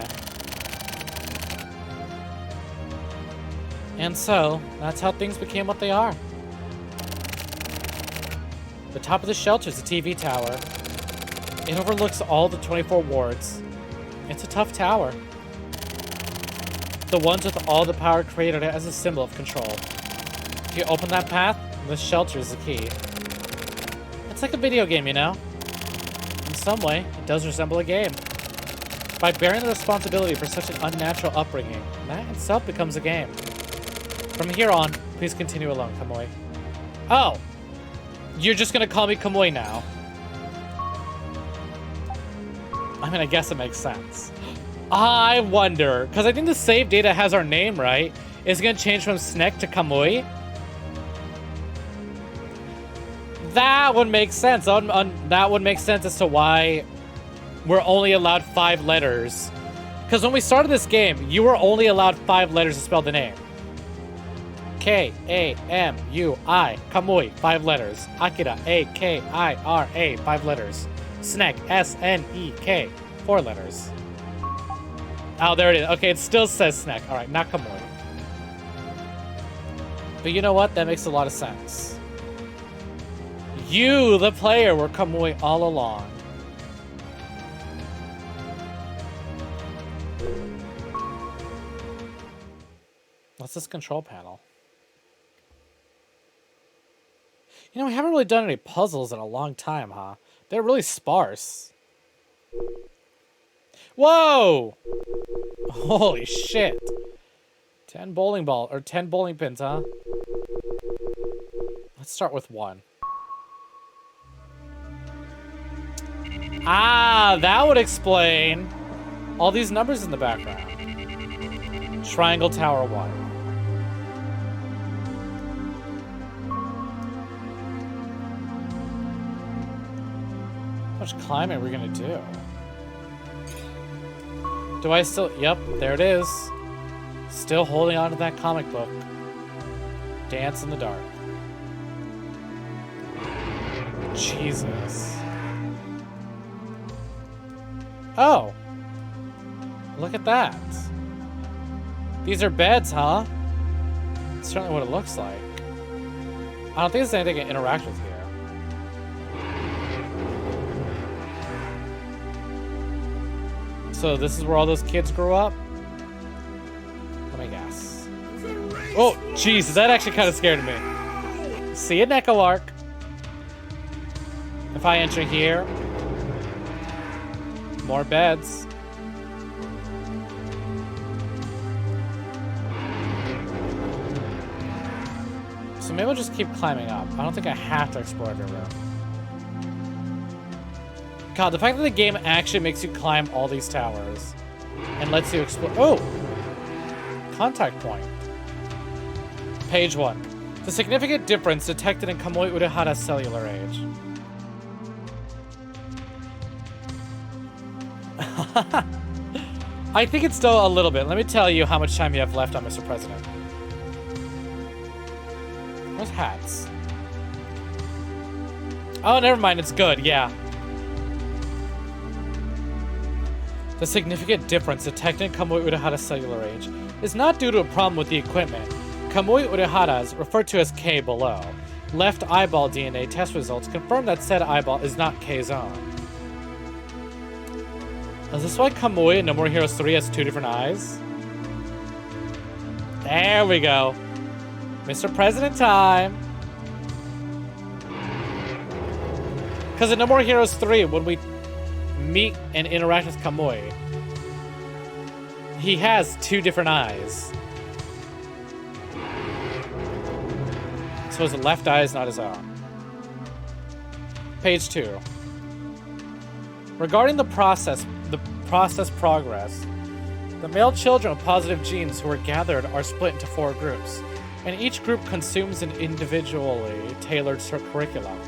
And so, that's how things became what they are. The top of the shelter is a TV tower. It overlooks all the 24 wards. It's a tough tower. The ones with all the power created it as a symbol of control. If you open that path, This shelter is the key. It's like a video game, you know? In some way, it does resemble a game. By bearing the responsibility for such an unnatural upbringing, that itself becomes a game. From here on, please continue alone, Kamui. Oh! You're just gonna call me Kamui now. I mean, I guess it makes sense. I wonder, because I think the save data has our name, right? Is it gonna change from Snek to Kamui? That would make sense. That would make sense as to why we're only allowed 5 letters. Because when we started this game, you were only allowed 5 letters to spell the name. K-A-M-U-I. Kamui, 5 letters. Akira, A-K-I-R-A, 5 letters. Snek, S-N-E-K, 4 letters. Oh, there it is. Okay, it still says Snek. Alright, not Kamui. But you know what? That makes a lot of sense. You, the player, were Kamui all along. What's this control panel? You know, we haven't really done any puzzles in a long time, huh? They're really sparse. Whoa! Holy shit. 10 bowling pins, huh? Let's start with 1. Ah, that would explain all these numbers in the background. Triangle Tower 1. How much climbing are we gonna do? Do I still... Yep, there it is. Still holding on to that comic book. Dance in the dark. Jesus. Oh. Look at that. These are beds, huh? That's certainly what it looks like. I don't think there's anything to interact with here. So this is where all those kids grew up? Let me guess. Oh, jeez, that actually kind of scared me. See an echo arc. If I enter here, more beds. So maybe I'll just keep climbing up. I don't think I have to explore every room. God, the fact that the game actually makes you climb all these towers and lets you explore. Oh! Contact point. Page 1. The significant difference detected in Kamui Urahara's cellular age. I think it's still a little bit. Let me tell you how much time you have left on Mr. President. Where's hats? Oh, never mind. It's good. Yeah. The significant difference detected in Kamui Urahara's cellular age is not due to a problem with the equipment. Kamui Urahara's, referred to as K below, left eyeball DNA test results confirm that said eyeball is not K's own. Is this why Kamui in No More Heroes 3 has 2 different eyes? There we go. Mr. President time. Because in No More Heroes 3, when we meet and interact with Kamui, he has 2 different eyes. So his left eye is not his own. Page 2. Regarding the process progress, the male children with positive genes who are gathered are split into 4 groups, and each group consumes an individually tailored curriculum.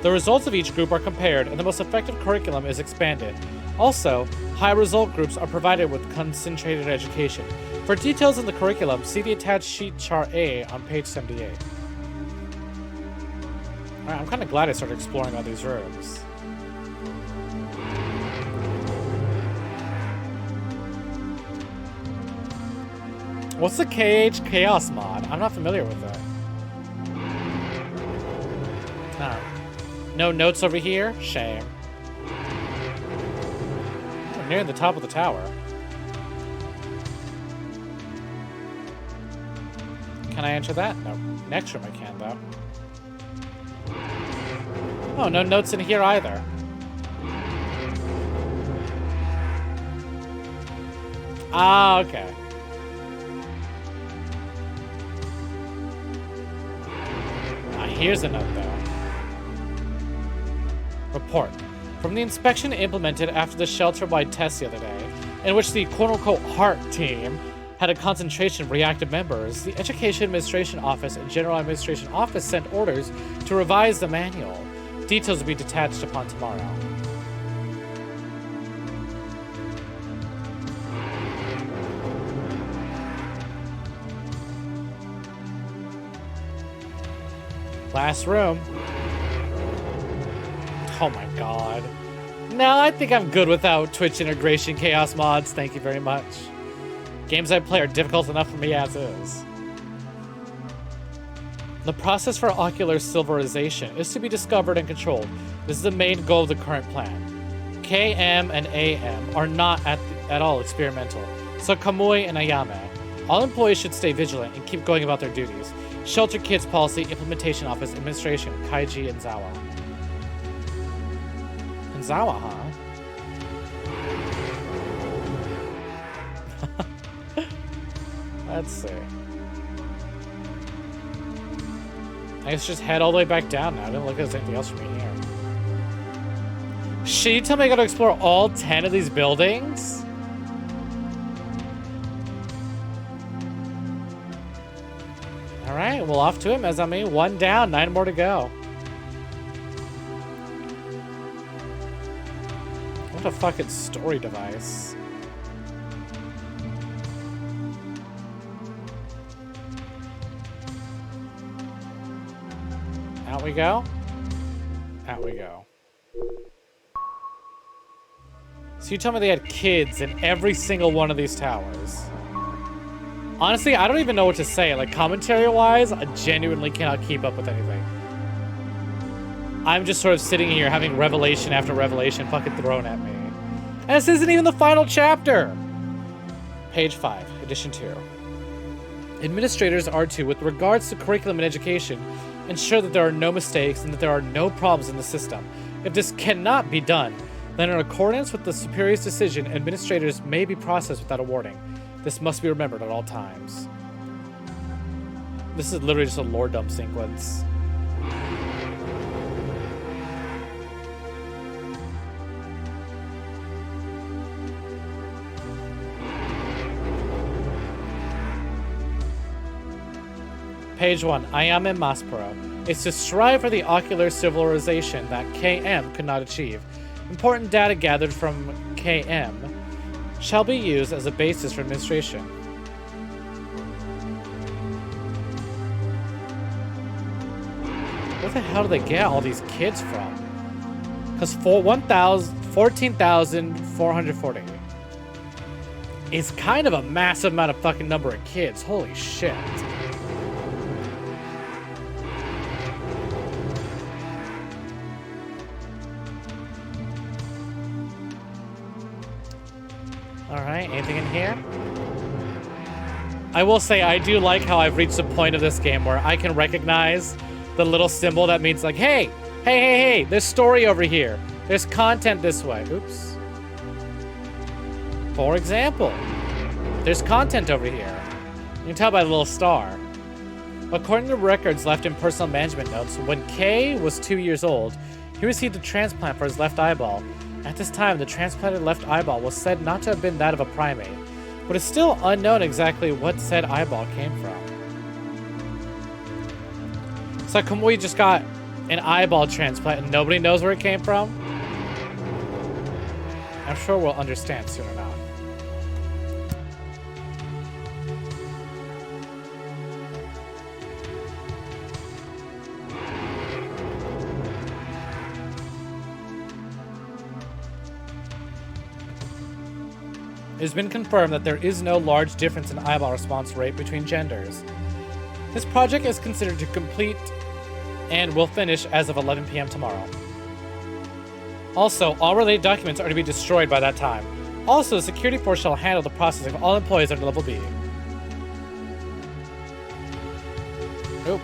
The results of each group are compared, and the most effective curriculum is expanded. Also, high result groups are provided with concentrated education. For details on the curriculum, see the attached sheet chart A on page 78. Alright, I'm kind of glad I started exploring all these rooms. What's the KH Chaos mod? I'm not familiar with that. Oh. No notes over here? Shame. We're near the top of the tower. Can I enter that? No. Next room I can, though. Oh, no notes in here either. Ah, okay. Ah, here's a note, though. Report. From the inspection implemented after the shelter-wide test the other day, in which the quote-unquote heart team had a concentration of reactive members, the Education Administration Office and General Administration Office sent orders to revise the manual. Details will be detached upon tomorrow. Last room. Oh my god. No, I think I'm good without Twitch integration chaos mods. Thank you very much. Games I play are difficult enough for me as is. The process for ocular silverization is to be discovered and controlled. This is the main goal of the current plan. KM and AM are not at all experimental. So Kamui and Ayame. All employees should stay vigilant and keep going about their duties. Shelter Kids Policy Implementation Office Administration, Kaiji and Zawa. And Zawa, huh? Let's see. I guess just head all the way back down now. I didn't look at anything else from here. Shit, you tell me I gotta explore all 10 of these buildings? Alright, well off to it, Mezami. 1 down, 9 more to go. What a fucking story device. Out we go. Out we go. So you tell me they had kids in every single one of these towers. Honestly, I don't even know what to say. Like, commentary-wise, I genuinely cannot keep up with anything. I'm just sort of sitting here having revelation after revelation fucking thrown at me. And this isn't even the final chapter! Page 5, edition 2. Administrators are to, with regards to curriculum and education, ensure that there are no mistakes and that there are no problems in the system. If this cannot be done, then in accordance with the superior's decision, administrators may be processed without a warning. This must be remembered at all times. This is literally just a lore dump sequence. Page 1, Ayame Maspero, is to strive for the ocular civilization that KM could not achieve. Important data gathered from KM shall be used as a basis for administration. Where the hell do they get all these kids from? Because 14,440 is kind of a massive amount of fucking number of kids. Holy shit. Alright, anything in here? I will say, I do like how I've reached the point of this game where I can recognize the little symbol that means like, hey, there's story over here. There's content this way. Oops. For example, there's content over here. You can tell by the little star. According to records left in personal management notes, when K was 2 years old, he received a transplant for his left eyeball. At this time, the transplanted left eyeball was said not to have been that of a primate, but it's still unknown exactly what said eyeball came from. So Kamui just got an eyeball transplant and nobody knows where it came from? I'm sure we'll understand soon enough. It has been confirmed that there is no large difference in eyeball response rate between genders. This project is considered to complete and will finish as of 11 p.m. tomorrow. Also, all related documents are to be destroyed by that time. Also, the security force shall handle the processing of all employees under level B. Nope.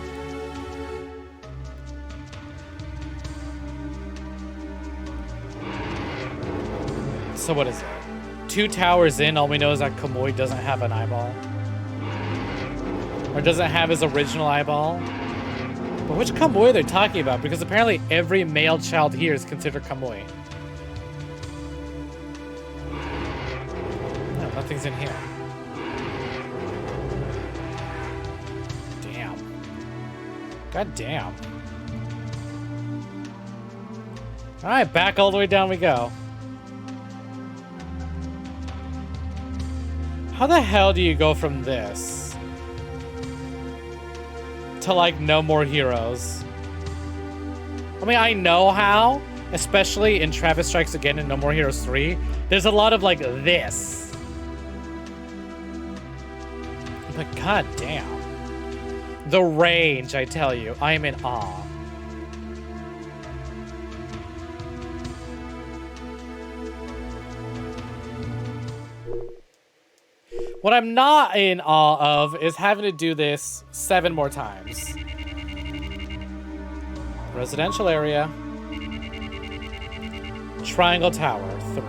So what is it? 2 towers in, all we know is that Kamui doesn't have an eyeball. Or doesn't have his original eyeball. But which Kamui are they talking about? Because apparently every male child here is considered Kamui. No, nothing's in here. Damn. God damn. Alright, back all the way down we go. How the hell do you go from this to, like, no more heroes? I mean, I know how, especially in Travis Strikes Again and No More Heroes 3. There's a lot of, like, this. But god damn. The range, I tell you. I am in awe. What I'm not in awe of is having to do this 7 more times. Residential area. Triangle Tower, 3.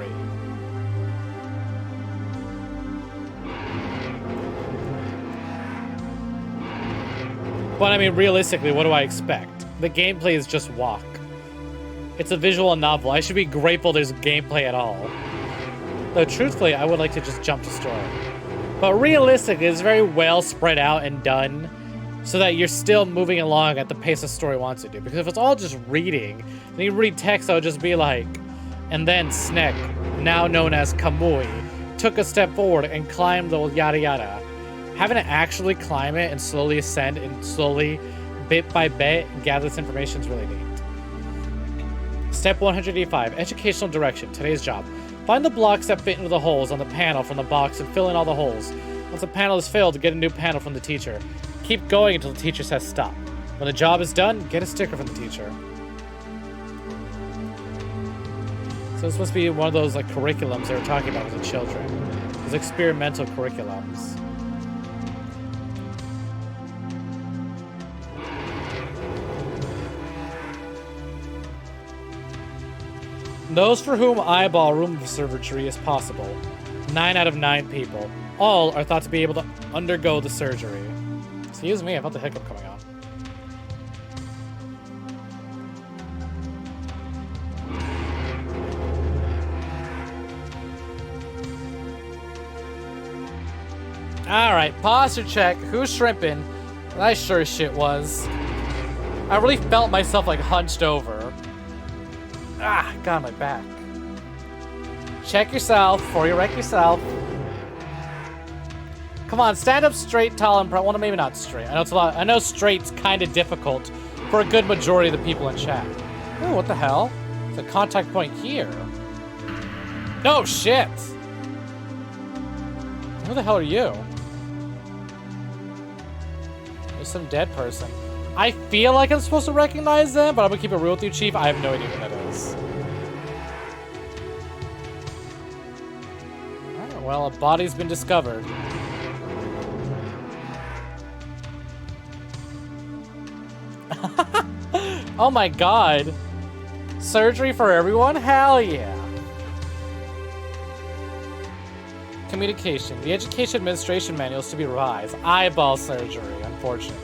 But I mean, realistically, what do I expect? The gameplay is just walk. It's a visual novel. I should be grateful there's gameplay at all. Though truthfully, I would like to just jump to story. But realistically, it's very well spread out and done so that you're still moving along at the pace the story wants you to. Because if it's all just reading, then you read text, I would just be like, and then Snek, now known as Kamui, took a step forward and climbed the yada yada. Having to actually climb it and slowly ascend and slowly, bit by bit, gather this information is really neat. Step 185, educational direction, today's job. Find the blocks that fit into the holes on the panel from the box and fill in all the holes. Once the panel is filled, get a new panel from the teacher. Keep going until the teacher says stop. When the job is done, get a sticker from the teacher. So this must be one of those like curriculums they were talking about with the children. Those experimental curriculums. Those for whom eyeball room surgery is possible. 9 out of 9 people. All are thought to be able to undergo the surgery. Excuse me, I felt the hiccup coming on. Alright, posture check. Who's shrimping? I sure as shit was. I really felt myself like hunched over. Ah, got my back. Check yourself before you wreck yourself. Come on, stand up straight, tall, and proud. Well, maybe not straight. I know it's a lot. I know straight's kind of difficult for a good majority of the people in chat. Oh, what the hell? It's a contact point here. Oh shit! Who the hell are you? There's some dead person. I feel like I'm supposed to recognize them, but I'm gonna keep it real with you, Chief. I have no idea who that is. Alright, well, a body's been discovered. Oh my god. Surgery for everyone? Hell yeah. Communication. The Education Administration Manual is to be revised. Eyeball surgery, unfortunately.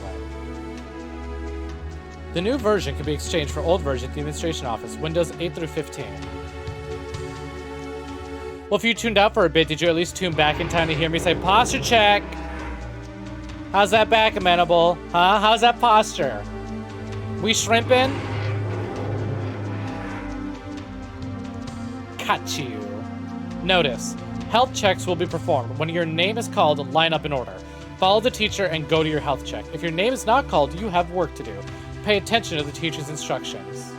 The new version can be exchanged for old version at the administration office, Windows 8 through 15. Well, if you tuned out for a bit, did you at least tune back in time to hear me say posture check? How's that back amenable? Huh? How's that posture? We shrimping? Cut you. Notice, health checks will be performed. When your name is called, line up in order. Follow the teacher and go to your health check. If your name is not called, you have work to do. Pay attention to the teacher's instructions.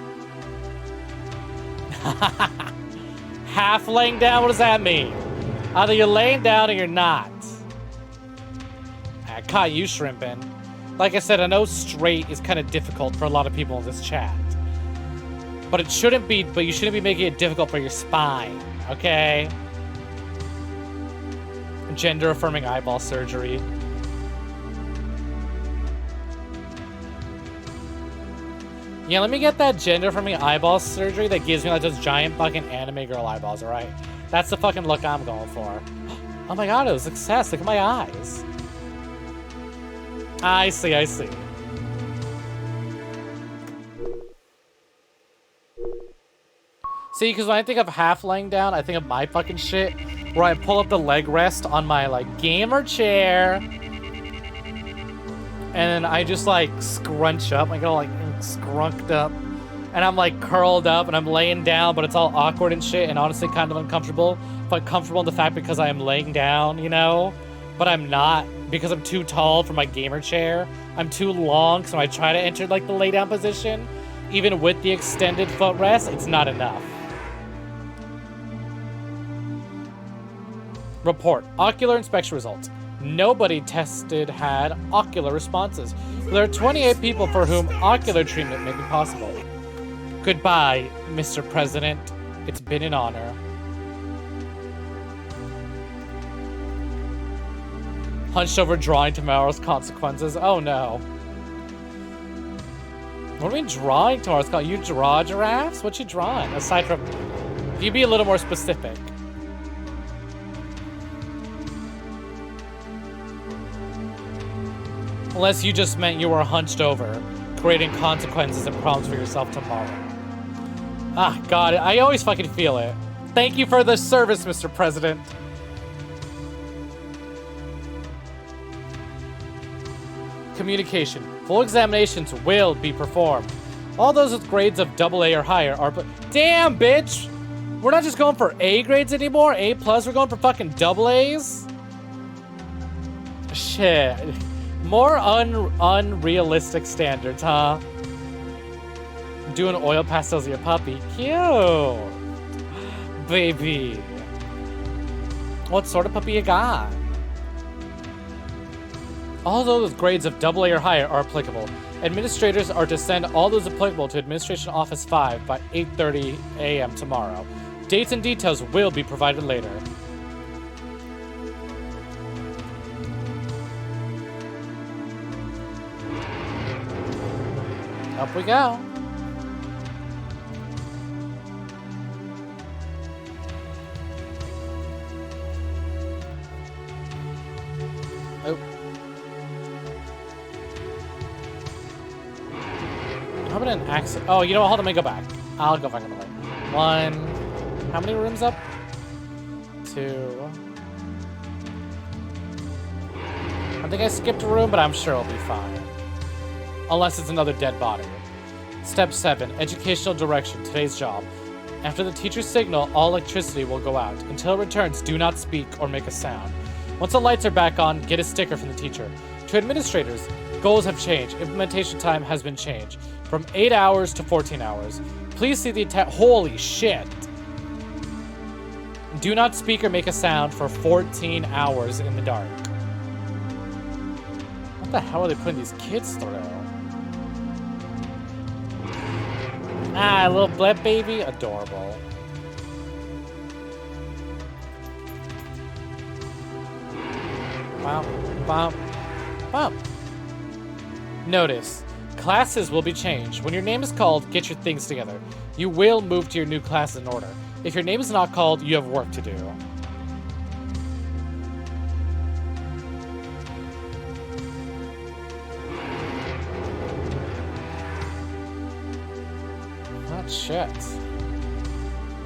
Half laying down, what does that mean? Either you're laying down or you're not. I caught you shrimping. Like I said, I know straight is kind of difficult for a lot of people in this chat. But you shouldn't be making it difficult for your spine, okay? Gender-affirming eyeball surgery. Yeah, let me get that gender-affirming eyeball surgery that gives me like those giant fucking anime girl eyeballs, alright? That's the fucking look I'm going for. Oh my god, it was a success. Look at my eyes. I see, I see. See, because when I think of half laying down, I think of my fucking shit, where I pull up the leg rest on my, like, gamer chair, and then I just, like, scrunch up. I go, like, scrunked up, and I'm, like, curled up, and I'm laying down, but it's all awkward and shit, and honestly kind of uncomfortable, but comfortable in the fact because I am laying down, you know? But I'm not, because I'm too tall for my gamer chair. I'm too long, so I try to enter, like, the lay down position. Even with the extended footrest, it's not enough. Report. Ocular inspection results. Nobody tested had ocular responses. There are 28 people for whom ocular treatment may be possible. Goodbye, Mr. President. It's been an honor. Hunched over drawing tomorrow's consequences. Oh no. What do you mean drawing tomorrow's consequences? You draw giraffes? What you drawing? Aside from... Can you be a little more specific? Unless you just meant you were hunched over, creating consequences and problems for yourself tomorrow. Ah, God, I always fucking feel it. Thank you for the service, Mr. President. Communication. Full examinations will be performed. All those with grades of AA or higher are... Damn, bitch! We're not just going for A grades anymore? A+, we're going for fucking AAs? Shit. More unrealistic standards, huh? Doing oil pastels of your puppy. Cute. Baby. What sort of puppy you got? All those with grades of AA or higher are applicable. Administrators are to send all those applicable to Administration Office 5 by 8:30 a.m. tomorrow. Dates and details will be provided later. Up we go. Oh. How about an accident? Oh, you know what? Hold on, let me go back. I'll go back in the way. 1. How many rooms up? 2. I think I skipped a room, but I'm sure it'll be fine. Unless it's another dead body. Step 7. Educational direction. Today's job. After the teacher's signal, all electricity will go out. Until it returns, do not speak or make a sound. Once the lights are back on, get a sticker from the teacher. To administrators, goals have changed. Implementation time has been changed. From 8 hours to 14 hours. Please see the holy shit. Do not speak or make a sound for 14 hours in the dark. What the hell are they putting these kids through? Ah, a little blip baby? Adorable. Wow. Wow. Wow. Notice. Classes will be changed. When your name is called, get your things together. You will move to your new class in order. If your name is not called, you have work to do. What shit?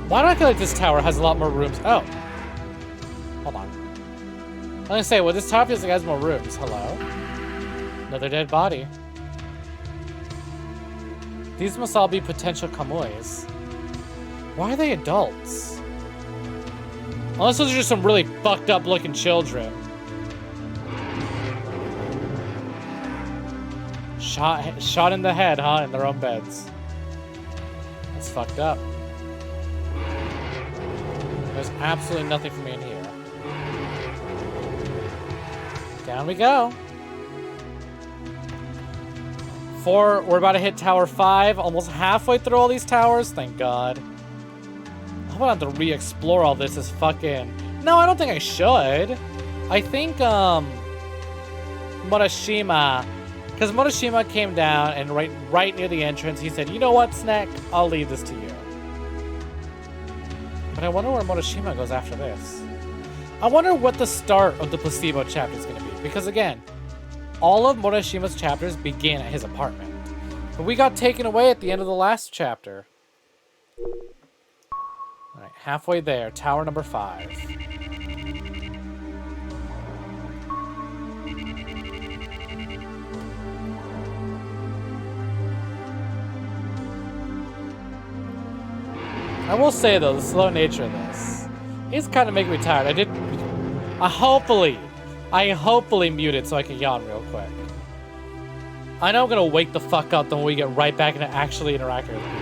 Why do I feel like this tower has a lot more rooms? Oh. Hold on. I was gonna say, well, this tower feels like it has more rooms. Hello? Another dead body. These must all be potential kamuis. Why are they adults? Unless those are just some really fucked up looking children. Shot in the head, huh? In their own beds. That's fucked up. There's absolutely nothing for me in here. Down we go. 4, we're about to hit Tower 5, almost halfway through all these towers, thank God. I'm gonna have to re-explore all this as fucking... No, I don't think I should. I think, Morishima, because Morishima came down and right near the entrance, he said, you know what, Snek? I'll leave this to you. But I wonder where Morishima goes after this. I wonder what the start of the placebo chapter is going to be. Because again, all of Morishima's chapters begin at his apartment. But we got taken away at the end of the last chapter. Alright, halfway there. Tower number 5. I will say though, the slow nature of this is kind of making me tired. I hopefully muted so I can yawn real quick. I know I'm gonna wake the fuck up when we get right back into actually interacting with people.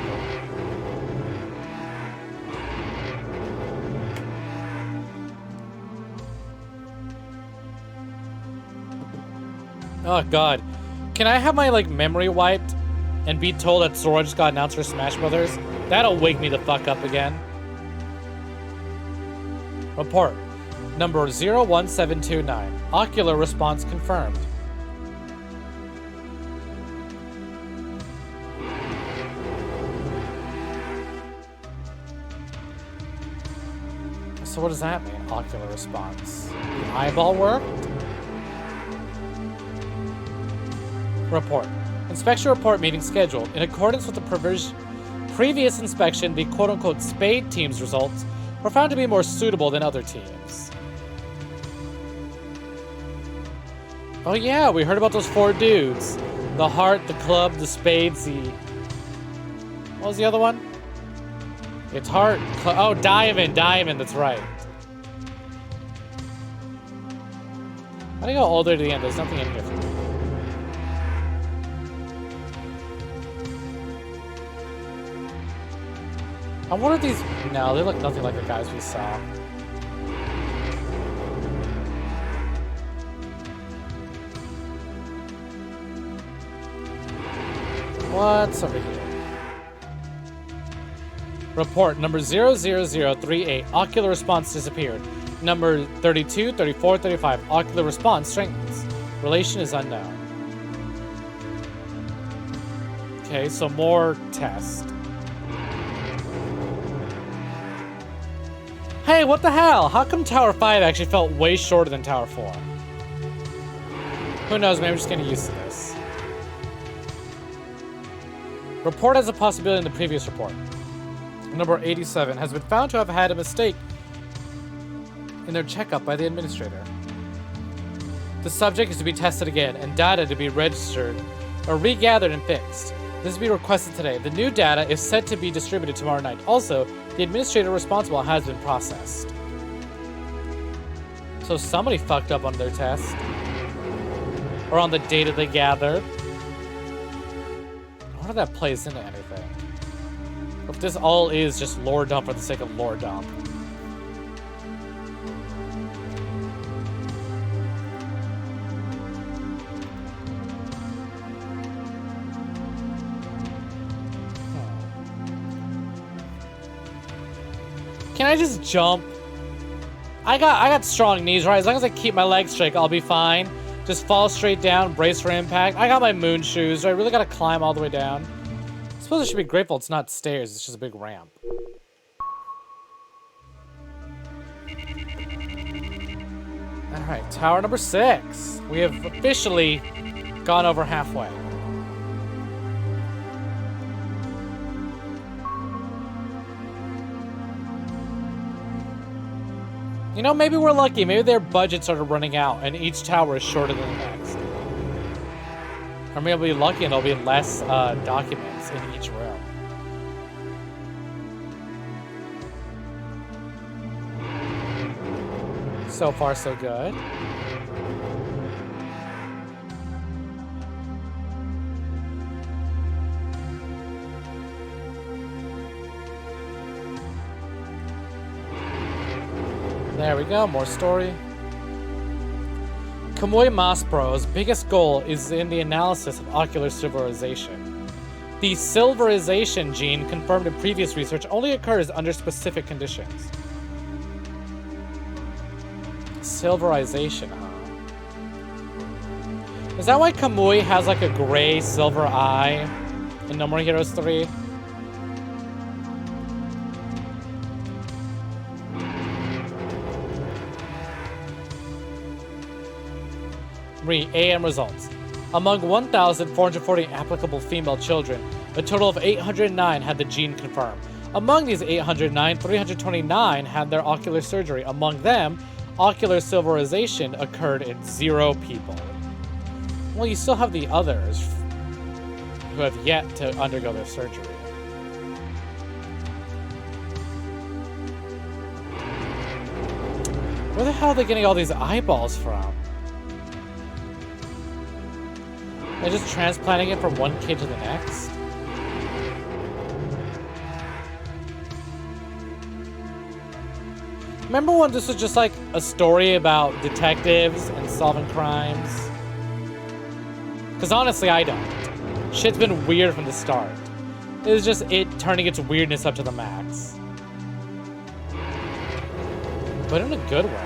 Oh god. Can I have my memory wiped and be told that Sora just got announced for Smash Brothers? That'll wake me the fuck up again. Report. Number 01729. Ocular response confirmed. So what does that mean, ocular response? The eyeball worked? Report. Inspection report meeting scheduled. In accordance with the previous inspection, the quote-unquote Spade team's results were found to be more suitable than other teams. Oh yeah, we heard about those 4 dudes. The Heart, the Club, the Spades, the... What was the other one? It's Heart, oh, Diamond, that's right. I think go all the way to the end, there's nothing in here for me. I wonder if these... No, they look nothing like the guys we saw. What's over here? Report number 00038. Ocular response disappeared. Number 32, 34, 35. Ocular response strengthens. Relation is unknown. Okay, so more tests. Hey, what the hell? How come Tower 5 actually felt way shorter than Tower 4? Who knows, maybe I'm just getting used to this. Report has a possibility in the previous report. Number 87 has been found to have had a mistake in their checkup by the administrator. The subject is to be tested again and data to be registered or regathered and fixed. This will be requested today. The new data is set to be distributed tomorrow night. Also, the administrator responsible has been processed. So somebody fucked up on their test. Or on the data they gathered. I wonder if that plays into anything. If this all is just lore dump for the sake of lore dump. Can I just jump? I got strong knees, right? As long as I keep my legs straight, I'll be fine. Just fall straight down, brace for impact. I got my moon shoes. Do I really gotta climb all the way down? I suppose I should be grateful it's not stairs, it's just a big ramp. Alright, tower number 6. We have officially gone over halfway. You know, maybe we're lucky. Maybe their budget started running out and each tower is shorter than the next. Or maybe we'll be lucky and there'll be less documents in each room. So far, so good. There we go, more story. Kamui Maspro's biggest goal is in the analysis of ocular silverization. The silverization gene, confirmed in previous research, only occurs under specific conditions. Silverization, huh? Is that why Kamui has like a gray silver eye in No More Heroes 3? 3 AM results. Among 1,440 applicable female children, a total of 809 had the gene confirmed. Among these 809, 329 had their ocular surgery. Among them, ocular silverization occurred in 0 people. Well, you still have the others who have yet to undergo their surgery. Where the hell are they getting all these eyeballs from? They're just transplanting it from one kid to the next? Remember when this was just like a story about detectives and solving crimes? Because honestly, I don't. Shit's been weird from the start. It was just it turning its weirdness up to the max. But in a good way.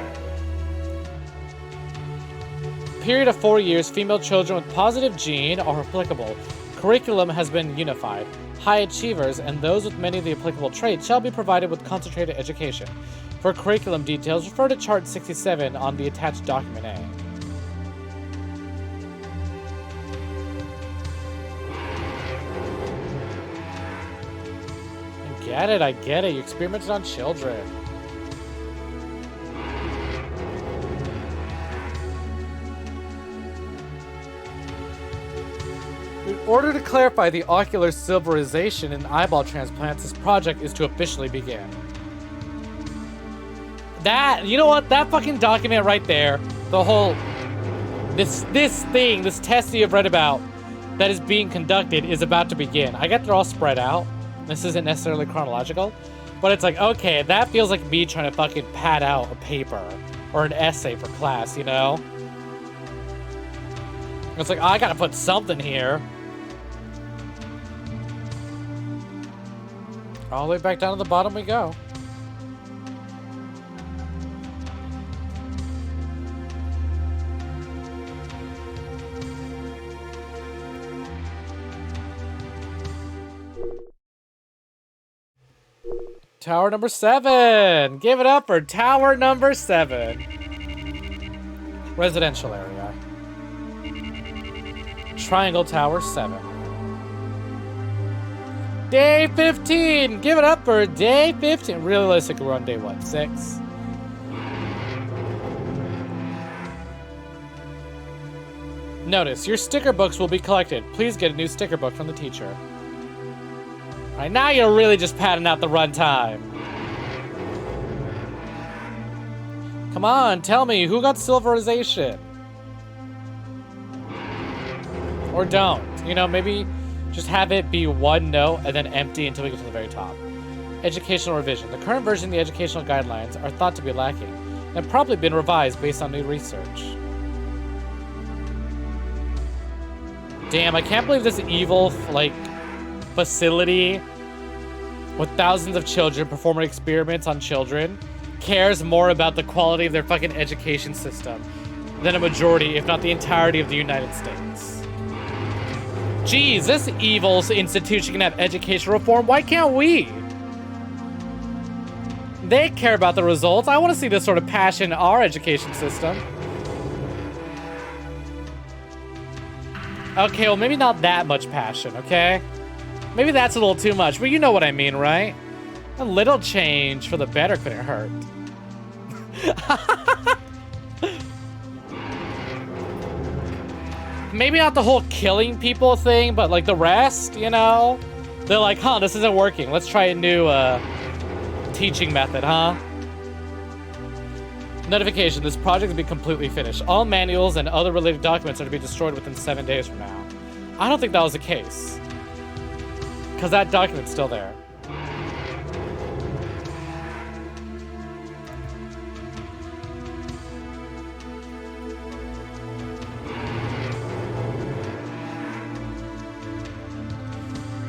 Period of 4 years, female children with positive gene are applicable. Curriculum has been unified. High achievers and those with many of the applicable traits shall be provided with concentrated education. For curriculum details, refer to chart 67 on the attached document A. I get it. You experimented on children. In order to clarify the ocular silverization in eyeball transplants, this project is to officially begin. That, you know what? That fucking document right there, the whole, this test you've read about that is being conducted is about to begin. I get they're all spread out. This isn't necessarily chronological, but it's like, okay, that feels like me trying to fucking pad out a paper or an essay for class, you know? It's like, I gotta put something here. All the way back down to the bottom we go. Tower number 7. Give it up for tower number 7. Residential area. Triangle Tower 7. Day 15. Give it up for day 15. Realistically, we're on day what? 6? Notice, your sticker books will be collected. Please get a new sticker book from the teacher. Alright, now you're really just padding out the runtime. Come on, tell me, who got silverization? Or don't. You know, maybe just have it be one note and then empty until we get to the very top. Educational revision. The current version of the educational guidelines are thought to be lacking and probably been revised based on new research. Damn, I can't believe this evil, like, facility with thousands of children performing experiments on children cares more about the quality of their fucking education system than a majority, if not the entirety of the United States. Geez, this evil institution can have education reform. Why can't we? They care about the results. I want to see this sort of passion in our education system. Okay, well, maybe not that much passion, okay? Maybe that's a little too much, but you know what I mean, right? A little change for the better couldn't hurt. Maybe not the whole killing people thing, but like the rest, you know? They're like, huh, this isn't working. Let's try a new teaching method, huh? Notification, this project will be completely finished. All manuals and other related documents are to be destroyed within 7 days from now. I don't think that was the case. Because that document's still there.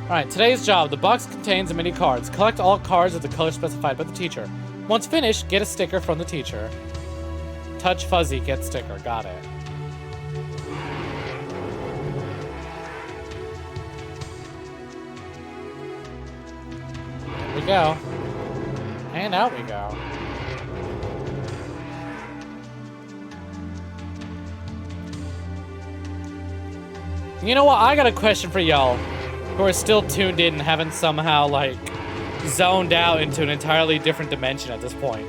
Alright, today's job. The box contains many cards. Collect all cards of the color specified by the teacher. Once finished, get a sticker from the teacher. Touch fuzzy, get sticker. Got it. There we go. And out we go. You know what? I got a question for y'all who are still tuned in and haven't somehow, like, zoned out into an entirely different dimension at this point.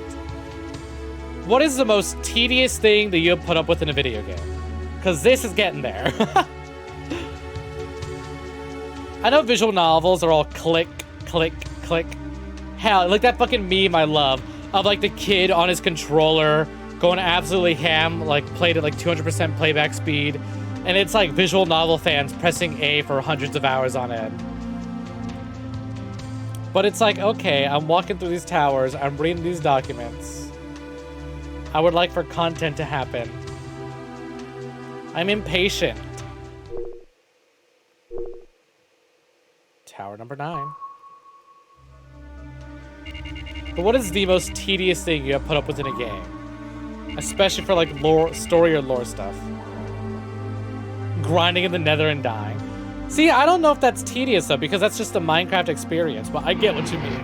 What is the most tedious thing that you have put up with in a video game? Because this is getting there. I know visual novels are all click, click, click. Hell, like that fucking meme I love of like the kid on his controller going absolutely ham, like played at like 200% playback speed. And it's like visual novel fans pressing A for hundreds of hours on end. But it's like, okay, I'm walking through these towers, I'm reading these documents. I would like for content to happen. I'm impatient. Tower number 9. But what is the most tedious thing you have put up with in a game? Especially for like lore, story or lore stuff. Grinding in the nether and dying. See, I don't know if that's tedious though, because that's just a Minecraft experience, but I get what you mean.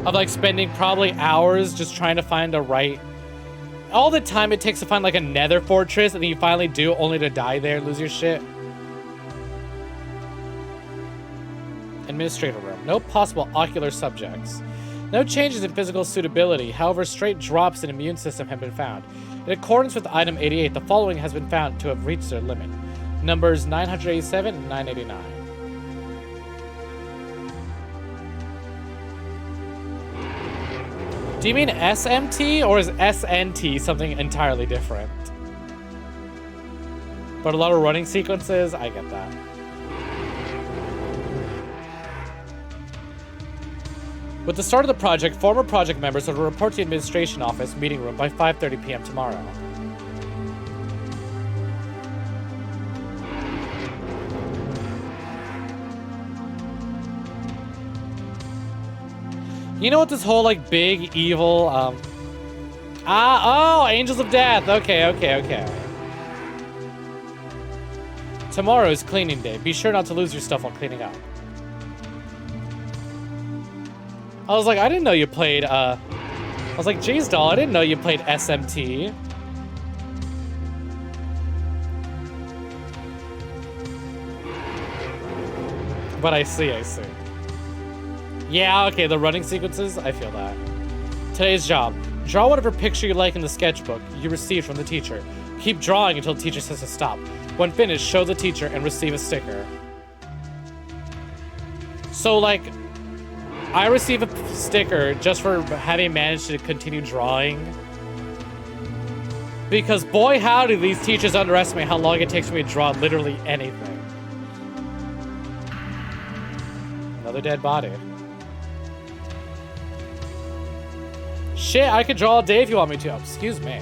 Of like spending probably hours just trying to find the right... All the time it takes to find like a nether fortress and then you finally do, only to die there and lose your shit. Administrator room. No possible ocular subjects. No changes in physical suitability. However, straight drops in immune system have been found. In accordance with item 88, the following has been found to have reached their limit. Numbers 987 and 989. Do you mean SMT or is SNT something entirely different? But a lot of running sequences, I get that. With the start of the project, former project members will report to the administration office meeting room by 5:30 p.m. tomorrow. You know what this whole, like, big, evil, oh, Angels of Death. Okay. Tomorrow is cleaning day. Be sure not to lose your stuff while cleaning up. I was like, I didn't know you played, I was like, geez, doll, I didn't know you played SMT. But I see. Yeah, okay, the running sequences, I feel that. Today's job. Draw whatever picture you like in the sketchbook you received from the teacher. Keep drawing until the teacher says to stop. When finished, show the teacher and receive a sticker. So, like, I receive a sticker just for having managed to continue drawing. Because boy howdy, these teachers underestimate how long it takes for me to draw literally anything. Another dead body. Shit, I could draw all day if you want me to. Excuse me.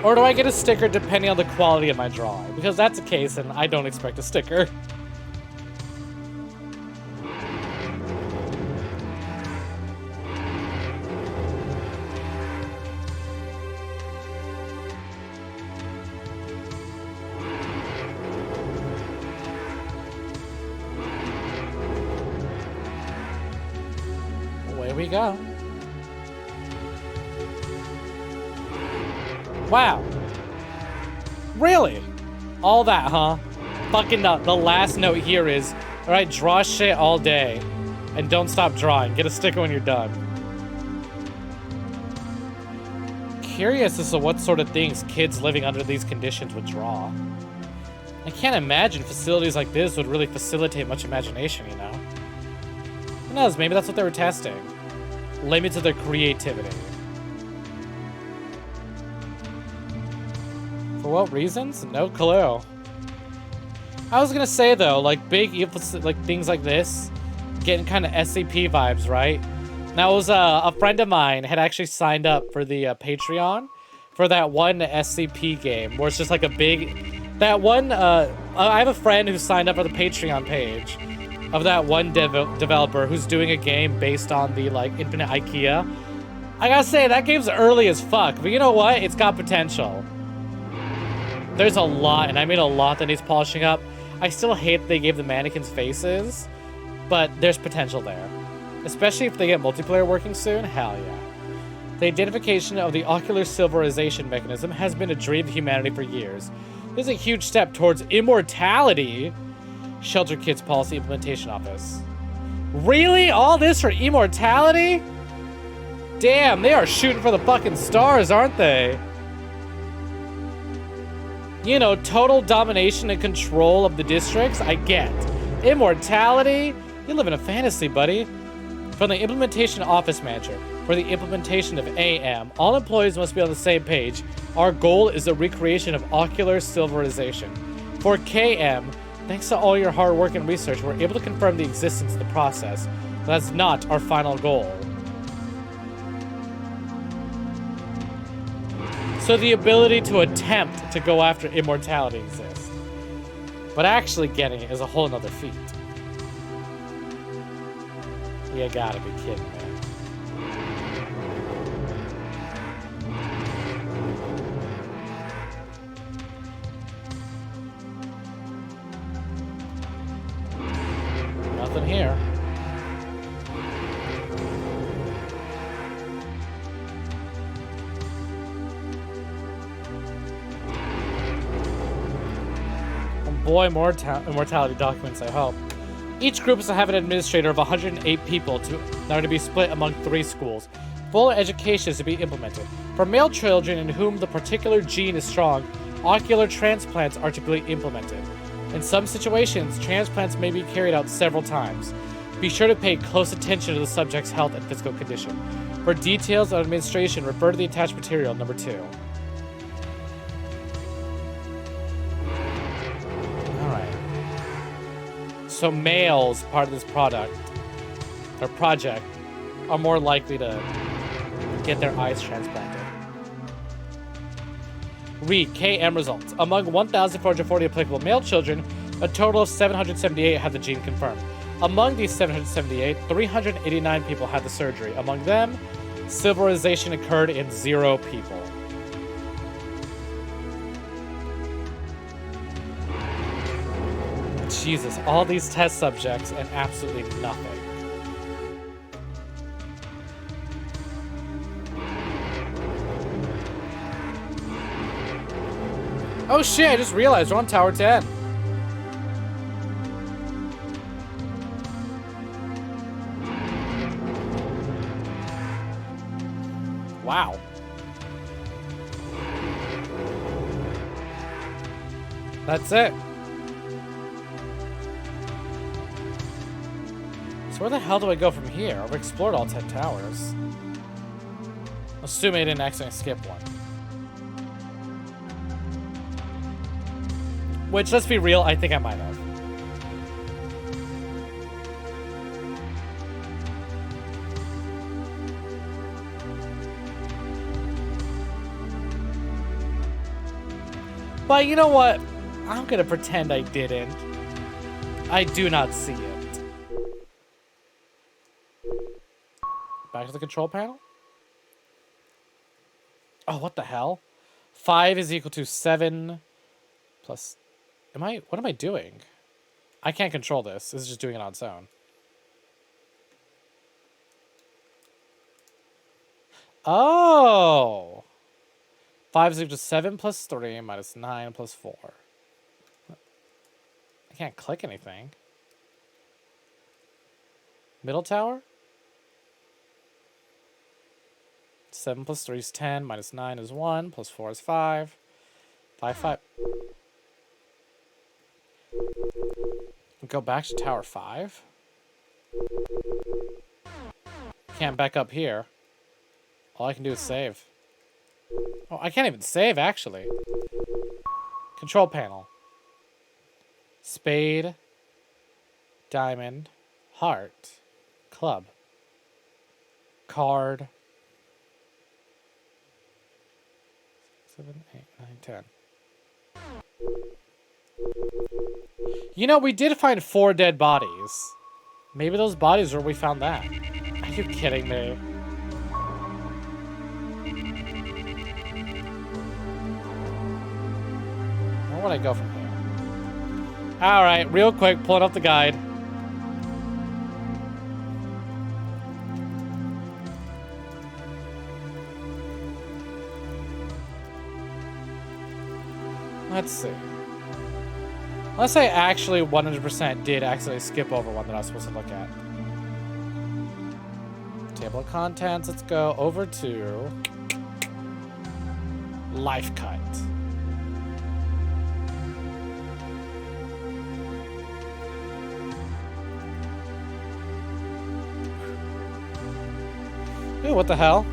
Or do I get a sticker depending on the quality of my drawing? Because that's the case, and I don't expect a sticker. Away we go. Wow. Really? All that, huh? Fucking the last note here is, alright, draw shit all day. And don't stop drawing. Get a sticker when you're done. Curious as to what sort of things kids living under these conditions would draw. I can't imagine facilities like this would really facilitate much imagination, you know? Who knows, maybe that's what they were testing. Limit to their creativity. For what reasons? No clue. I was gonna say though, like big like things like this, getting kind of SCP vibes, right? That was a friend of mine had actually signed up for the Patreon for that one SCP game where it's just like a big, that one. I have a friend who signed up for the Patreon page of that one developer who's doing a game based on the like Infinite IKEA. I gotta say that game's early as fuck, but you know what? It's got potential. There's a lot, and I mean a lot that needs polishing up. I still hate they gave the mannequins faces, but there's potential there. Especially if they get multiplayer working soon, hell yeah. The identification of the ocular silverization mechanism has been a dream of humanity for years. This is a huge step towards immortality. Shelter Kids Policy Implementation Office. Really? All this for immortality? Damn, they are shooting for the fucking stars, aren't they? You know, total domination and control of the districts, I get. Immortality? You live in a fantasy, buddy. From the Implementation Office Manager, for the implementation of AM, all employees must be on the same page. Our goal is the recreation of ocular silverization. For KM, thanks to all your hard work and research, we're able to confirm the existence of the process, but that's not our final goal. So the ability to attempt to go after immortality exists. But actually getting it is a whole nother feat. You gotta be kidding me. Nothing here. Boy, more immortality documents, I hope. Each group is to have an administrator of 108 people that are to be split among 3 schools. Full education is to be implemented. For male children in whom the particular gene is strong, ocular transplants are to be implemented. In some situations, transplants may be carried out several times. Be sure to pay close attention to the subject's health and physical condition. For details on administration, refer to the attached material number 2. So males, part of this project, are more likely to get their eyes transplanted. Read KM results. Among 1,440 applicable male children, a total of 778 had the gene confirmed. Among these 778, 389 people had the surgery. Among them, silverization occurred in 0 people. Jesus, all these test subjects and absolutely nothing. Oh shit, I just realized we're on Tower 10. Wow. That's it. So where the hell do I go from here? I've explored all 10 towers. Assuming I didn't accidentally skip one. Which, let's be real, I think I might have. But you know what? I'm gonna pretend I didn't. I do not see it. Back to the control panel. Oh, what the hell? 5 is equal to 7 plus... What am I doing? I can't control this. This is just doing it on its own. Oh! 5 is equal to 7 plus 3 minus 9 plus 4. I can't click anything. Middle tower? 7 plus 3 is 10, minus 9 is 1, plus 4 is 5. 5. Go back to tower 5. Can't back up here. All I can do is save. Oh, I can't even save, actually. Control panel. Spade. Diamond. Heart. Club. Card. 7, 8, 9, 10. You know, we did find 4 dead bodies. Maybe those bodies are where we found that. Are you kidding me? Where would I go from here? Alright, real quick, pulling up the guide. Let's see. Unless I actually 100% did accidentally skip over one that I was supposed to look at. Table of contents. Let's go over to Life Cut. Ooh, what the hell?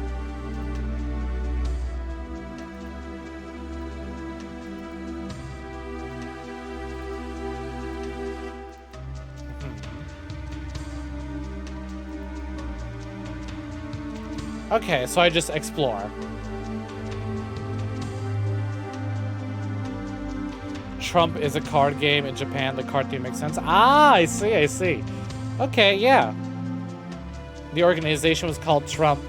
Okay, so I just explore. Trump is a card game in Japan. The card theme makes sense. Ah, I see, I see. Okay, yeah. The organization was called Trump,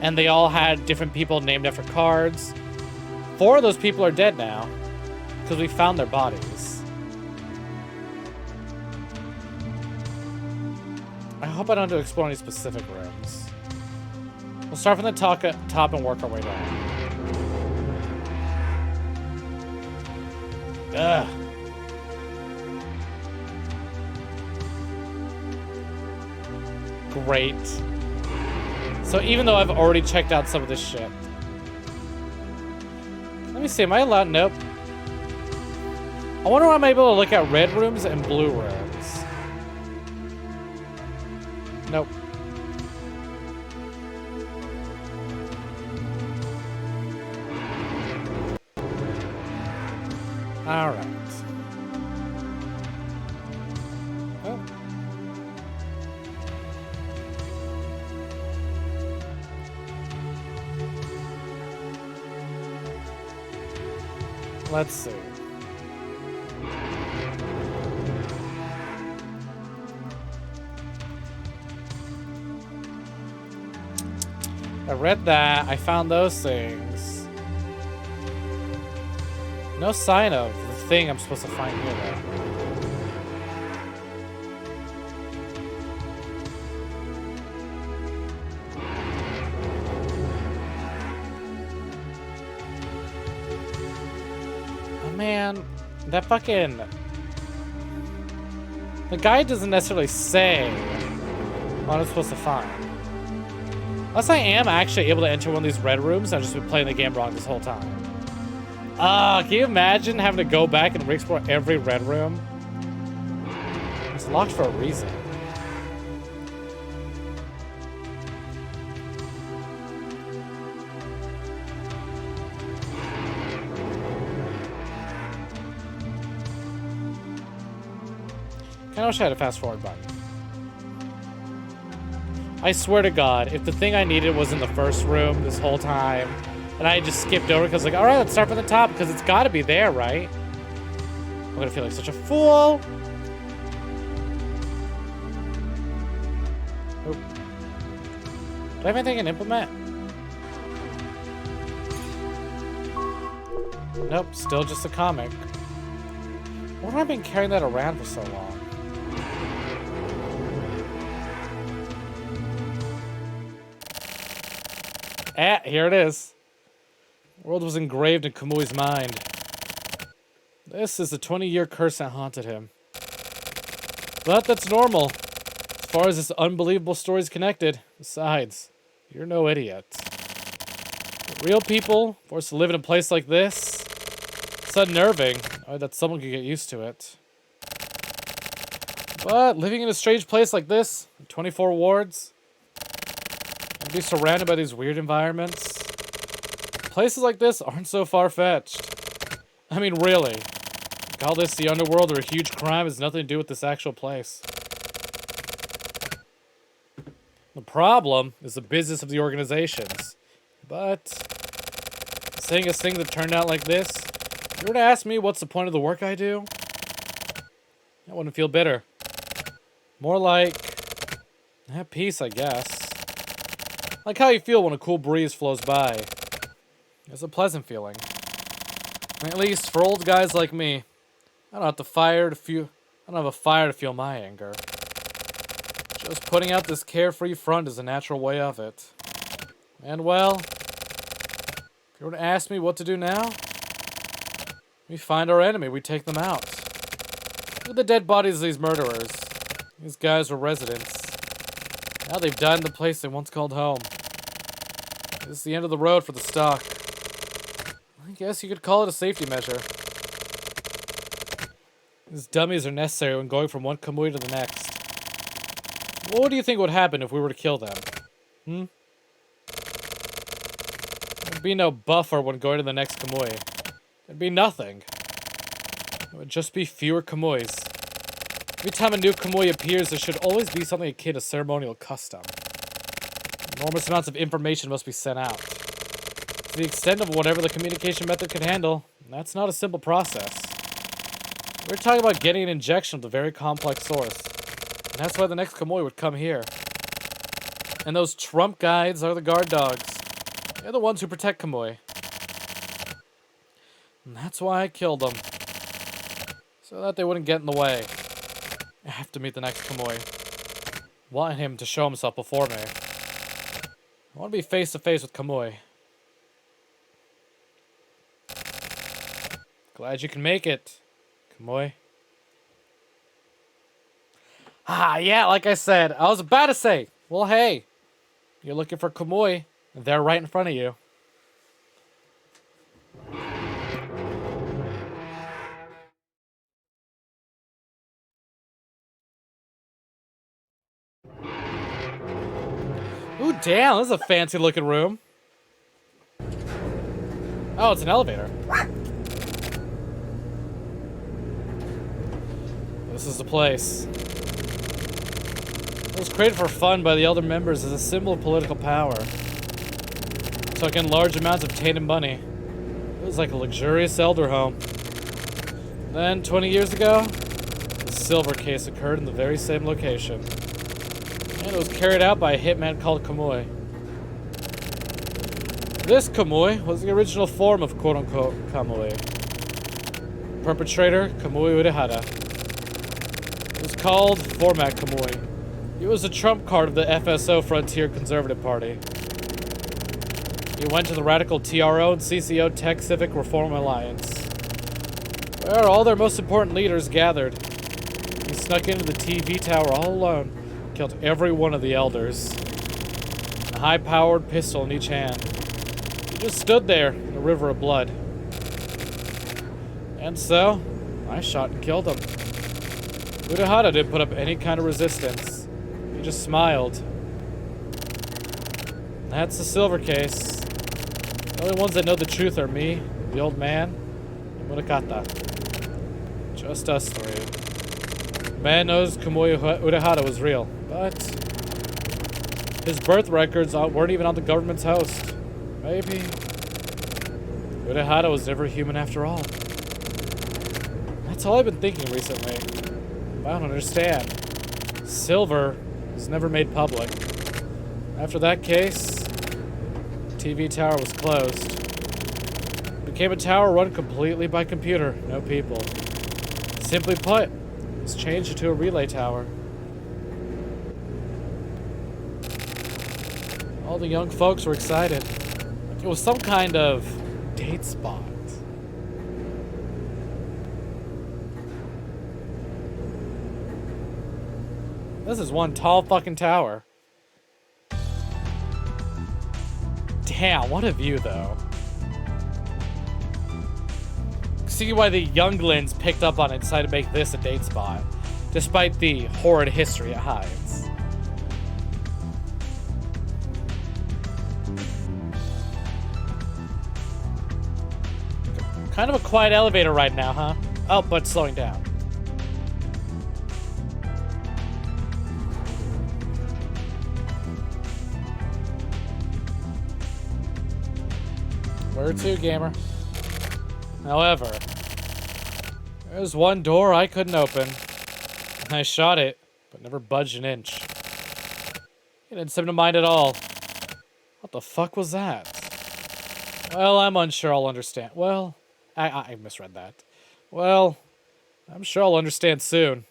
and they all had different people named after cards. 4 of those people are dead now, because we found their bodies. I hope I don't have to explore any specific rooms. We'll start from the top and work our way down. Ugh. Great. So even though I've already checked out some of this shit. Let me see, am I allowed? Nope. I wonder why I'm able to look at red rooms and blue rooms. Nope. All right. Oh. Let's see. I read that. I found those things. No sign of the thing I'm supposed to find here, though. Oh, man. That fucking... The guide doesn't necessarily say what I'm supposed to find. Unless I am actually able to enter one of these red rooms, I've just been playing the game wrong this whole time. Can you imagine having to go back and re-explore every red room? It's locked for a reason. Kinda wish I had a fast forward button. I swear to God, if the thing I needed was in the first room this whole time, and I just skipped over because, like, all right, let's start from the top because it's got to be there, right? I'm gonna feel like such a fool. Oop. Do I have anything I can implement? Nope, still just a comic. Why have I been carrying that around for so long? Here it is. The world was engraved in Kamui's mind. This is the 20-year curse that haunted him. But that's normal, as far as this unbelievable story is connected. Besides, you're no idiot. But real people forced to live in a place like this, it's unnerving that someone could get used to it. But living in a strange place like this, 24 wards, and be surrounded by these weird environments, places like this aren't so far-fetched. I mean, really. Call this the underworld or a huge crime has nothing to do with this actual place. The problem is the business of the organizations. But seeing this thing that turned out like this, if you were to ask me what's the point of the work I do, I wouldn't feel bitter. More like at peace, I guess. Like how you feel when a cool breeze flows by. It's a pleasant feeling. At least for old guys like me, I don't have a fire to fuel my anger. Just putting out this carefree front is a natural way of it. And well, if you were to ask me what to do now, We find our enemy, we take them out. Look at the dead bodies of these murderers. These guys were residents. Now they've died in the place they once called home. This is the end of the road for the stock. I guess you could call it a safety measure. These dummies are necessary when going from one kamui to the next. What do you think would happen if we were to kill them? There'd be no buffer when going to the next kamui. There'd be nothing. It would just be fewer kamuis. Every time a new kamui appears, there should always be something akin to ceremonial custom. Enormous amounts of information must be sent out. To the extent of whatever the communication method can handle, that's not a simple process. We're talking about getting an injection of the very complex source. And that's why the next kamui would come here. And those Trump guides are the guard dogs. They're the ones who protect kamui. And that's why I killed them. So that they wouldn't get in the way. I have to meet the next kamui. Want him to show himself before me. I want to be face to face with kamui. Glad you can make it, kamui. Ah, yeah, like I said, I was about to say, well, hey, you're looking for kamui, and they're right in front of you. Ooh, damn, this is a fancy looking room. Oh, it's an elevator. This is the place. It was created for fun by the elder members as a symbol of political power. It took in large amounts of tainted money. It was like a luxurious elder home. Then, 20 years ago, the silver case occurred in the very same location. And it was carried out by a hitman called Kamui. This Kamui was the original form of quote-unquote Kamui. Perpetrator, Kamui Urahara. It was called Format Kamui. He was a trump card of the FSO Frontier Conservative Party. He went to the radical TRO and CCO Tech Civic Reform Alliance, where all their most important leaders gathered. He snuck into the TV tower all alone, killed every one of the elders. A high-powered pistol in each hand. He just stood there in a river of blood. And so, I shot and killed him. Urahara didn't put up any kind of resistance. He just smiled. That's the silver case. The only ones that know the truth are me, the old man, and Murakata. Just us three. Man knows Kamui Urahara was real, but his birth records weren't even on the government's host. Maybe Urahara was never human after all. That's all I've been thinking recently. I don't understand. Silver was never made public. After that case, the TV tower was closed. It became a tower run completely by computer, no people. Simply put, it was changed into a relay tower. All the young folks were excited. Like it was some kind of date spot. This is one tall fucking tower. Damn, what a view, though. See why the younglings picked up on it and decided to make this a date spot, despite the horrid history it hides. Kind of a quiet elevator right now, huh? Oh, but slowing down. Where to, gamer? However, there's one door I couldn't open. I shot it, but never budged an inch. It didn't seem to mind at all. What the fuck was that? Well, I'm unsure I'll understand. Well, I misread that. Well, I'm sure I'll understand soon.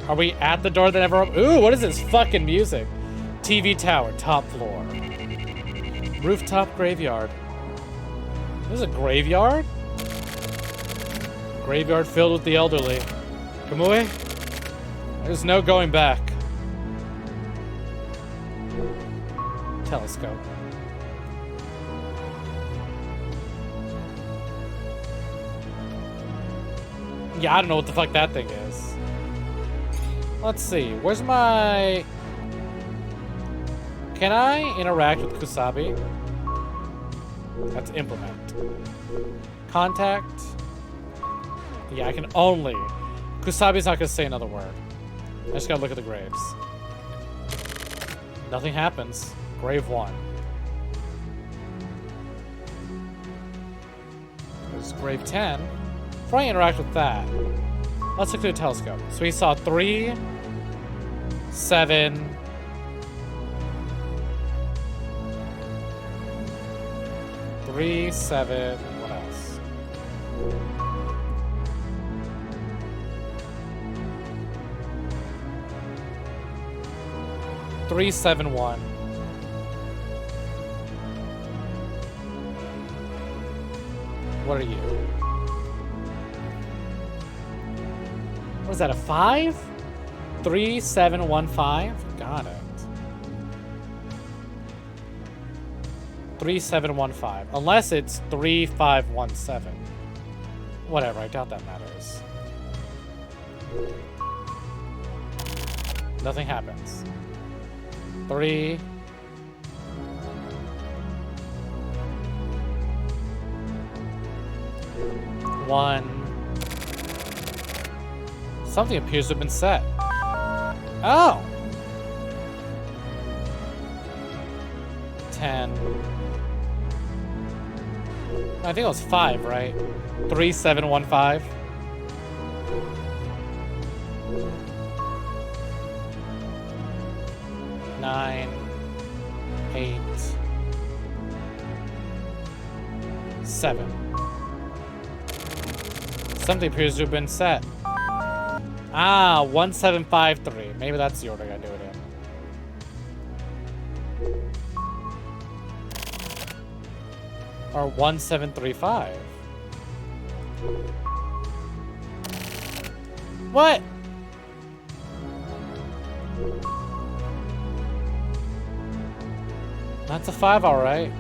Are we at the door that never opened? Ooh, what is this fucking music? TV tower, top floor. Rooftop graveyard. There's a graveyard? Graveyard filled with the elderly. Kamui? There's no going back. Telescope. Yeah, I don't know what the fuck that thing is. Let's see. Where's my... Can I interact with Kusabi? That's implement. Contact. Yeah, I can only. Kusabi's not gonna say another word. I just gotta look at the graves. Nothing happens. Grave 1. There's grave 10. Before I interact with that, let's look through the telescope. So we saw 3, 7, 3, 7, what else? Three, 7, 1. What are you? What is that, a 5? 3, 7, 1, 5? Got it. 3, 7, 1, 5. Unless it's 3, 5, 1, 7. Whatever, I doubt that matters. Nothing happens. 3. One. Something appears to have been set. Oh! 10. I think it was 5, right? 3, 7, 1, 5. Nine, 8, 7. Something appears to have been set. Ah, 1753. Maybe that's the order I gotta do it in. Or 1735. What? That's a 5, all right.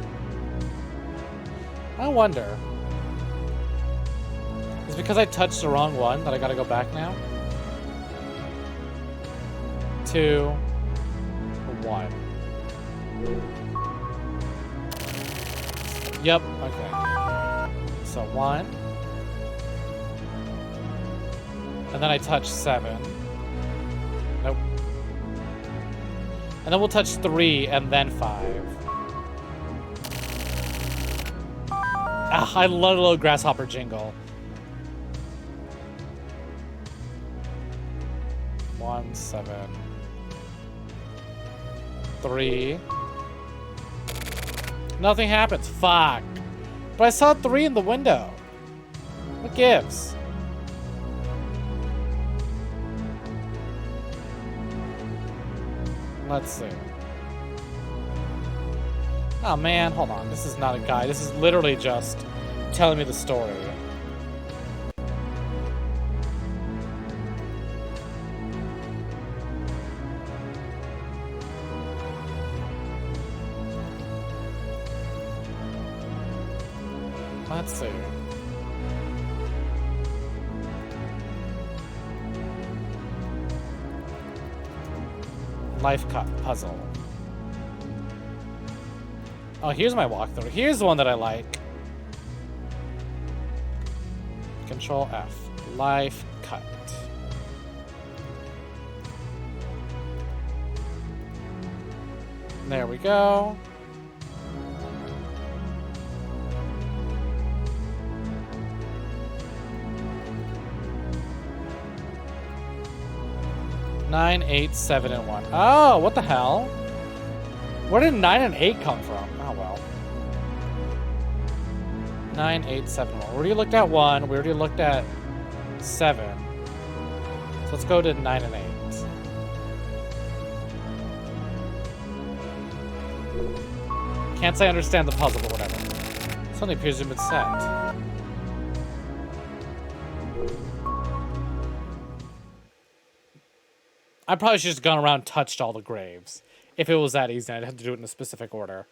I wonder. Is it because I touched the wrong one that I gotta go back now? 2, 1. Yep, okay. So 1. And then I touch 7. Nope. And then we'll touch 3 and then 5. Ah, I love a little grasshopper jingle. 1, 7, 3. Nothing happens. Fuck. But I saw 3 in the window. What gives? Let's see. Oh man, hold on. This is not a guide. This is literally just telling me the story. Let's see. Life cut puzzle. Oh, here's my walkthrough. Here's the one that I like. Control F. Life cut. There we go. Nine, 8, 7, and 1. Oh, what the hell? Where did 9 and 8 come from? Oh, well. 9, 8, 7, 1. We already looked at 1. We already looked at 7. So let's go to 9 and 8. Can't say I understand the puzzle, but whatever. Suddenly appears to have been set. I probably should have just gone around and touched all the graves. If it was that easy, I'd have to do it in a specific order.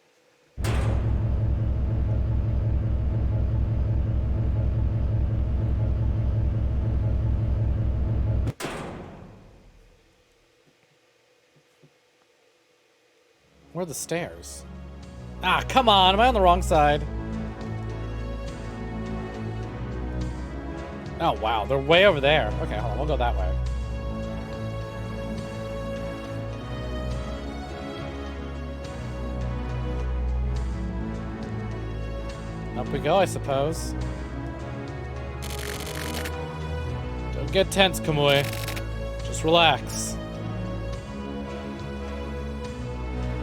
Where are the stairs? Ah, come on. Am I on the wrong side? Oh, wow. They're way over there. Okay, hold on. We'll go that way. Up we go, I suppose. Don't get tense, Kamui. Just relax.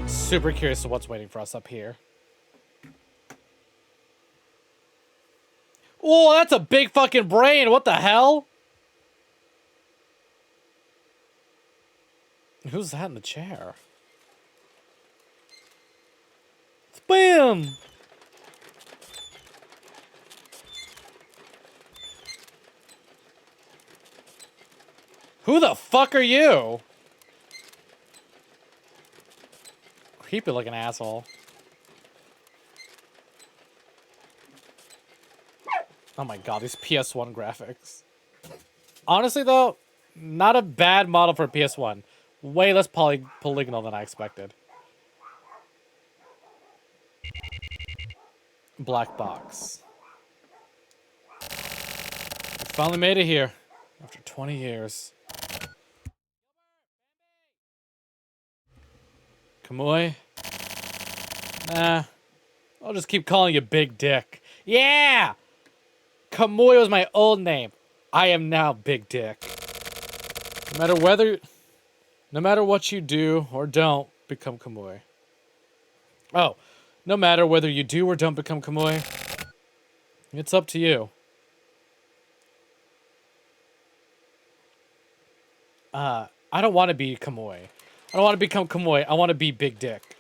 Super curious to what's waiting for us up here. Oh, that's a big fucking brain. What the hell? Who's that in the chair? Bam! Who the fuck are you? Creepy looking asshole. Oh my god, these PS1 graphics. Honestly though, not a bad model for PS1. Way less polygonal than I expected. Black box. We finally made it here. After 20 years. Kamui? Nah. I'll just keep calling you Big Dick. Yeah! Kamui was my old name. I am now Big Dick. No matter what you do or don't become Kamui. Oh, no matter whether you do or don't become Kamui, it's up to you. I don't want to be Kamui. I don't want to become Kamui. I want to be Big Dick.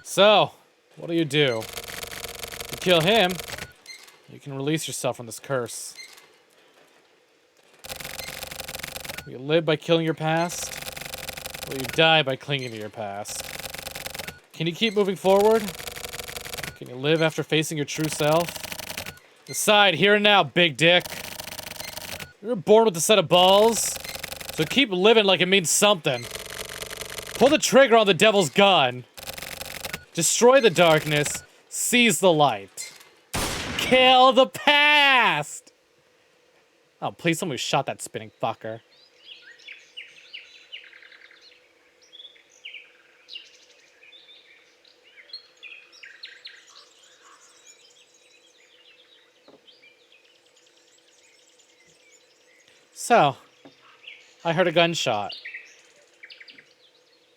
So, what do? To kill him, you can release yourself from this curse. Will you live by killing your past? Or will you die by clinging to your past? Can you keep moving forward? Can you live after facing your true self? Decide here and now, Big Dick. You were born with a set of balls, so keep living like it means something. Pull the trigger on the devil's gun. Destroy the darkness. Seize the light. Kill the past! Oh, please, somebody shot that spinning fucker. So, I heard a gunshot.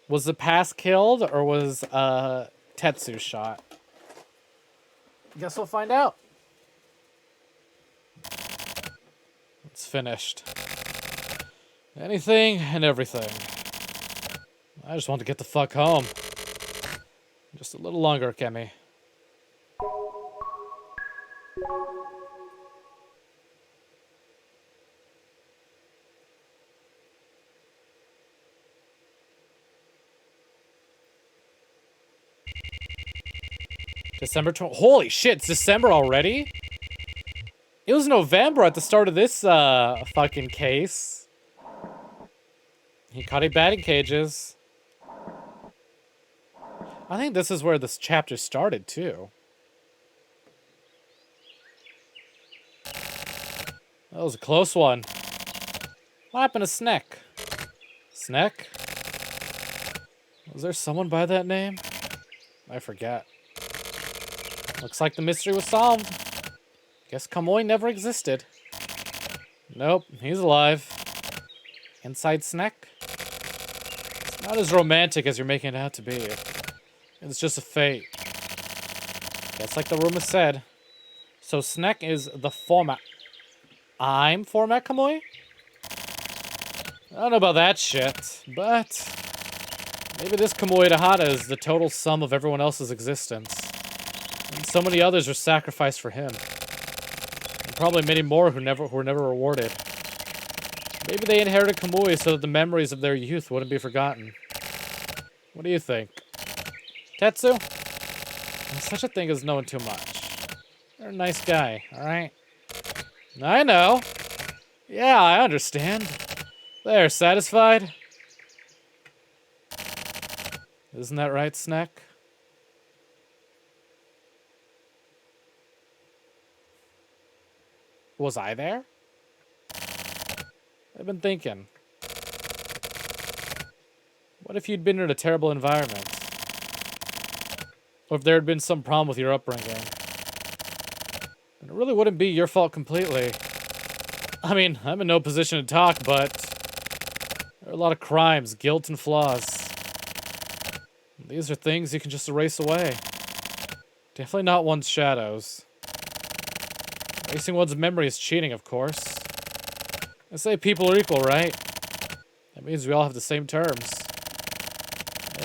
Was the past killed, or was Tetsu shot? Guess we'll find out. It's finished. Anything and everything. I just want to get the fuck home. Just a little longer, Kemi. December 20. Holy shit, it's December already? It was November at the start of this fucking case. He caught a batting cages. I think this is where this chapter started too. That was a close one. What happened to Snek? Snek? Was there someone by that name? I forget. Looks like the mystery was solved. Guess Kamui never existed. Nope, he's alive. Inside Snek? It's not as romantic as you're making it out to be. It's just a fate. Guess like the rumor said. So Snek is the format. I'm format Kamui? I don't know about that shit, but Maybe this Kamui Tahada is the total sum of everyone else's existence. And so many others were sacrificed for him. And probably many more who were never rewarded. Maybe they inherited Kamui so that the memories of their youth wouldn't be forgotten. What do you think? Tetsu? There's such a thing as knowing too much. You're a nice guy, alright? I know. Yeah, I understand. There, satisfied? Isn't that right, Snek? Was I there? I've been thinking. What if you'd been in a terrible environment? Or if there had been some problem with your upbringing? And it really wouldn't be your fault completely. I mean, I'm in no position to talk, but there are a lot of crimes, guilt, and flaws. These are things you can just erase away. Definitely not one's shadows. Erasing one's memory is cheating, of course. I say people are equal, right? That means we all have the same terms.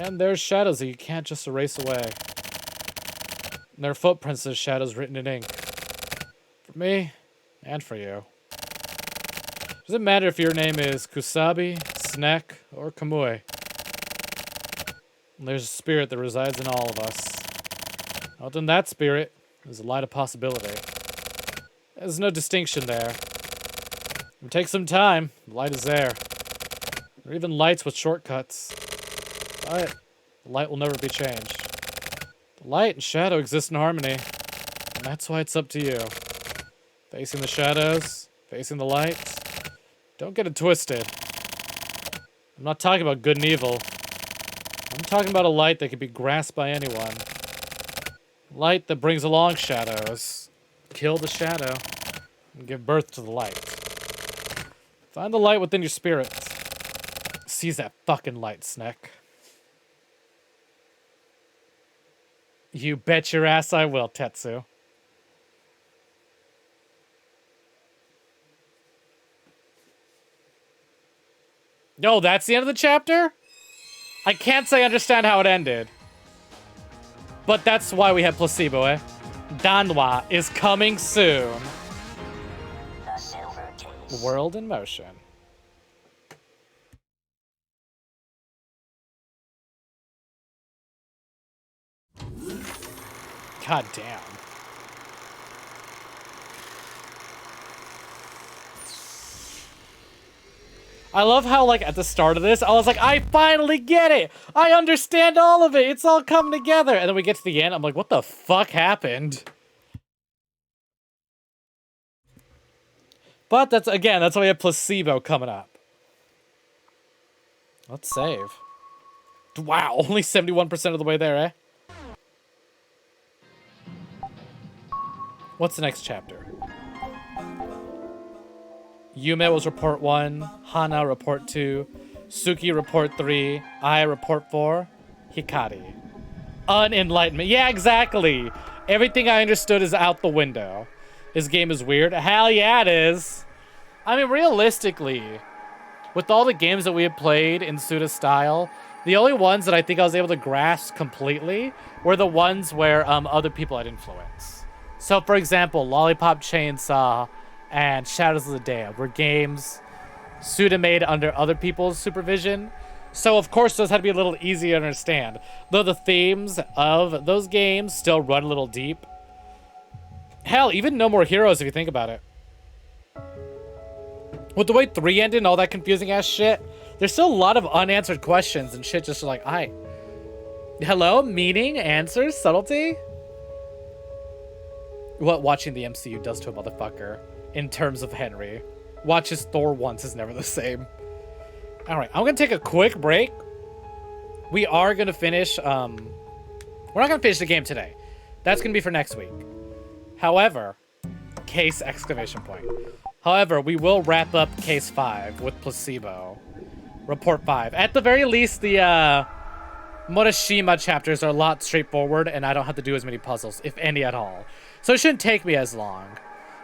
And there's shadows that you can't just erase away. And there are footprints as shadows written in ink. For me, and for you. Doesn't matter if your name is Kusabi, Snek, or Kamui. There's a spirit that resides in all of us. Out in that spirit, there's a light of possibility. There's no distinction there. It takes some time. The light is there. There are even lights with shortcuts. But the light will never be changed. The light and shadow exist in harmony. And that's why it's up to you. Facing the shadows, facing the light. Don't get it twisted. I'm not talking about good and evil. I'm talking about a light that can be grasped by anyone. Light that brings along shadows. Kill the shadow and give birth to the light. Find the light within your spirit. Seize that fucking light, Snek. You bet your ass I will, Tetsu. No, that's the end of the chapter? I can't say I understand how it ended. But that's why we have placebo, eh? Danwa is coming soon. World in motion. God damn. I love how, like, at the start of this, I was like, I finally get it! I understand all of it! It's all coming together! And then we get to the end, I'm like, what the fuck happened? But that's, again, that's why we have placebo coming up. Let's save. Wow, only 71% of the way there, eh? What's the next chapter? Yume was report 1, Hana report 2, Suki report 3, Ai report 4, Hikari. Unenlightenment. Yeah, exactly. Everything I understood is out the window. This game is weird. Hell yeah, it is. I mean, realistically, with all the games that we have played in Suda style, the only ones that I think I was able to grasp completely were the ones where other people had influence. So, for example, Lollipop Chainsaw and Shadows of the Damned were games Suda made under other people's supervision. So, of course, those had to be a little easier to understand. Though the themes of those games still run a little deep. Hell, even No More Heroes, if you think about it. With the way 3 ended and all that confusing ass shit, there's still a lot of unanswered questions and shit just like, hello? Meaning? Answers? Subtlety? What watching the MCU does to a motherfucker in terms of Henry. Watches Thor once is never the same. Alright, I'm gonna take a quick break. We are gonna finish, we're not gonna finish the game today. That's gonna be for next week. However, case exclamation point. However, we will wrap up case 5 with placebo. Report 5. At the very least, the Morishima chapters are a lot straightforward and I don't have to do as many puzzles, if any at all. So it shouldn't take me as long.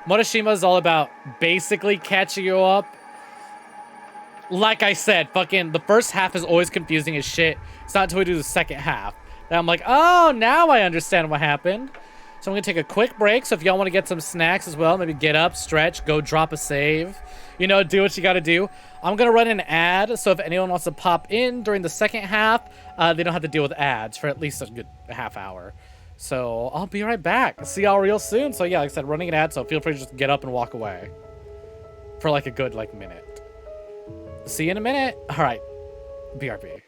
Morishima is all about basically catching you up like I said, fucking the first half is always confusing as shit. It's not until we do the second half that I'm like, oh, now I understand what happened. So I'm gonna take a quick break. So if y'all want to get some snacks as well, maybe get up, stretch, go drop a save, you know, do what you gotta do. I'm gonna run an ad, so if anyone wants to pop in during the second half, they don't have to deal with ads for at least a good half hour. So I'll be right back. See y'all real soon. So yeah, like I said, running an ad, so feel free to just get up and walk away for like a good minute. See you in a minute. All right, BRB.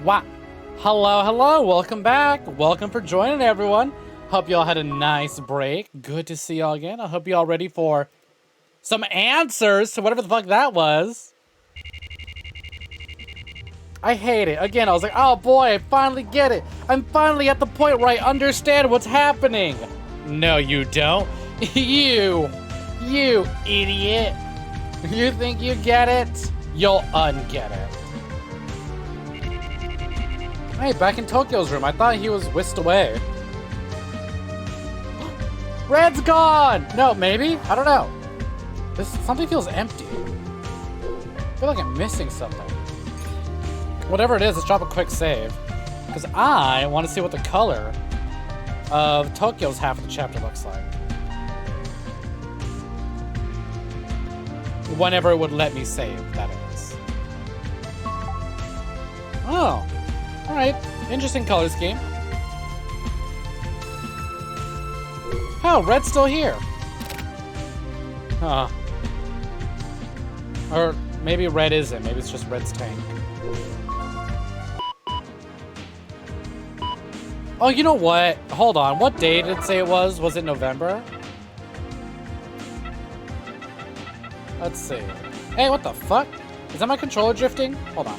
Wow. Hello, hello. Welcome back. Welcome for joining, everyone. Hope y'all had a nice break. Good to see y'all again. I hope y'all ready for some answers to whatever the fuck that was. I hate it. Again, I was like, oh boy, I finally get it. I'm finally at the point where I understand what's happening. No, you don't. You idiot. You think you get it? You'll unget it. Hey, back in Tokyo's room. I thought he was whisked away. Red's gone! No, maybe? I don't know. Something feels empty. I feel like I'm missing something. Whatever it is, let's drop a quick save. Because I want to see what the color of Tokyo's half of the chapter looks like. Whenever it would let me save, that is. Oh. Alright. Interesting color scheme. Oh, red's still here. Huh. Or maybe red isn't. Maybe it's just red's tank. Oh, you know what? Hold on. What day did it say it was? Was it November? Let's see. Hey, what the fuck? Is that my controller drifting? Hold on.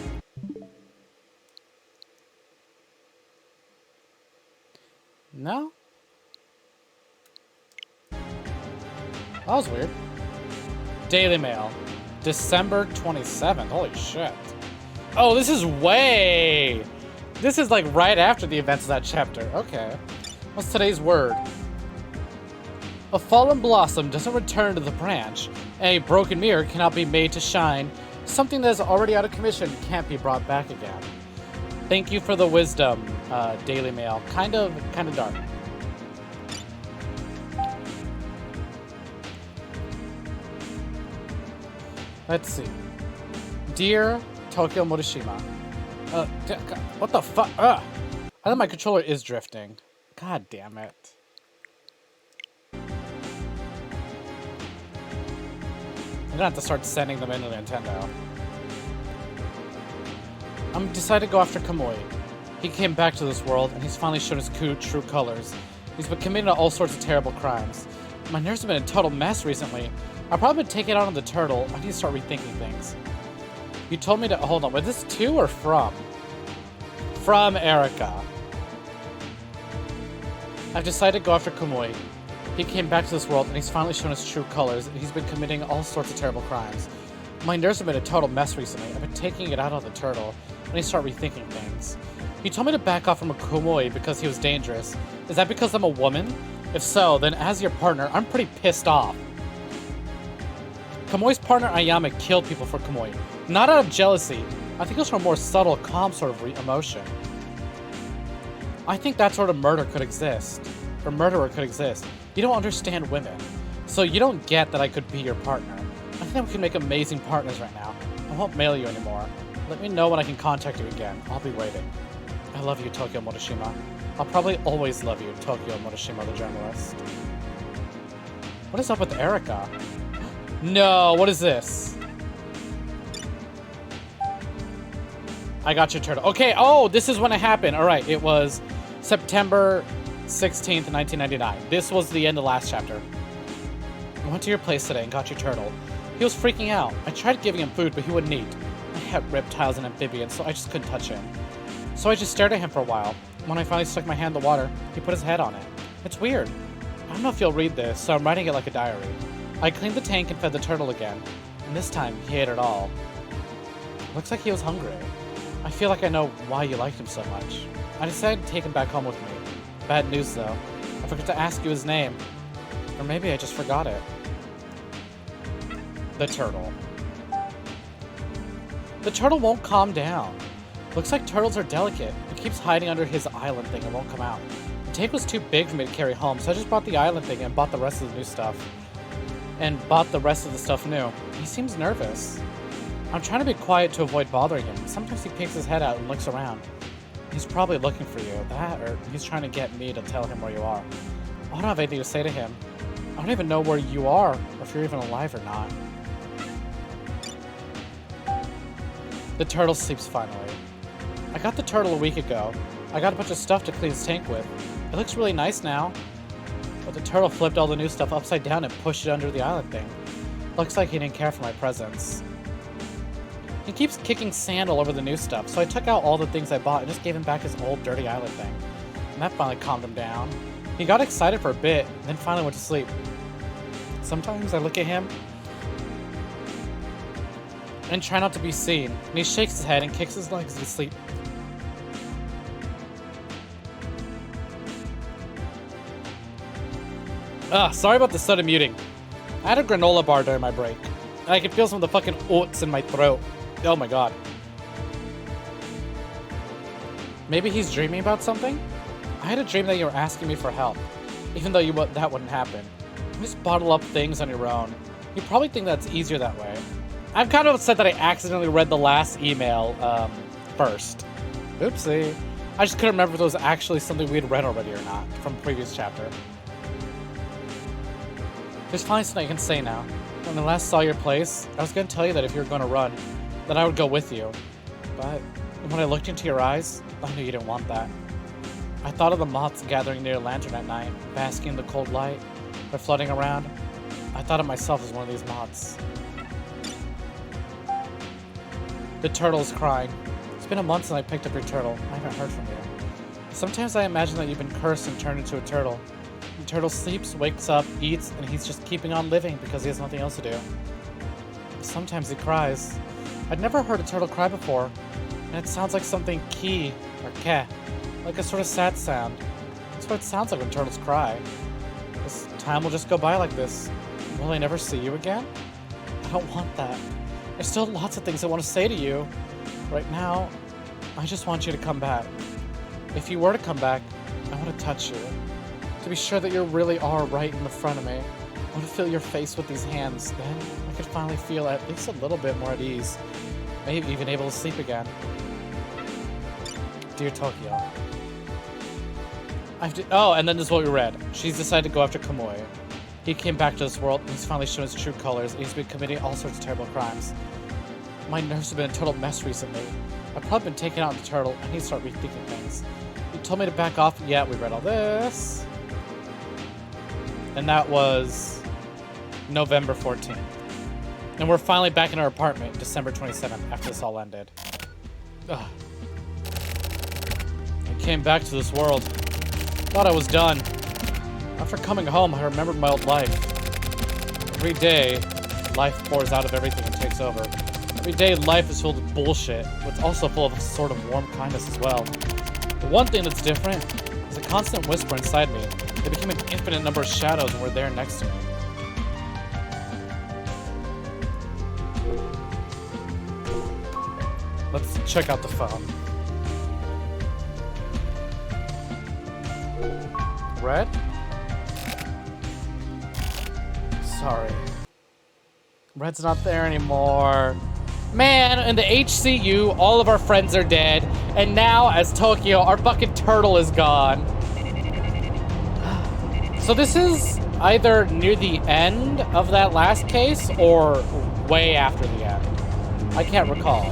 No? That was weird. Daily Mail. December 27th. Holy shit. Oh, this is way... This is like right after the events of that chapter. Okay. What's today's word? A fallen blossom doesn't return to the branch. A broken mirror cannot be made to shine. Something that is already out of commission can't be brought back again. Thank you for the wisdom, Daily Mail. Kind of dark. Let's see. Dear Tokyo Morishima. What the fuck? I think my controller is drifting. God damn it. I'm gonna have to start sending them into Nintendo. I'm decided to go after Kamui. He came back to this world, and he's finally shown his true colors. He's been committing all sorts of terrible crimes. My nerves have been a total mess recently. I've probably been taking it out on the turtle. I need to start rethinking things. You told me to... Hold on, was this to or from? From Erica. I've decided to go after Kamui. He came back to this world, and he's finally shown his true colors, and he's been committing all sorts of terrible crimes. My nerves have been a total mess recently. I've been taking it out on the turtle. I need to start rethinking things. You told me to back off from a Kamui because he was dangerous. Is that because I'm a woman? If so, then as your partner, I'm pretty pissed off. Kamui's partner Ayame killed people for Kamui. Not out of jealousy. I think it was from a more subtle, calm sort of emotion. I think that sort of murder could exist. Or murderer could exist. You don't understand women. So you don't get that I could be your partner. I think we can make amazing partners right now. I won't mail you anymore. Let me know when I can contact you again. I'll be waiting. I love you, Tokyo Morishima. I'll probably always love you, Tokyo Morishima the journalist. What is up with Erica? No, what is this? I got your turtle. Okay, oh, this is when it happened. All right, it was September 16th, 1999. This was the end of the last chapter. I went to your place today and got your turtle. He was freaking out. I tried giving him food, but he wouldn't eat. I hate reptiles and amphibians, so I just couldn't touch him. So I just stared at him for a while. When I finally stuck my hand in the water, he put his head on it. It's weird. I don't know if you'll read this, so I'm writing it like a diary. I cleaned the tank and fed the turtle again, and this time he ate it all. Looks like he was hungry. I feel like I know why you liked him so much. I decided to take him back home with me. Bad news though. I forgot to ask you his name. Or maybe I just forgot it. The turtle. The turtle won't calm down. Looks like turtles are delicate. It keeps hiding under his island thing and won't come out. The tank was too big for me to carry home, so I just brought the island thing and bought the rest of the new stuff. New. He seems nervous. I'm trying to be quiet to avoid bothering him. Sometimes he peeks his head out and looks around. He's probably looking for you. That, or he's trying to get me to tell him where you are. I don't have anything to say to him. I don't even know where you are, or if you're even alive or not. The turtle sleeps finally. I got the turtle a week ago. I got a bunch of stuff to clean his tank with. It looks really nice now. But the turtle flipped all the new stuff upside down and pushed it under the island thing. Looks like he didn't care for my presents. He keeps kicking sand all over the new stuff, so I took out all the things I bought and just gave him back his old dirty island thing. And that finally calmed him down. He got excited for a bit, then finally went to sleep. Sometimes I look at him and try not to be seen, and he shakes his head and kicks his legs to sleep. Sorry about the sudden muting. I had a granola bar during my break, and I could feel some of the fucking oats in my throat. Oh my god. Maybe he's dreaming about something? I had a dream that you were asking me for help, even though that wouldn't happen. You just bottle up things on your own. You probably think that's easier that way. I'm kind of upset that I accidentally read the last email first. Oopsie. I just couldn't remember if it was actually something we had read already or not from the previous chapter. There's finally something I can say now. When I last saw your place, I was going to tell you that if you were going to run, that I would go with you. But when I looked into your eyes, I knew you didn't want that. I thought of the moths gathering near a lantern at night, basking in the cold light. They're floating around. I thought of myself as one of these moths. The turtle is crying. It's been a month since I picked up your turtle. I haven't heard from you. Sometimes I imagine that you've been cursed and turned into a turtle. The turtle sleeps, wakes up, eats, and he's just keeping on living because he has nothing else to do. Sometimes he cries. I'd never heard a turtle cry before, and it sounds like something ki or ke, like a sort of sad sound. That's what it sounds like when turtles cry. This time will just go by like this. Will I never see you again? I don't want that. There's still lots of things I want to say to you. Right now, I just want you to come back. If you were to come back, I want to touch you. To be sure that you really are right in the front of me. I want to feel your face with these hands. Then I could finally feel at least a little bit more at ease. Maybe even able to sleep again. Dear Tokyo. Oh, and then this is what we read. She's decided to go after Kamui. He came back to this world and he's finally shown his true colors. And he's been committing all sorts of terrible crimes. My nerves have been a total mess recently. I've probably been taken out in the turtle. I need to start rethinking things. You told me to back off. Yeah, we read all this. And that was November 14th. And we're finally back in our apartment, December 27th, after this all ended. Ugh. I came back to this world. Thought I was done. After coming home, I remembered my old life. Every day, life pours out of everything and takes over. Every day, life is filled with bullshit, but it's also full of a sort of warm kindness as well. The one thing that's different is a constant whisper inside me. They became an infinite number of shadows and were there next to me. Let's check out the phone. Red? Sorry. Red's not there anymore. Man, in the HCU, all of our friends are dead. And now, as Tokyo, our fucking turtle is gone. So this is either near the end of that last case or way after the end. I can't recall.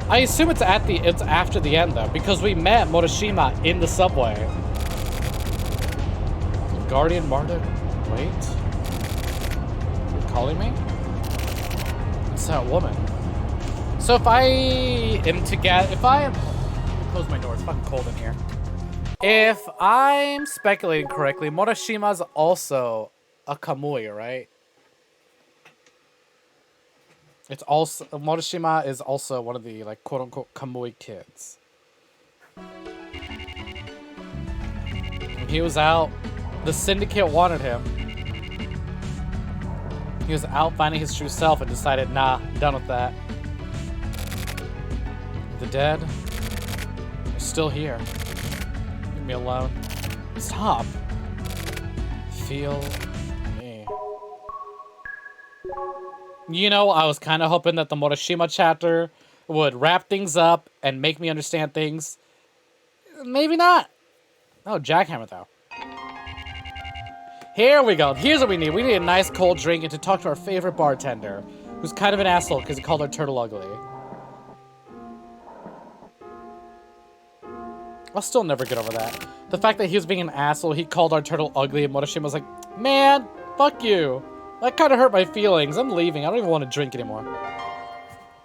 I assume it's after the end though, because we met Morishima in the subway. Guardian Martin, wait. You're calling me? It's that woman. So if I am close my door, it's fucking cold in here. If I'm speculating correctly, Morishima's also a Kamui, right? It's also Morishima is also one of the like quote unquote Kamui kids. He was out. The syndicate wanted him. He was out finding his true self and decided, nah, I'm done with that. The dead are still here. Leave me alone. Stop. Feel me. You know, I was kind of hoping that the Morishima chapter would wrap things up and make me understand things. Maybe not. Oh, jackhammer though. Here we go. Here's what we need. We need a nice cold drink and to talk to our favorite bartender, who's kind of an asshole because he called our turtle ugly. I'll still never get over that. The fact that he was being an asshole, he called our turtle ugly, and Morishima was like, man, fuck you. That kind of hurt my feelings. I'm leaving. I don't even want to drink anymore.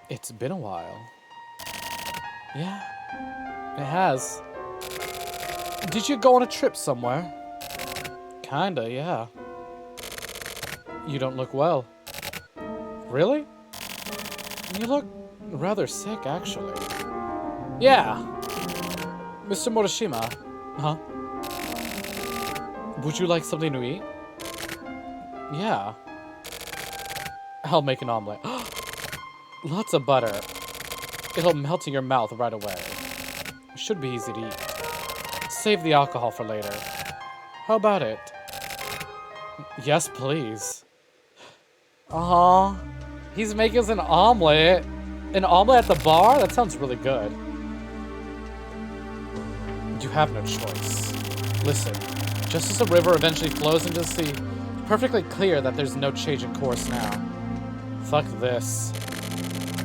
It's been a while. Yeah, it has. Did you go on a trip somewhere? Kinda, yeah. You don't look well. Really? You look rather sick, actually. Yeah. Mr. Morishima. Huh? Would you like something to eat? Yeah. I'll make an omelet. Lots of butter. It'll melt in your mouth right away. It should be easy to eat. Save the alcohol for later. How about it? Yes, please. He's making us an omelet. An omelet at the bar? That sounds really good. You have no choice. Listen, just as the river eventually flows into the sea, it's perfectly clear that there's no change in course now. Fuck this.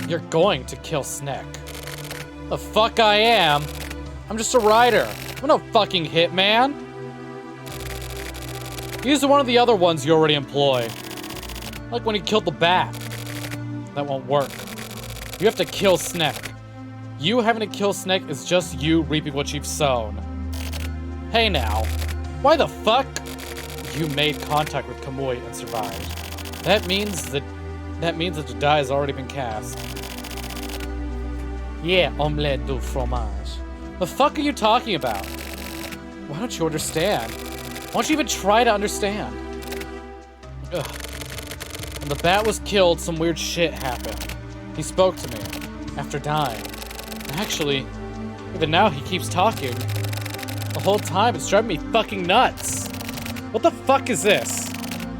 You're going to kill Snek. The fuck I am? I'm just a rider. I'm no fucking hitman. He's one of the other ones you already employ. Like when he killed the bat. That won't work. You have to kill Snek. You having to kill Snek is just you reaping what you've sown. Hey now. Why the fuck? You made contact with Kamui and survived. That means the die has already been cast. Yeah, omelette du fromage. The fuck are you talking about? Why don't you understand? Why don't you even try to understand? Ugh. When the bat was killed, some weird shit happened. He spoke to me after dying. Actually, even now he keeps talking. The whole time it's driving me fucking nuts. What the fuck is this?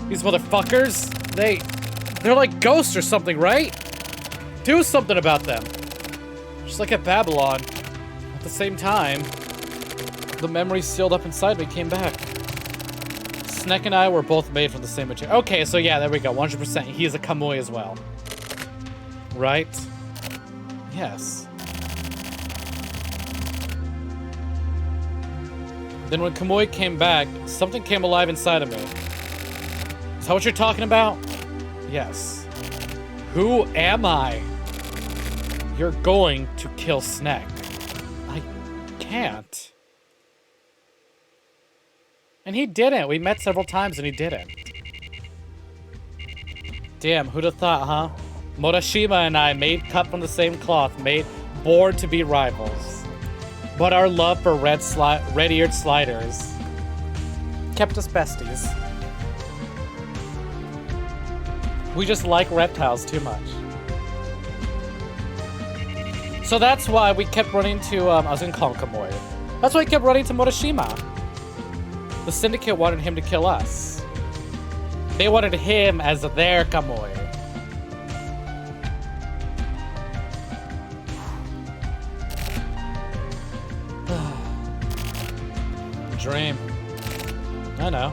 These motherfuckers, they're like ghosts or something, right? Do something about them. Just like at Babylon. At the same time, the memory sealed up inside me came back. Snek and I were both made from the same material. Okay, so yeah, there we go. 100%. He is a Kamui as well. Right? Yes. Then when Kamui came back, something came alive inside of me. Is that what you're talking about? Yes. Who am I? You're going to kill Snek. I can't. And he didn't. We met several times and he didn't. Damn, who'd have thought, huh? Morishima and I made cut from the same cloth, made born to be rivals. But our love for red-eared sliders kept us besties. We just like reptiles too much. So that's why we kept running to, I was gonna call him Kamui. That's why we kept running to Morishima. The Syndicate wanted him to kill us. They wanted him as their Kamui. Dream. I know.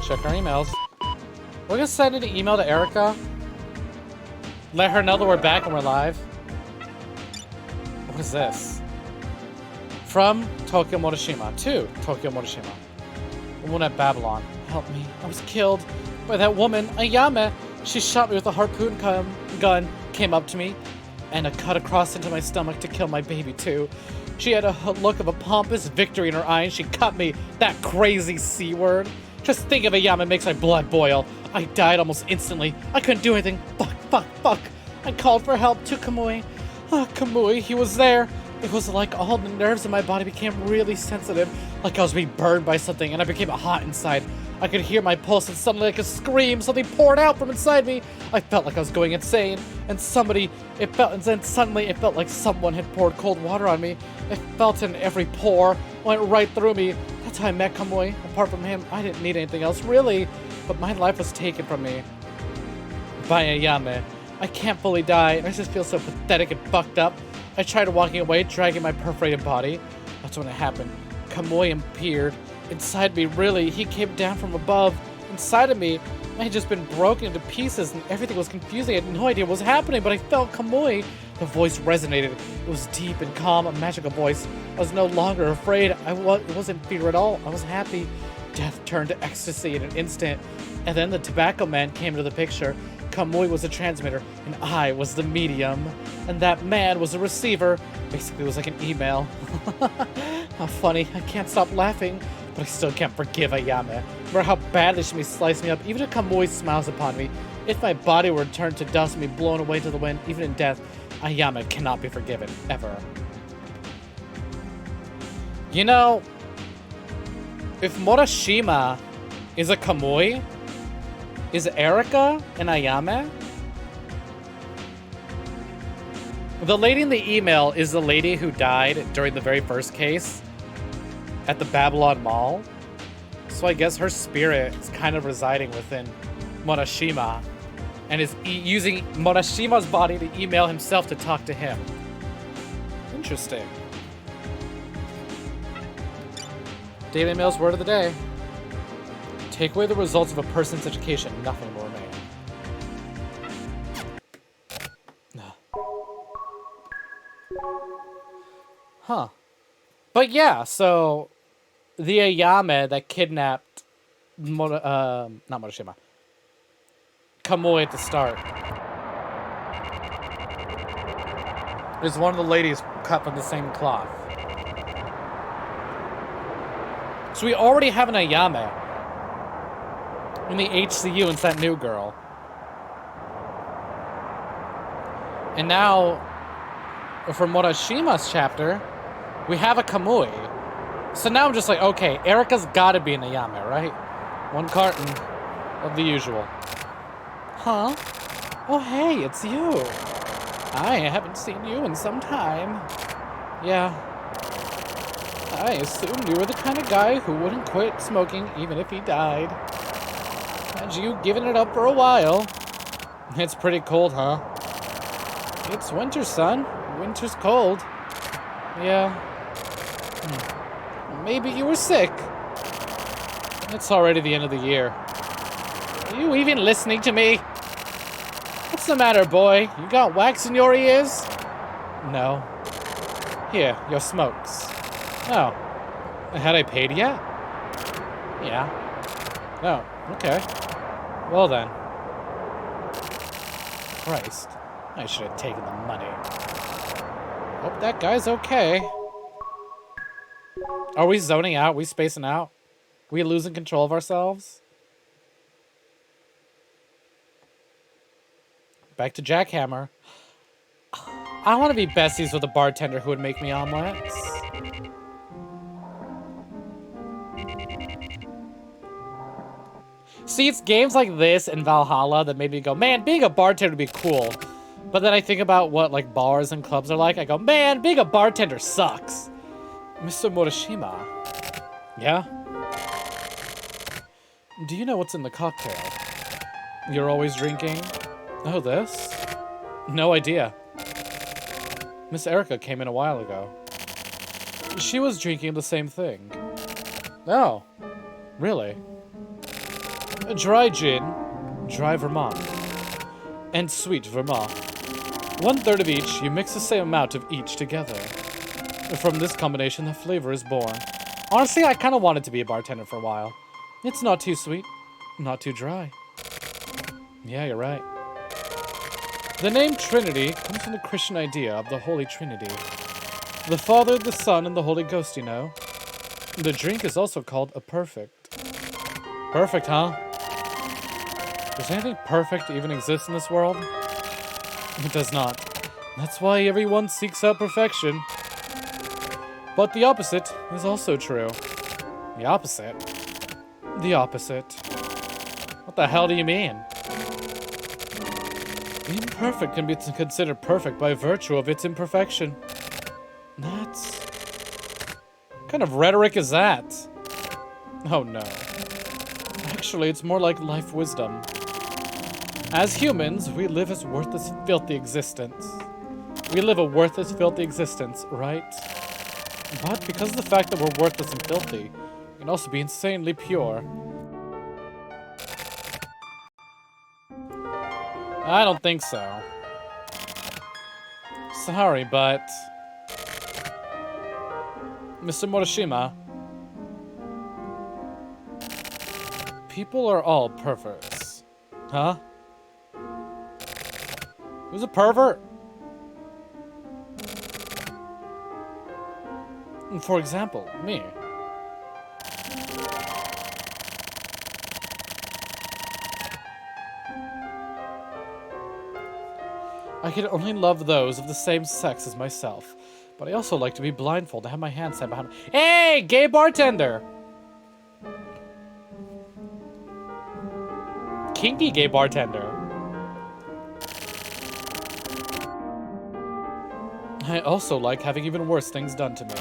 Check our emails. We're gonna send an email to Erica. Let her know that we're back and we're live. What is this? From Tokyo Morishima to Tokyo Morishima. Woman at Babylon. Help me. I was killed by that woman, Ayame. She shot me with a harpoon gun, came up to me, and a cut across into my stomach to kill my baby too. She had a look of a pompous victory in her eye and she cut me, that crazy C word. Just think of Ayame makes my blood boil. I died almost instantly. I couldn't do anything. Fuck. I called for help to Kamui. Oh, Kamui, he was there. It was like all the nerves in my body became really sensitive, like I was being burned by something, and I became hot inside. I could hear my pulse, and suddenly like a scream, something poured out from inside me. I felt like I was going insane, and then suddenly it felt like someone had poured cold water on me. It felt in every pore, went right through me. That's how I met Kamui. Apart from him, I didn't need anything else, really. But my life was taken from me by Ayame. I can't fully die, and I just feel so pathetic and fucked up. I tried walking away, dragging my perforated body. That's when it happened. Kamui appeared inside me, really. He came down from above, inside of me. I had just been broken into pieces and everything was confusing. I had no idea what was happening, but I felt Kamui. The voice resonated. It was deep and calm, a magical voice. I was no longer afraid. It wasn't fear at all. I was happy. Death turned to ecstasy in an instant. And then the tobacco man came into the picture. Kamui was the transmitter, and I was the medium. And that man was the receiver. Basically, it was like an email. How funny. I can't stop laughing. But I still can't forgive Ayame. Remember how badly she may slice me up, even if Kamui smiles upon me. If my body were turned to dust and be blown away to the wind, even in death, Ayame cannot be forgiven, ever. You know, if Morishima is a Kamui, is Erika an Ayame? The lady in the email is the lady who died during the very first case at the Babylon Mall. So I guess her spirit is kind of residing within Morishima and is using Morishima's body to email himself to talk to him. Interesting. Daily Mail's word of the day. Take away the results of a person's education, nothing will remain. Huh. But yeah, so the Ayame that kidnapped not Morishima, Kamui at the start, is one of the ladies cut from the same cloth. So we already have an Ayame in the HCU, and it's that new girl. And now, for Morishima's chapter, we have a Kamui. So now I'm just like, okay, Erika's gotta be an Ayame, right? One carton of the usual. Huh? Oh, hey, it's you. I haven't seen you in some time. Yeah. I assumed you were the kind of guy who wouldn't quit smoking even if he died. Had you given it up for a while? It's pretty cold, huh? It's winter, son. Winter's cold. Yeah. Maybe you were sick. It's already the end of the year. Are you even listening to me? What's the matter, boy? You got wax in your ears? No. Here, your smokes. Oh. Had I paid yet? Yeah. Oh, okay. Well then. Christ. I should have taken the money. Hope that guy's okay. Are we zoning out? Are we spacing out? Are we losing control of ourselves? Back to Jackhammer. I want to be besties with a bartender who would make me omelets. See, it's games like this and Valhalla that made me go, man, being a bartender would be cool. But then I think about what like bars and clubs are like. I go, man, being a bartender sucks. Mr. Morishima. Yeah? Do you know what's in the cocktail? You're always drinking? Oh, this? No idea. Miss Erika came in a while ago. She was drinking the same thing. Oh, really? A dry gin, dry Vermont, and sweet Vermont. 1/3 of each, you mix the same amount of each together. From this combination, the flavor is born. Honestly, I kind of wanted to be a bartender for a while. It's not too sweet, not too dry. Yeah, you're right. The name Trinity comes from the Christian idea of the Holy Trinity. The Father, the Son, and the Holy Ghost, you know. The drink is also called a perfect. Perfect, huh? Does anything perfect even exist in this world? It does not. That's why everyone seeks out perfection. But the opposite is also true. The opposite? The opposite. What the hell do you mean? The imperfect can be considered perfect by virtue of its imperfection. That's... what kind of rhetoric is that? Oh no. Actually, it's more like life wisdom. As humans, we live as worthless, filthy existence. We live a worthless, filthy existence, right? But because of the fact that we're worthless and filthy, we can also be insanely pure. I don't think so. Sorry, but... Mr. Morishima, people are all perverts. Huh? Who's a pervert? For example, me. I can only love those of the same sex as myself, but I also like to be blindfolded and have my hands tied behind me. Hey, gay bartender! Kinky gay bartender. I also like having even worse things done to me.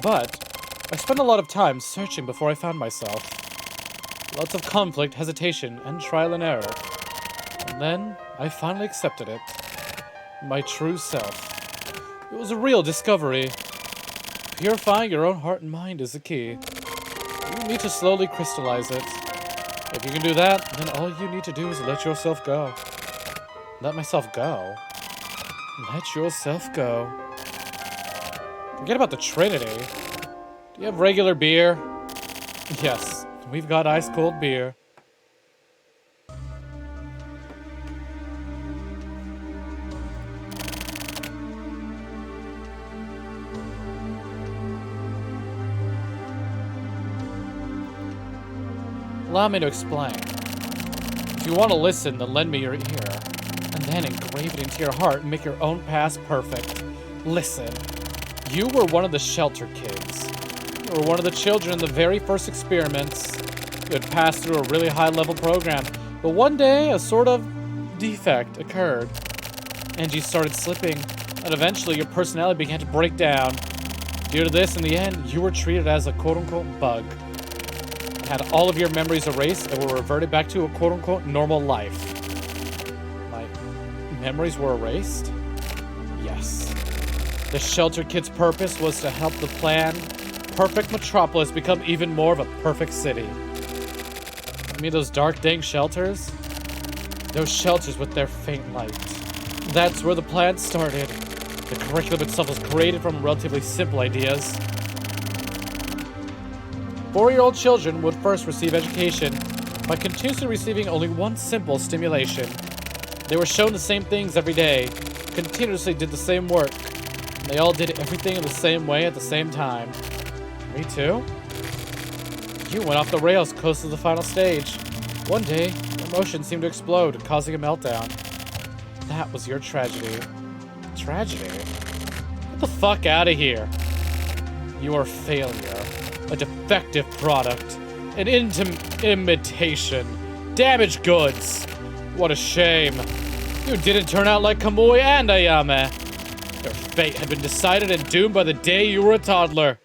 But I spent a lot of time searching before I found myself. Lots of conflict, hesitation, and trial and error. And then I finally accepted it. My true self. It was a real discovery. Purifying your own heart and mind is the key. You need to slowly crystallize it. If you can do that, then all you need to do is let yourself go. Let myself go? Let yourself go. Forget about the Trinity. Do you have regular beer? Yes, we've got ice-cold beer. Allow me to explain. If you want to listen, then lend me your ear. And then engrave it into your heart and make your own past perfect. Listen. You were one of the shelter kids. You were one of the children in the very first experiments. You had passed through a really high-level program. But one day, a sort of defect occurred. And you started slipping. And eventually, your personality began to break down. Due to this, in the end, you were treated as a quote-unquote bug. Had all of your memories erased and were reverted back to a quote-unquote normal life. My memories were erased? Yes. The shelter kid's purpose was to help the planned, perfect metropolis become even more of a perfect city. You mean those dark, dank shelters? Those shelters with their faint light. That's where the plan started. The curriculum itself was created from relatively simple ideas. 4-year-old children would first receive education by continuously receiving only one simple stimulation. They were shown the same things every day, continuously did the same work, and they all did everything in the same way at the same time. Me too? You went off the rails close to the final stage. One day, your emotions seemed to explode, causing a meltdown. That was your tragedy. Tragedy? Get the fuck out of here. You are a failure. A defective product. An imitation. Damaged goods. What a shame. You didn't turn out like Kamui and Ayame. Your fate had been decided and doomed by the day you were a toddler.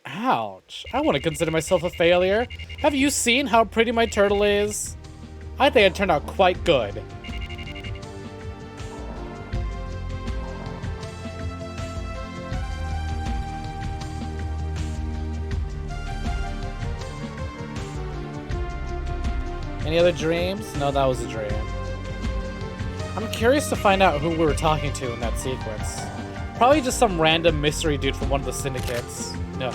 Ouch. I want to consider myself a failure. Have you seen how pretty my turtle is? I think it turned out quite good. Any other dreams? No, that was a dream. I'm curious to find out who we were talking to in that sequence. Probably just some random mystery dude from one of the syndicates. No.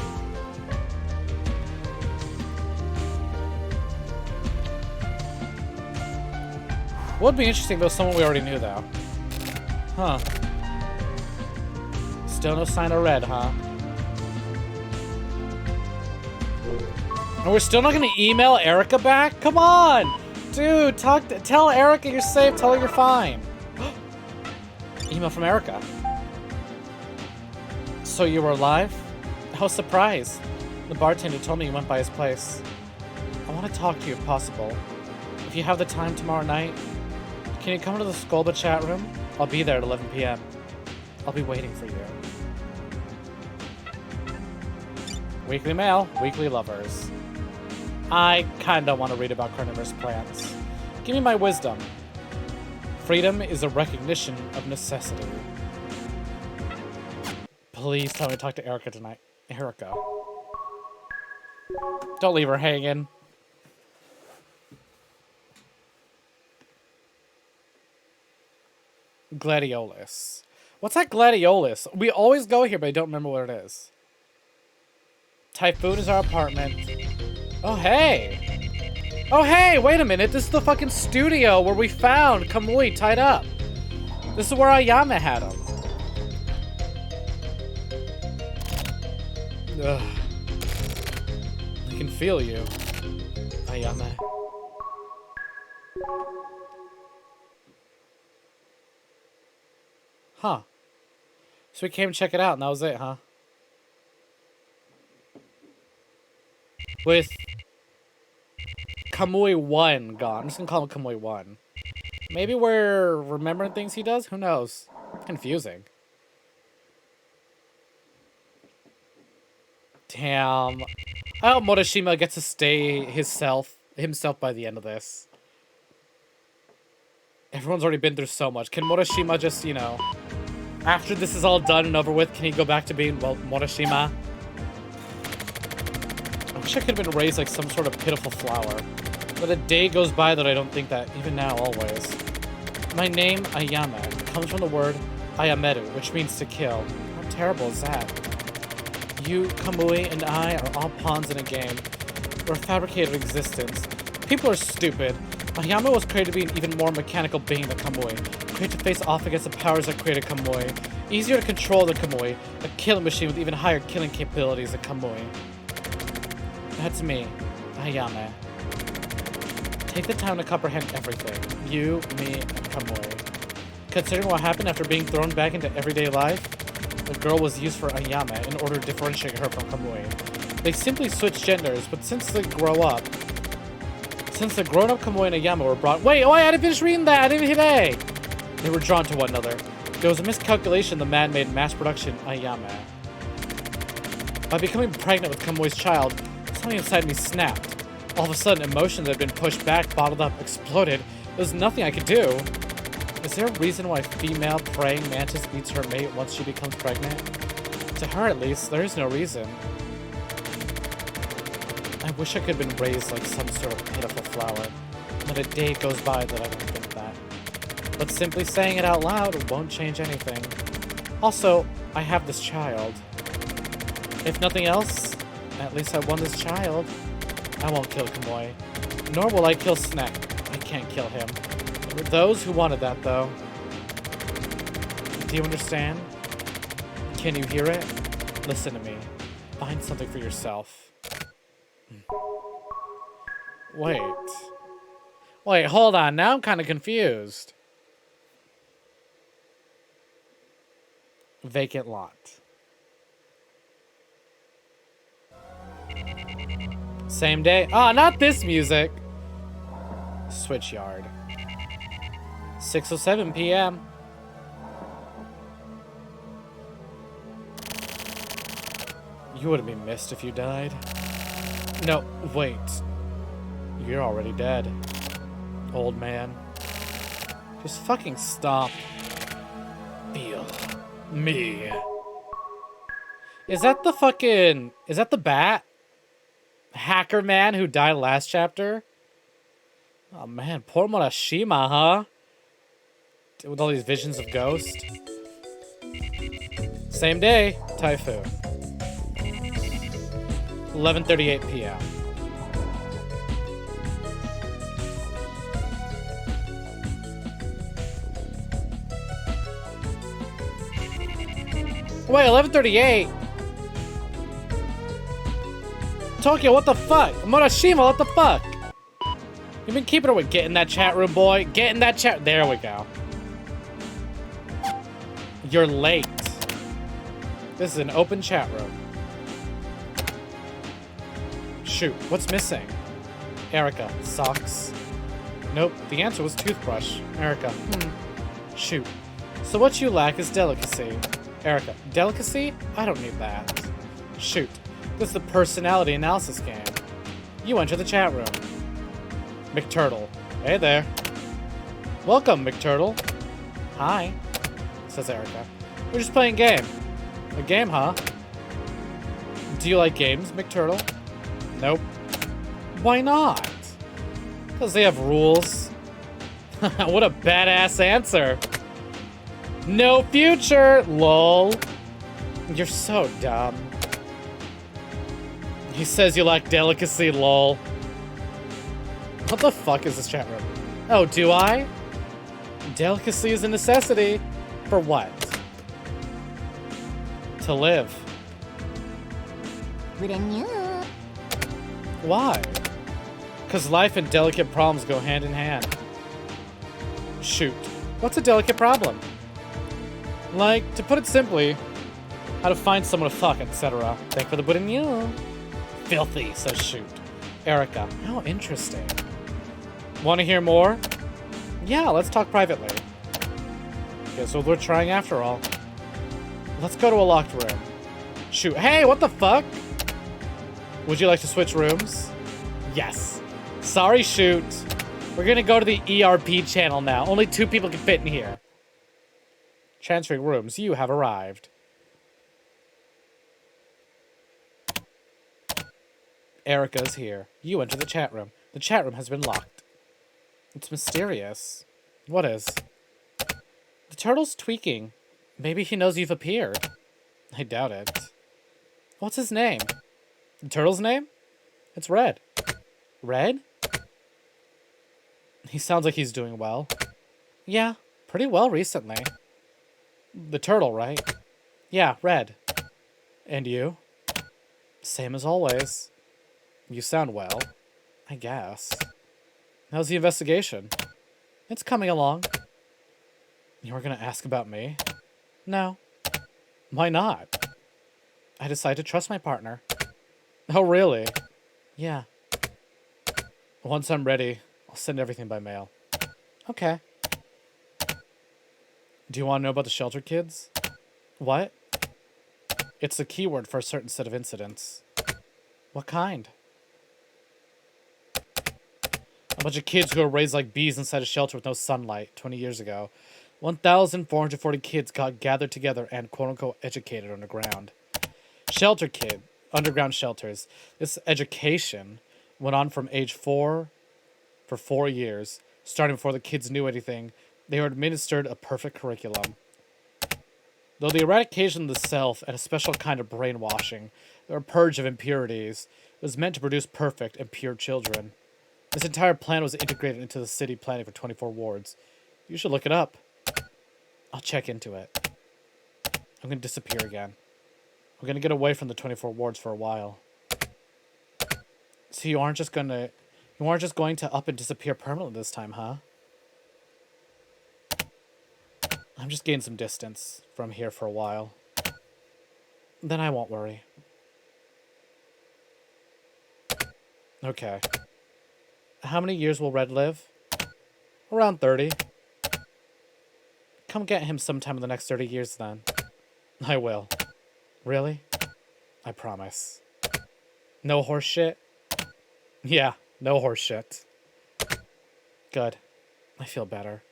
Would be interesting though, someone we already knew though. Huh. Still no sign of Red, huh? And we're still not gonna email Erica back? Come on! Dude, tell Erica you're safe, tell her you're fine. Email from Erica. So you were alive? I was surprised. The bartender told me you went by his place. I want to talk to you if possible. If you have the time tomorrow night, can you come to the Skolba chat room? I'll be there at 11 p.m. I'll be waiting for you. Weekly mail, weekly lovers. I kinda want to read about carnivorous plants. Give me my wisdom. Freedom is a recognition of necessity. Please tell me to talk to Erica tonight. Erica. Don't leave her hanging. Gladiolus. What's that gladiolus? We always go here, but I don't remember what it is. Typhoon is our apartment. Oh, hey! Oh, hey! Wait a minute. This is the fucking studio where we found Kamui tied up. This is where Ayame had him. Ugh. I can feel you, Ayame. Huh. So we came to check it out, and that was it, huh? With Kamui 1 gone. I'm just gonna call him Kamui 1. Maybe we're remembering things he does? Who knows? Confusing. Damn. I hope Morishima gets to stay himself by the end of this. Everyone's already been through so much. Can Morishima just, you know, after this is all done and over with, can he go back to being, well, Morishima? I wish I could have been raised like some sort of pitiful flower. But a day goes by that I don't think that, even now, always. My name, Ayame, comes from the word Ayameru, which means to kill. How terrible is that? You, Kamui, and I are all pawns in a game. We're a fabricated existence. People are stupid. Ayame was created to be an even more mechanical being than Kamui. Created to face off against the powers that created Kamui. Easier to control than Kamui. A killing machine with even higher killing capabilities than Kamui. That's me, Ayame. Take the time to comprehend everything. You, me, and Kamui. Considering what happened after being thrown back into everyday life, the girl was used for Ayame in order to differentiate her from Kamui. They simply switched genders, but since the grown-up Kamui and Ayame were brought— Wait, oh, I didn't finish reading that! I didn't hit A! They were drawn to one another. There was a miscalculation the man made mass production Ayame. By becoming pregnant with Kamui's child, something inside me snapped. All of a sudden, emotions that had been pushed back, bottled up, exploded. There was nothing I could do. Is there a reason why a female praying mantis meets her mate once she becomes pregnant? To her, at least, there is no reason. I wish I could have been raised like some sort of pitiful flower. Not a day goes by that I don't think that. But simply saying it out loud won't change anything. Also, I have this child. If nothing else, at least I won this child. I won't kill Kamui. Nor will I kill Snek. I can't kill him. There were those who wanted that, though. Do you understand? Can you hear it? Listen to me. Find something for yourself. Wait, hold on. Now I'm kind of confused. Vacant lot. Same day. Oh, not this music. Switch yard. 6:07 p.m. You wouldn't be missed if you died. No, wait. You're already dead. Old man. Just fucking stop. Feel me. Is that the fucking... Is that the bat? Hacker man who died last chapter? Oh man, poor Morishima, huh? With all these visions of Ghost. Same day, Typhoon. 11:38 p.m. Wait, 11:38? Tokyo, what the fuck? Morishima, what the fuck? You've been keeping her with— get in that chat room, boy. Get in that chat— there we go. You're late. This is an open chat room. Shoot, what's missing? Erica, socks. Nope, the answer was toothbrush. Erica, shoot. So what you lack is delicacy. Erica, delicacy? I don't need that. Shoot, this is a personality analysis game. You enter the chat room. McTurtle, hey there. Welcome, McTurtle. Hi, says Erica. We're just playing a game. A game, huh? Do you like games, McTurtle? Nope. Why not? Because they have rules. What a badass answer. No future! Lol. You're so dumb. He says you lack delicacy, lol. What the fuck is this chat room? Oh, do I? Delicacy is a necessity. For what? To live. Why? Because life and delicate problems go hand in hand. Shoot. What's a delicate problem? Like, to put it simply, how to find someone to fuck, etc. Thank for the good in you. Filthy, says Shoot. Erica. How interesting. Want to hear more? Yeah, let's talk privately. Guess what we're trying after all. Let's go to a locked room. Shoot. Hey, what the fuck? Would you like to switch rooms? Yes. Sorry, Shoot. We're gonna go to the ERP channel now. Only 2 people can fit in here. Transferring rooms. You have arrived. Erica's here. You enter the chat room. The chat room has been locked. It's mysterious. What is? The turtle's tweaking. Maybe he knows you've appeared. I doubt it. What's his name? The turtle's name? It's Red. Red? He sounds like he's doing well. Yeah, pretty well recently. The turtle, right? Yeah, Red. And you? Same as always. You sound well. I guess. How's the investigation? It's coming along. You were gonna ask about me? No. Why not? I decided to trust my partner. Oh, really? Yeah. Once I'm ready, I'll send everything by mail. Okay. Do you want to know about the shelter kids? What? It's the keyword for a certain set of incidents. What kind? A bunch of kids who were raised like bees inside a shelter with no sunlight 20 years ago. 1,440 kids got gathered together and quote-unquote educated underground. Shelter kid. Underground shelters. This education went on from age 4 for 4 years. Starting before the kids knew anything, they were administered a perfect curriculum. Though the eradication of the self and a special kind of brainwashing, or purge of impurities, was meant to produce perfect and pure children. This entire plan was integrated into the city planning for 24 wards. You should look it up. I'll check into it. I'm gonna disappear again. We're gonna get away from the 24 wards for a while. So you aren't just going to up and disappear permanently this time, huh? I'm just gaining some distance from here for a while. Then I won't worry. Okay. How many years will Red live? Around 30. Come get him sometime in the next 30 years then. I will. Really? I promise. No horse shit? Yeah, no horse shit. Good. I feel better.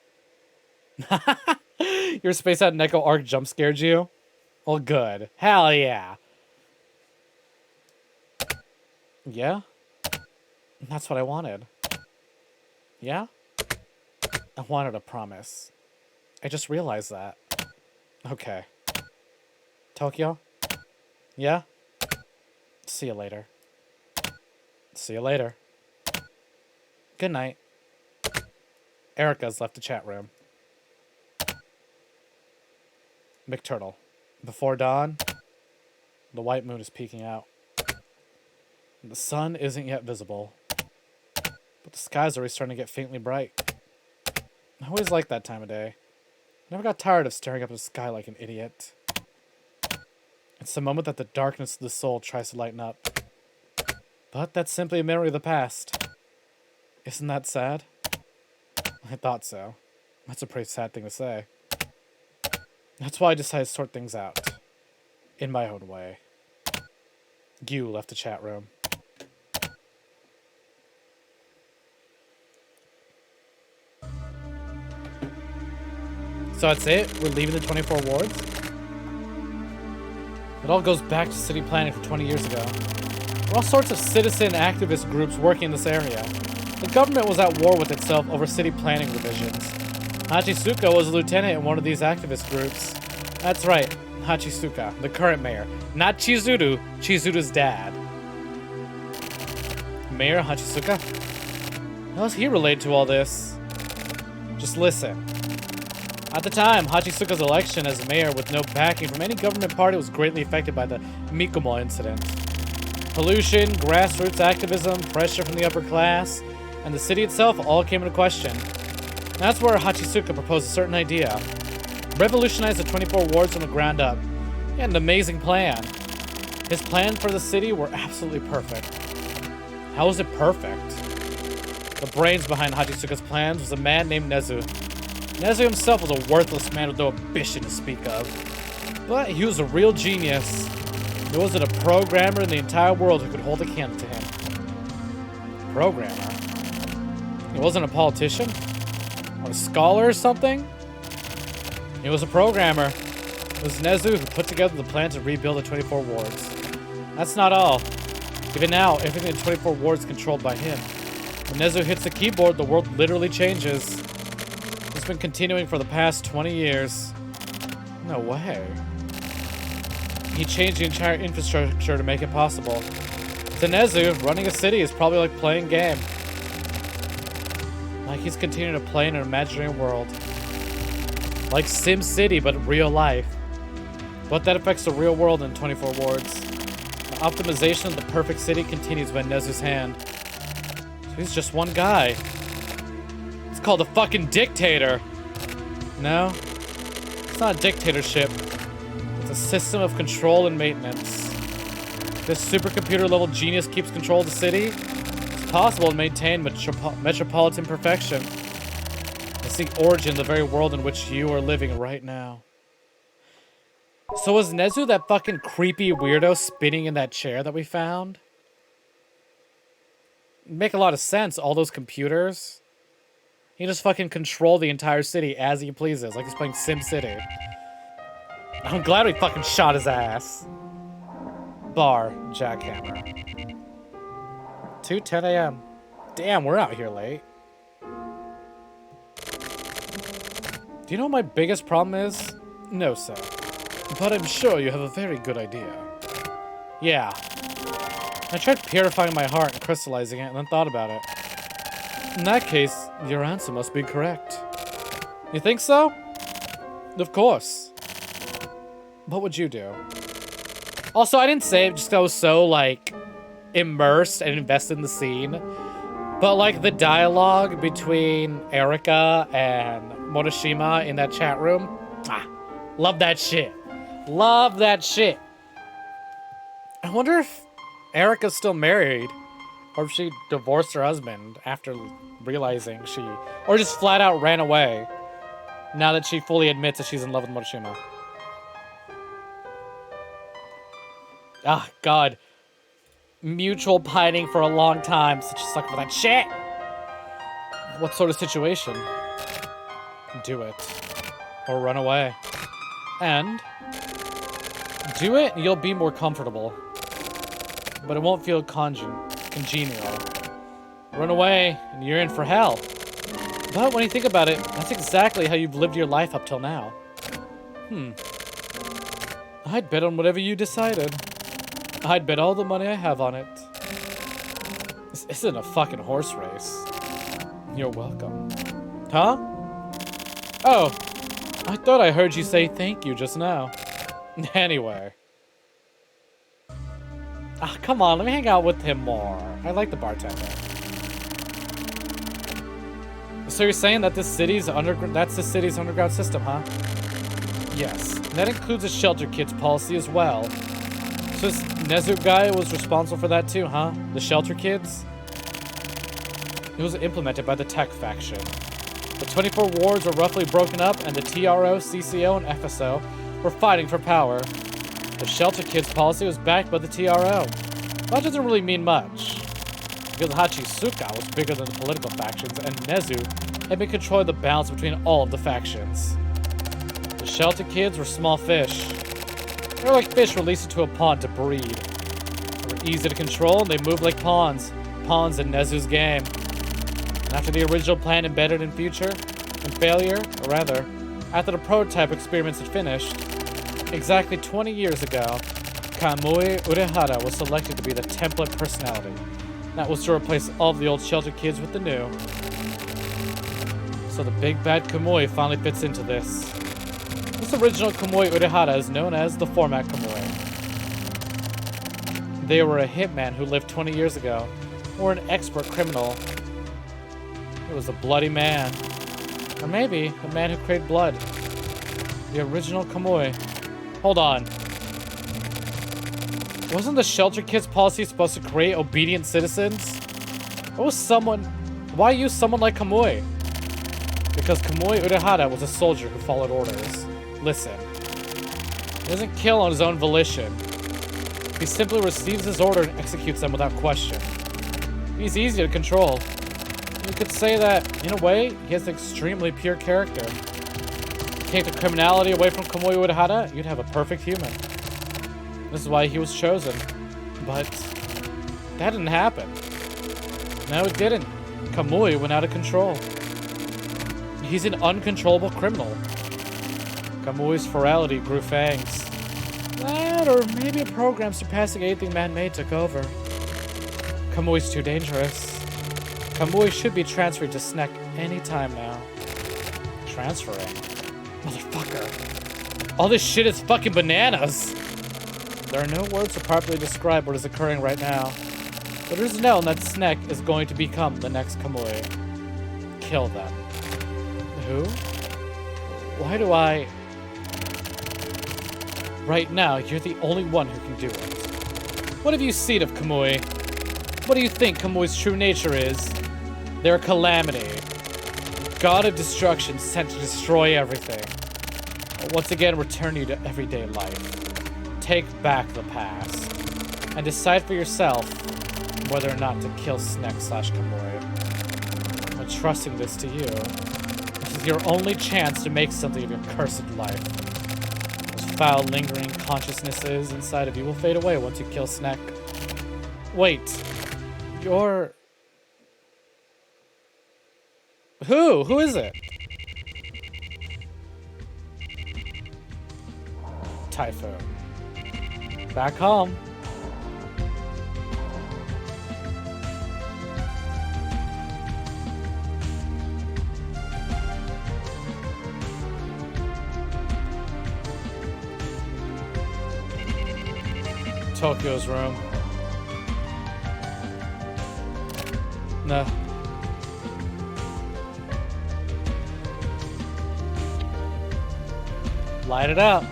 Your Space Out Neko arc jump scared you? Well, good. Hell yeah. Yeah? That's what I wanted. Yeah? I wanted a promise. I just realized that. Okay. Tokyo? Yeah? See you later. See you later. Good night. Erica's left the chat room. McTurtle. Before dawn, the white moon is peeking out. The sun isn't yet visible, but the skies are already starting to get faintly bright. I always liked that time of day. Never got tired of staring up at the sky like an idiot. It's the moment that the darkness of the soul tries to lighten up. But that's simply a memory of the past. Isn't that sad? I thought so. That's a pretty sad thing to say. That's why I decided to sort things out. In my own way. You left the chat room. So that's it? We're leaving the 24 wards? It all goes back to city planning from 20 years ago. There were all sorts of citizen activist groups working in this area. The government was at war with itself over city planning revisions. Hachisuka was a lieutenant in one of these activist groups. That's right, Hachisuka, the current mayor. Not Chizuru, Chizuru's dad. Mayor Hachisuka? How is he related to all this? Just listen. At the time, Hachisuka's election as mayor with no backing from any government party was greatly affected by the Mikumo incident. Pollution, grassroots activism, pressure from the upper class, and the city itself all came into question. That's where Hachisuka proposed a certain idea. Revolutionize the 24 wards from the ground up. He had an amazing plan. His plans for the city were absolutely perfect. How was it perfect? The brains behind Hachisuka's plans was a man named Nezu. Nezu himself was a worthless man with no ambition to speak of. But he was a real genius. There wasn't a programmer in the entire world who could hold a candle to him. Programmer? He wasn't a politician? Or a scholar or something? He was a programmer. It was Nezu who put together the plan to rebuild the 24 wards. That's not all. Even now, everything in 24 wards is controlled by him. When Nezu hits the keyboard, the world literally changes. It's been continuing for the past 20 years. No way. He changed the entire infrastructure to make it possible. To Nezu, running a city is probably like playing a game. Like he's continuing to play in an imaginary world. Like Sim City, but real life. But that affects the real world in 24 wards. The optimization of the perfect city continues by Nezu's hand. So he's just one guy. It's called a fucking dictator. No, it's not a dictatorship. It's a system of control and maintenance. This supercomputer level genius keeps control of the city. It's possible to maintain metropolitan perfection. It's the origin of the very world in which you are living right now. So was Nezu that fucking creepy weirdo spinning in that chair that we found? Make a lot of sense, all those computers. He just fucking control the entire city as he pleases, like he's playing Sim City. I'm glad we fucking shot his ass. Bar, jackhammer. 2:10 a.m. Damn, we're out here late. Do you know what my biggest problem is? No, sir. But I'm sure you have a very good idea. Yeah. I tried purifying my heart and crystallizing it and then thought about it. In that case, your answer must be correct. You think so? Of course. What would you do? Also, I didn't say it just 'cause I was so, like, immersed and invested in the scene. But, like, the dialogue between Erika and Morishima in that chat room. Love that shit. Love that shit. I wonder if Erika's still married. Or if she divorced her husband after realizing she... Or just flat out ran away. Now that she fully admits that she's in love with Morishima. Ah, God. Mutual pining for a long time. Such a sucker for that shit. What sort of situation? Do it. Or run away. And... do it, and you'll be more comfortable. But it won't feel congenial. Run away, and you're in for hell. But when you think about it, that's exactly how you've lived your life up till now. I'd bet on whatever you decided. I'd bet all the money I have on it. This isn't a fucking horse race. You're welcome. Huh? Oh, I thought I heard you say thank you just now. Anyway. Come on, let me hang out with him more. I like the bartender. So you're saying that this city's that's the city's underground system, huh? Yes. And that includes a shelter kids policy as well. So this Nezu guy was responsible for that too, huh? The shelter kids? It was implemented by the tech faction. The 24 wards were roughly broken up, and the TRO, CCO, and FSO were fighting for power. The shelter kids policy was backed by the TRO. That doesn't really mean much, because Hachisuka was bigger than the political factions, and Nezu had been controlling the balance between all of the factions. The shelter kids were small fish. They were like fish released into a pond to breed. They were easy to control, and they moved like pawns. Pawns in Nezu's game. And after the original plan embedded in future, And failure, or rather, after the prototype experiments had finished, exactly 20 years ago, Kamui Urehara was selected to be the template personality. That was to replace all of the old shelter kids with the new. So the big bad Kamui finally fits into this. This original Kamui Urehara is known as the Format Kamui. They were a hitman who lived 20 years ago, or an expert criminal. It was a bloody man. Or maybe a man who craved blood. The original Kamui. Hold on. Wasn't the shelter kids policy supposed to create obedient citizens? Why use someone like Kamui? Because Kamui Urehara was a soldier who followed orders. Listen. He doesn't kill on his own volition. He simply receives his order and executes them without question. He's easy to control. You could say that, in a way, he has an extremely pure character. Take the criminality away from Kamui Urehara, you'd have a perfect human. This is why he was chosen. But that didn't happen. No, it didn't. Kamui went out of control. He's an uncontrollable criminal. Kamui's ferality grew fangs. That, or maybe a program surpassing anything man-made took over. Kamui's too dangerous. Kamui should be transferred to Snek any time now. Transferring? Motherfucker. All this shit is fucking bananas! There are no words to properly describe what is occurring right now. But it is known that Snek is going to become the next Kamui. Kill them. Who? Why do I... Right now, you're the only one who can do it. What have you seen of Kamui? What do you think Kamui's true nature is? They're a calamity. God of destruction sent to destroy everything. Once again, return you to everyday life. Take back the past. And decide for yourself whether or not to kill Snek/Kamui. I'm trusting this to you. This is your only chance to make something of your cursed life. Those foul, lingering consciousnesses inside of you will fade away once you kill Snek. Wait. You're... Who? Who is it? Typhoon. Back home. Tokyo's room. No. Light it up.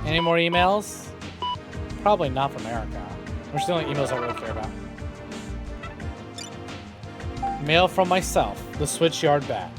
Any more emails? Probably not from Erica. Which are the only emails I really care about. Mail from myself, the Switchyard Bat.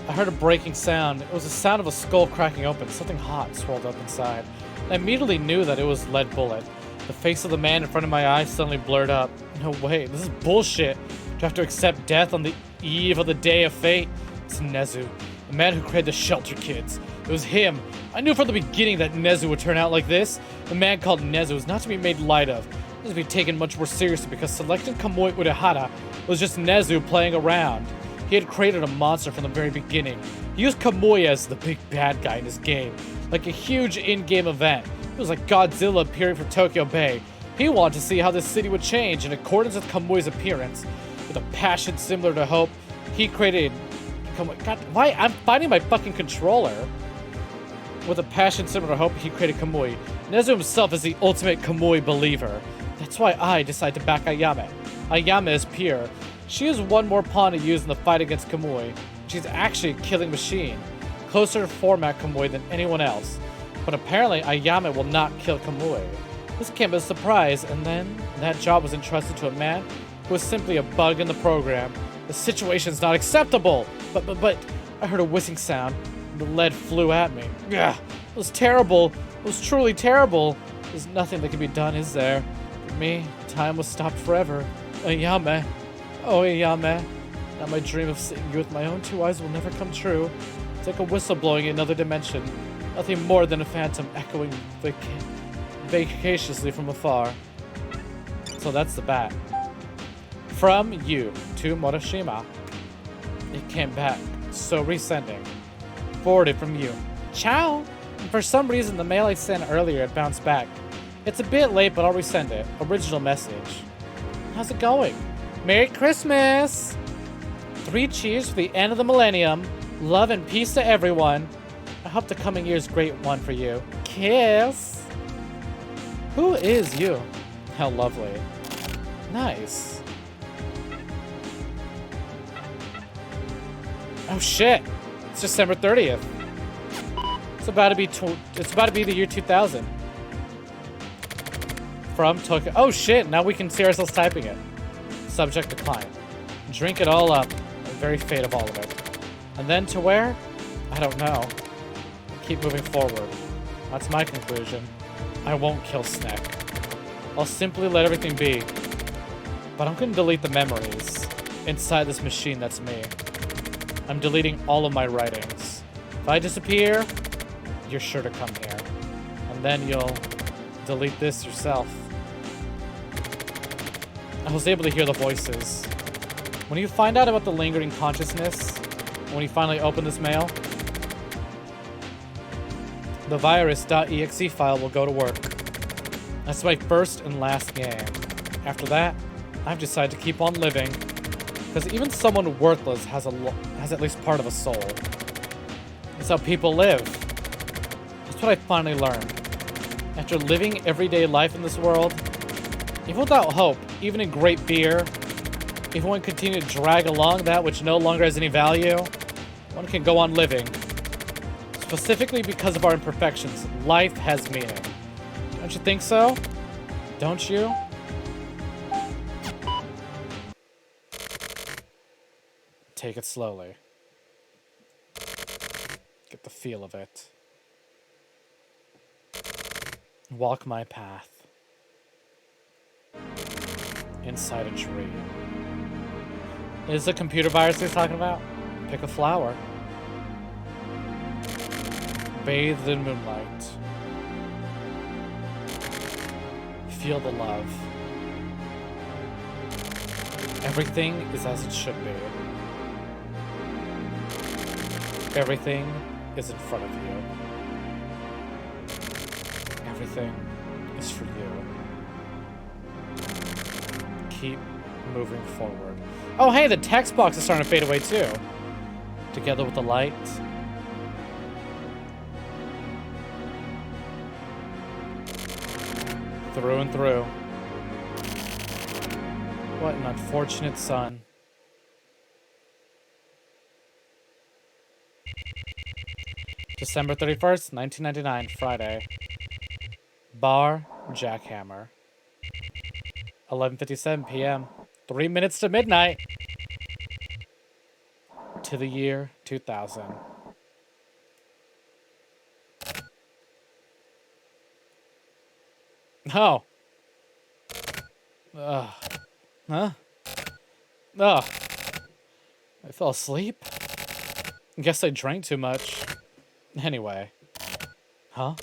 I heard a breaking sound. It was the sound of a skull cracking open. Something hot swirled up inside. I immediately knew that it was lead bullet. The face of the man in front of my eyes suddenly blurred up. No way, this is bullshit. Do I have to accept death on the eve of the day of fate? It's Nezu, the man who created the shelter kids. It was him. I knew from the beginning that Nezu would turn out like this. The man called Nezu was not to be made light of. It was to be taken much more seriously because selecting Kamui Urehara was just Nezu playing around. He had created a monster from the very beginning. He used Kamui as the big bad guy in his game, like a huge in-game event. It was like Godzilla appearing from Tokyo Bay. He wanted to see how this city would change in accordance with Kamui's appearance. With a passion similar to hope, he created... God, why? I'm finding my fucking controller. With a passion similar to hope, he created Kamui. Nezu himself is the ultimate Kamui believer. That's why I decide to back Ayame. Ayame is pure. She is one more pawn to use in the fight against Kamui. She's actually a killing machine. Closer to format Kamui than anyone else. But apparently, Ayame will not kill Kamui. This came as a surprise, and then that job was entrusted to a man who was simply a bug in the program. The situation's not acceptable! But, I heard a whizzing sound, and the lead flew at me. Ugh, it was terrible. It was truly terrible. There's nothing that can be done, is there? For me, time was stopped forever. Ayame. Oh, Ayame. Now my dream of seeing you with my own two eyes will never come true. It's like a whistle blowing in another dimension. Nothing more than a phantom echoing vacaciously from afar. So that's the bat. From you to Morishima. It came back, so resending. Forwarded from you. Ciao! And for some reason, the mail I sent earlier had bounced back. It's a bit late, but I'll resend it. Original message. How's it going? Merry Christmas! 3 cheers for the end of the millennium. Love and peace to everyone. I hope the coming year's a great one for you. Kiss! Who is you? How lovely. Nice. Oh shit! It's December 30th. It's about to be the year 2000. From Tokyo. Oh shit! Now we can see ourselves typing it. Subject to client. Drink it all up. The very fate of all of it. And then to where? I don't know. Keep moving forward. That's my conclusion. I won't kill Snek. I'll simply let everything be. But I'm gonna delete the memories inside this machine that's me. I'm deleting all of my writings. If I disappear, you're sure to come here. And then you'll delete this yourself. I was able to hear the voices. When you find out about the lingering consciousness, when you finally open this mail, the virus.exe file will go to work. That's my first and last game. After that, I've decided to keep on living. Because even someone worthless has at least part of a soul. It's how people live. That's what I finally learned. After living everyday life in this world, even without hope, even in great fear, even when continue to drag along that which no longer has any value, one can go on living. Specifically because of our imperfections, life has meaning. Don't you think so? Don't you? Take it slowly. Get the feel of it. Walk my path. Inside a tree. Is the computer virus he's talking about? Pick a flower. Bathed in moonlight. Feel the love. Everything is as it should be. Everything is in front of you. Everything is for you. Keep moving forward. Oh, hey, the text box is starting to fade away too. Together with the light. Through and through. What an unfortunate son. December 31st, 1999, Friday. Bar Jackhammer. 11:57 p.m. 3 minutes to midnight. To the year 2000. Oh. Ugh. Huh? Ugh. I fell asleep? Guess I drank too much. Anyway. Huh?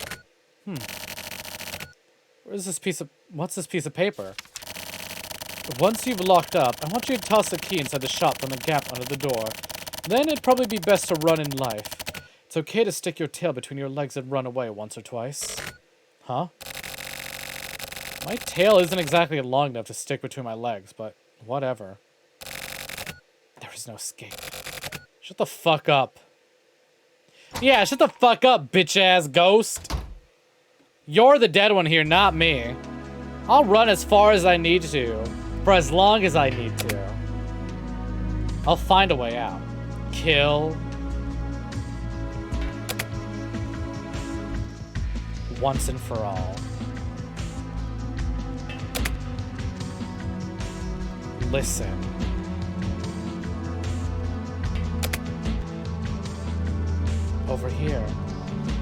What's this piece of paper? Once you've locked up, I want you to toss the key inside the shop from the gap under the door. Then it'd probably be best to run in life. It's okay to stick your tail between your legs and run away once or twice. Huh? My tail isn't exactly long enough to stick between my legs, but whatever. There is no escape. Shut the fuck up. Yeah, shut the fuck up, bitch-ass ghost. You're the dead one here, not me. I'll run as far as I need to, for as long as I need to. I'll find a way out. Kill. Once and for all. Listen. Over here.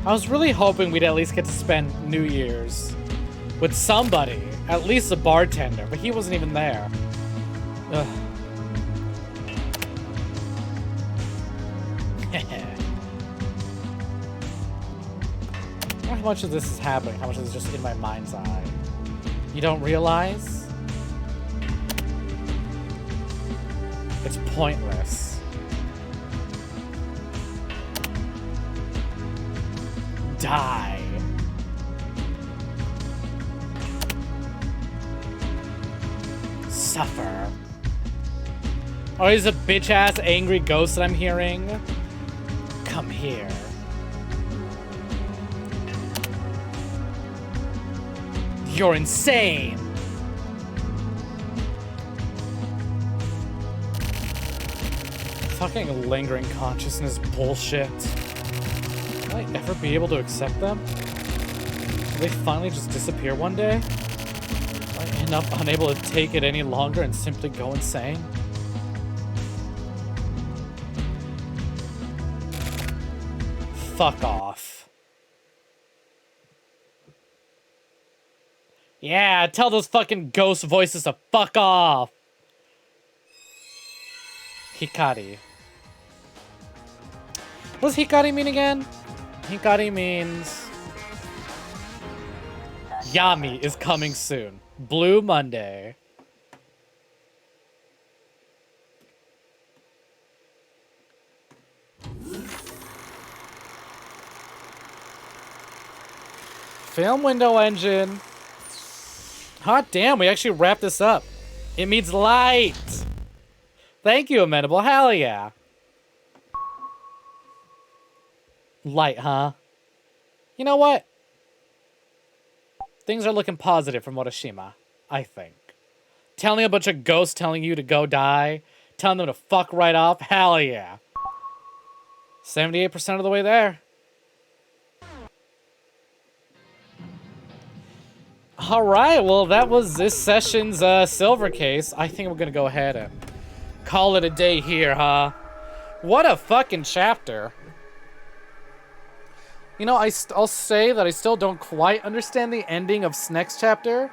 I was really hoping we'd at least get to spend New Year's with somebody, at least a bartender, but he wasn't even there. Ugh. how much of this is happening, how much of this is just in my mind's eye. You don't realize? It's pointless. Die. Suffer. Oh, he's a bitch-ass angry ghost that I'm hearing. Come here. You're insane. Fucking lingering consciousness bullshit. Will I ever be able to accept them? Will they finally just disappear one day? Will I end up unable to take it any longer and simply go insane? Fuck off. Yeah, tell those fucking ghost voices to fuck off. Hikari. What does Hikari mean again? Hikari means Yami is coming soon. Blue Monday. Film window engine. Hot damn, we actually wrapped this up. It means light. Thank you, Amenable. Hell yeah. Light, huh? You know what? Things are looking positive for Morishima, I think. Telling a bunch of ghosts telling you to go die. Telling them to fuck right off. Hell yeah. 78% of the way there. Alright, well that was this session's silver case. I think we're gonna go ahead and call it a day here, huh? What a fucking chapter. You know, I'll say that I still don't quite understand the ending of Snek's chapter,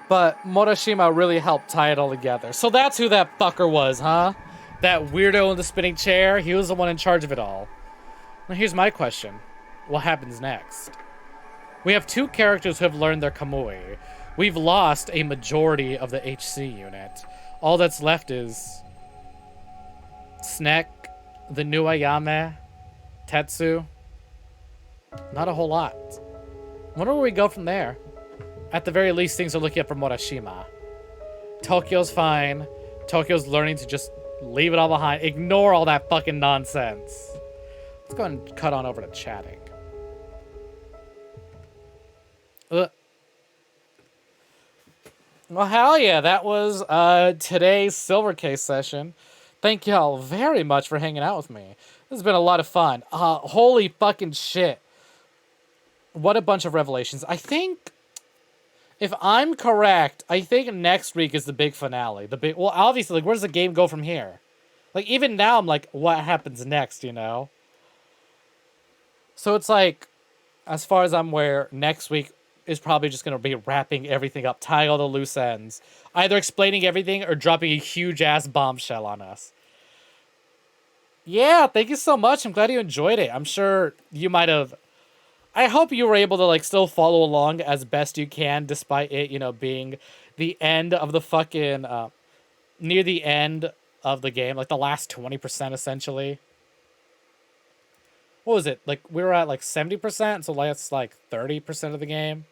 but Morishima really helped tie it all together. So that's who that fucker was, huh? That weirdo in the spinning chair, he was the one in charge of it all. Now here's my question. What happens next? We have two characters who have learned their Kamui. We've lost a majority of the HC unit. All that's left is Snek, the new Ayame, Tetsu. Not a whole lot. Wonder where we go from there. At the very least, things are looking up for Morishima. Tokyo's fine. Tokyo's learning to just leave it all behind. Ignore all that fucking nonsense. Let's go ahead and cut on over to chatting. Well, hell yeah, that was today's Silver Case session. Thank y'all very much for hanging out with me. This has been a lot of fun. Holy fucking shit. What a bunch of revelations. I think, if I'm correct, I think next week is the big finale. Well, obviously, like, where does the game go from here? Like, even now, I'm like, what happens next, you know? So it's like, as far as I'm aware, next week is probably just going to be wrapping everything up, tying all the loose ends. Either explaining everything or dropping a huge-ass bombshell on us. Yeah, thank you so much. I'm glad you enjoyed it. I'm sure you might have... I hope you were able to, like, still follow along as best you can, despite it, you know, being the end of the fucking... near the end of the game. Like, the last 20%, essentially. What was it? Like, we were at, like, 70%, so that's, like, 30% of the game.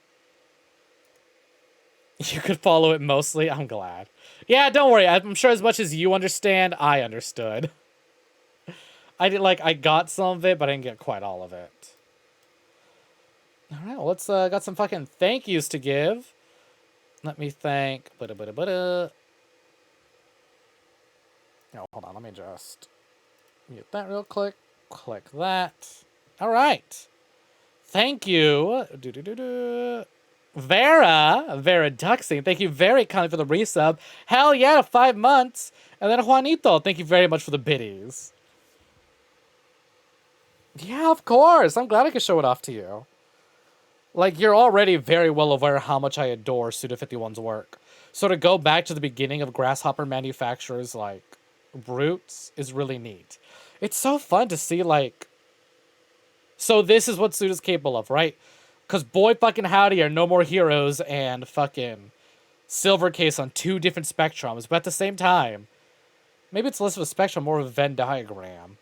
You could follow it mostly. I'm glad. Yeah, don't worry. I'm sure as much as you understand, I understood. I got some of it, but I didn't get quite all of it. Alright, well, let's, got some fucking thank yous to give. Let me thank... Oh, hold on, let me just mute that real quick. Click that. Alright. Thank you. Vera Duxing, thank you very kindly for the resub. Hell yeah, 5 months. And then Juanito, thank you very much for the biddies. Yeah, of course. I'm glad I could show it off to you. Like, you're already very well aware how much I adore Suda51's work. So to go back to the beginning of Grasshopper Manufacturer's, like, roots is really neat. It's so fun to see, like... So this is what Suda's capable of, right? Because boy fucking howdy are No More Heroes and fucking Silver Case on 2 different spectrums, but at the same time, maybe it's less of a spectrum, more of a Venn diagram.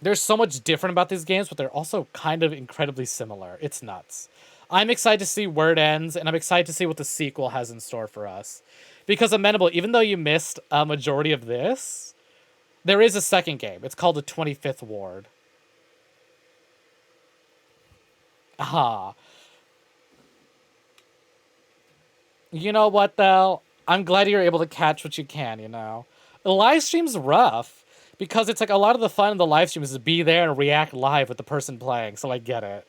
There's so much different about these games, but they're also kind of incredibly similar. It's nuts. I'm excited to see where it ends, and I'm excited to see what the sequel has in store for us. Because Amenable, even though you missed a majority of this, there is a second game. It's called the 25th Ward. Aha. You know what, though? I'm glad you're able to catch what you can, you know? The live stream's rough, because it's like a lot of the fun in the live stream is to be there and react live with the person playing, so I get it.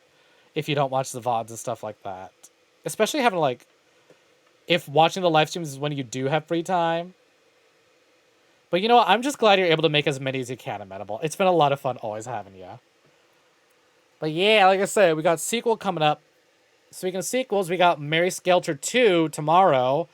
If you don't watch the VODs and stuff like that. Especially having, like, if watching the live streams is when you do have free time. But you know what? I'm just glad you're able to make as many as you can, Amenable. It's been a lot of fun always having you. But yeah, like I said, we got sequel coming up. Speaking of sequels, we got Mary Skelter 2 tomorrow.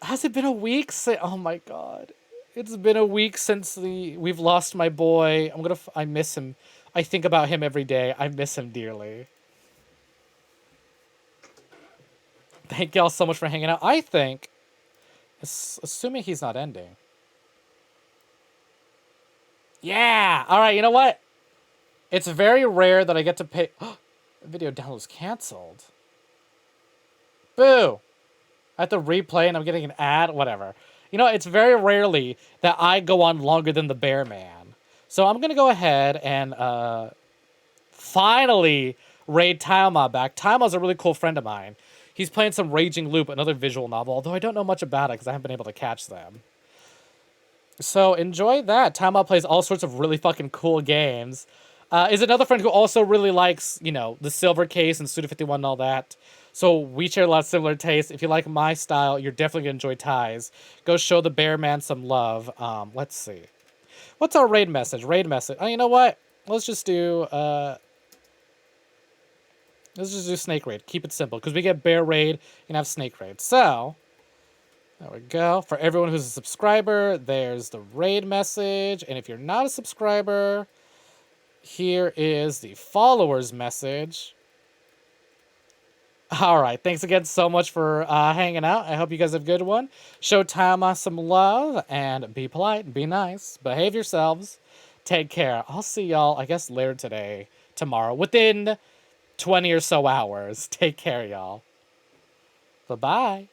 Has it been a week since... Oh my god. It's been a week since we've lost my boy. I miss him. I think about him every day. I miss him dearly. Thank y'all so much for hanging out. I think, assuming he's not ending. Yeah! Alright, you know what? It's very rare that I get to pay... Video download is canceled. Boo! I have to replay and I'm getting an ad? Whatever. You know, it's very rarely that I go on longer than the Bear Man. So I'm going to go ahead and finally raid Taima back. Taima's a really cool friend of mine. He's playing some Raging Loop, another visual novel, although I don't know much about it because I haven't been able to catch them. So enjoy that. Taima plays all sorts of really fucking cool games. Is another friend who also really likes, you know, the Silver Case and Suda51 and all that. So we share a lot of similar tastes. If you like my style, you're definitely going to enjoy Ty's. Go show the Bear Man some love. Let's see. What's our raid message? Raid message. Oh, you know what? Let's just do Snake Raid. Keep it simple. Because we get Bear Raid, you can have Snake Raid. So, there we go. For everyone who's a subscriber, there's the raid message. And if you're not a subscriber, here is the followers message. Alright, thanks again so much for hanging out. I hope you guys have a good one. Show Tama some love, and be polite, be nice, behave yourselves, take care. I'll see y'all, I guess, later today, tomorrow, within 20 or so hours. Take care, y'all. Bye-bye.